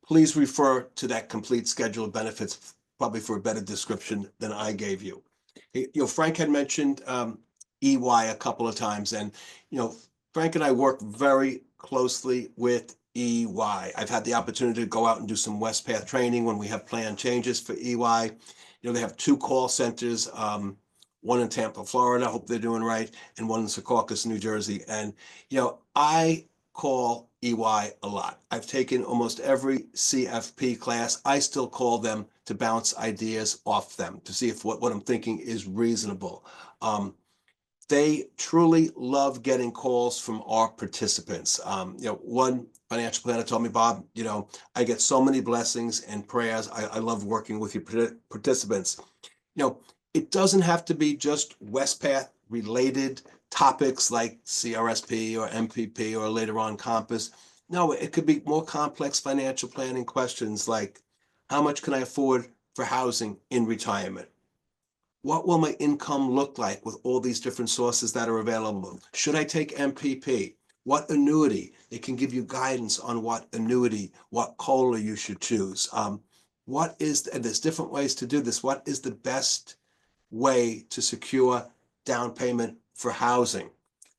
Please refer to that complete schedule of benefits, probably for a better description than I gave you. Frank had mentioned EY a couple of times, and Frank and I work very closely with EY. I've had the opportunity to go out and do some Wespath training when we have plan changes for EY. They have 2 call centers, one in Tampa, Florida, hope they're doing right, and one in Secaucus, New Jersey. And, I call EY a lot. I've taken almost every CFP class. I still call them to bounce ideas off them to see if what I'm thinking is reasonable. They truly love getting calls from our participants. One financial planner told me, Bob, I get so many blessings and prayers. I love working with your participants. It doesn't have to be just Wespath related topics like CRSP or MPP or later on Compass. No, it could be more complex financial planning questions like, how much can I afford for housing in retirement? What will my income look like with all these different sources that are available? Should I take MPP? What annuity? It can give you guidance on what annuity, what COLA you should choose. And there's different ways to do this. What is the best way to secure down payment for housing?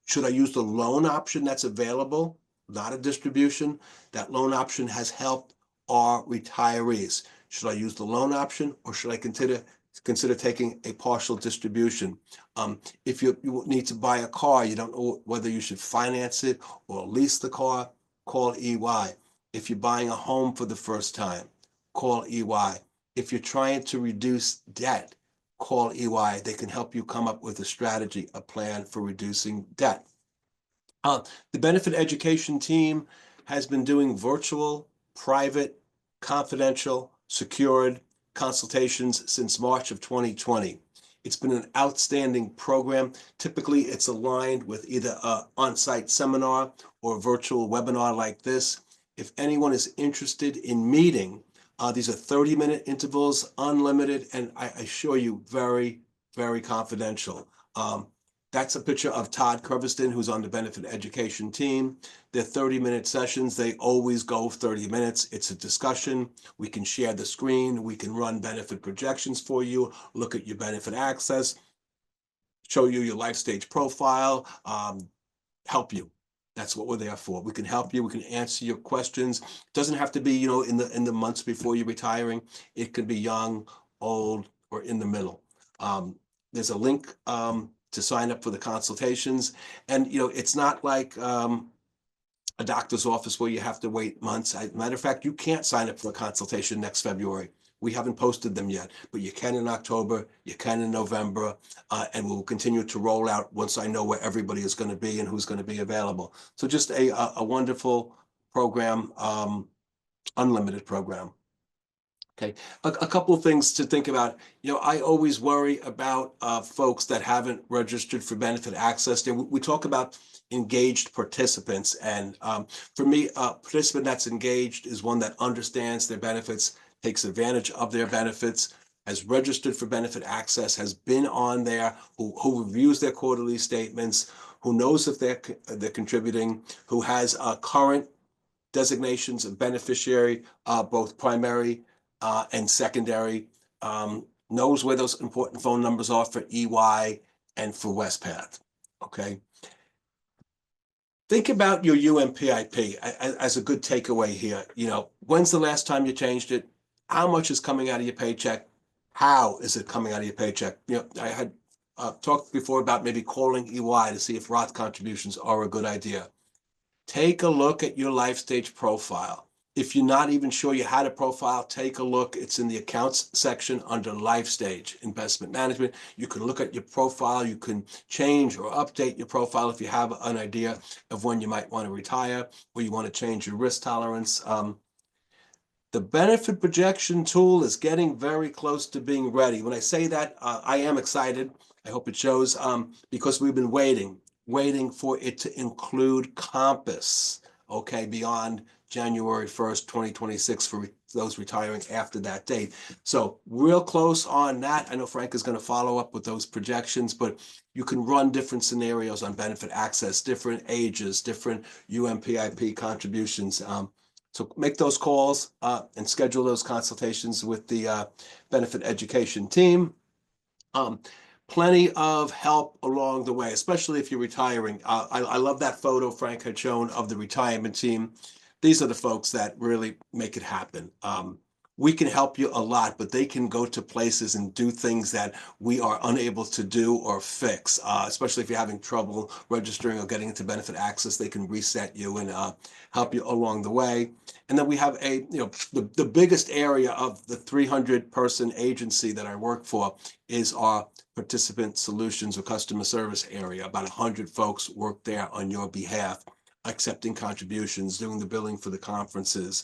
Should I use the loan option that's available, not a distribution? That loan option has helped our retirees. Should I use the loan option, or should I consider taking a partial distribution? If you need to buy a car, you don't know whether you should finance it or lease the car, call EY. If you're buying a home for the first time, call EY. If you're trying to reduce debt, call EY. They can help you come up with a strategy, a plan for reducing debt. The benefit education team has been doing virtual, private, confidential, secured consultations since March of 2020. It's been an outstanding program. Typically, it's aligned with either an on-site seminar or a virtual webinar like this. If anyone is interested in meeting, these are 30-minute intervals, unlimited, and I assure you, very, very confidential. That's a picture of Todd Curveston, who's on the benefit education team. They're 30-minute sessions. They always go 30 minutes. It's a discussion. We can share the screen. We can run benefit projections for you, look at your benefit access, show you your life stage profile, help you. That's what we're there for. We can help you. We can answer your questions. It doesn't have to be, in the months before you're retiring. It could be young, old, or in the middle. There's a link to sign up for the consultations. And, it's not like a doctor's office where you have to wait months. Matter of fact, you can't sign up for a consultation next February. We haven't posted them yet, but you can in October, you can in November, and we'll continue to roll out once I know where everybody is going to be and who's going to be available. So just a wonderful program, unlimited program. Okay, a couple of things to think about. I always worry about folks that haven't registered for benefit access. We talk about engaged participants, and for me, a participant that's engaged is one that understands their benefits, takes advantage of their benefits. has registered for benefit access, has been on there, who reviews their quarterly statements, who knows if they're contributing, who has current designations of beneficiary, both primary and secondary, knows where those important phone numbers are for EY and for Wespath. Okay. Think about your UMPIP as a good takeaway here. You know, when's the last time you changed it? How much is coming out of your paycheck? How is it coming out of your paycheck? You know, I had talked before about maybe calling EY to see if Roth contributions are a good idea. Take a look at your life stage profile. If you're not even sure you had a profile, take a look. It's in the accounts section under life stage investment management. You can look at your profile. You can change or update your profile if you have an idea of when you might want to retire or you want to change your risk tolerance. The benefit projection tool is getting very close to being ready. When I say that, I am excited. I hope it shows because we've been waiting for it to include Compass, okay, beyond January 1st, 2026 for those retiring after that date. So real close on that. I know Frank is going to follow up with those projections, but you can run different scenarios on benefit access, different ages, different UMPIP contributions. So make those calls and schedule those consultations with the benefit education team. Plenty of help along the way, especially if you're retiring. I love that photo Frank had shown of the retirement team. These are the folks that really make it happen. We can help you a lot, but they can go to places and do things that we are unable to do or fix, especially if you're having trouble registering or getting into benefit access. They can reset you and help you along the way. And then we have the biggest area of the 300-person agency that I work for is our participant solutions or customer service area. About 100 folks work there on your behalf, accepting contributions, doing the billing for the conferences,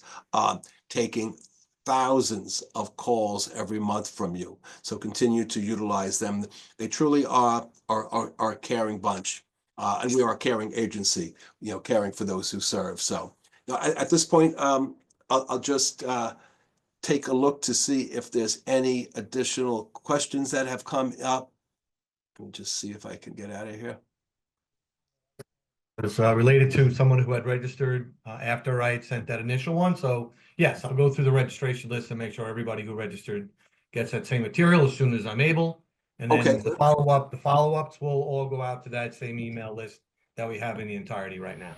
taking thousands of calls every month from you. So continue to utilize them. They truly are a caring bunch. And we are a caring agency, caring for those who serve. So at this point, I'll just take a look to see if there's any additional questions that have come up. Let me just see if I can get out of here. It's related to someone who had registered after I had sent that initial one. So yes, I'll go through the registration list and make sure everybody who registered gets that same material as soon as I'm able. And then Okay. the follow-ups will all go out to that same email list that we have in the entirety right now.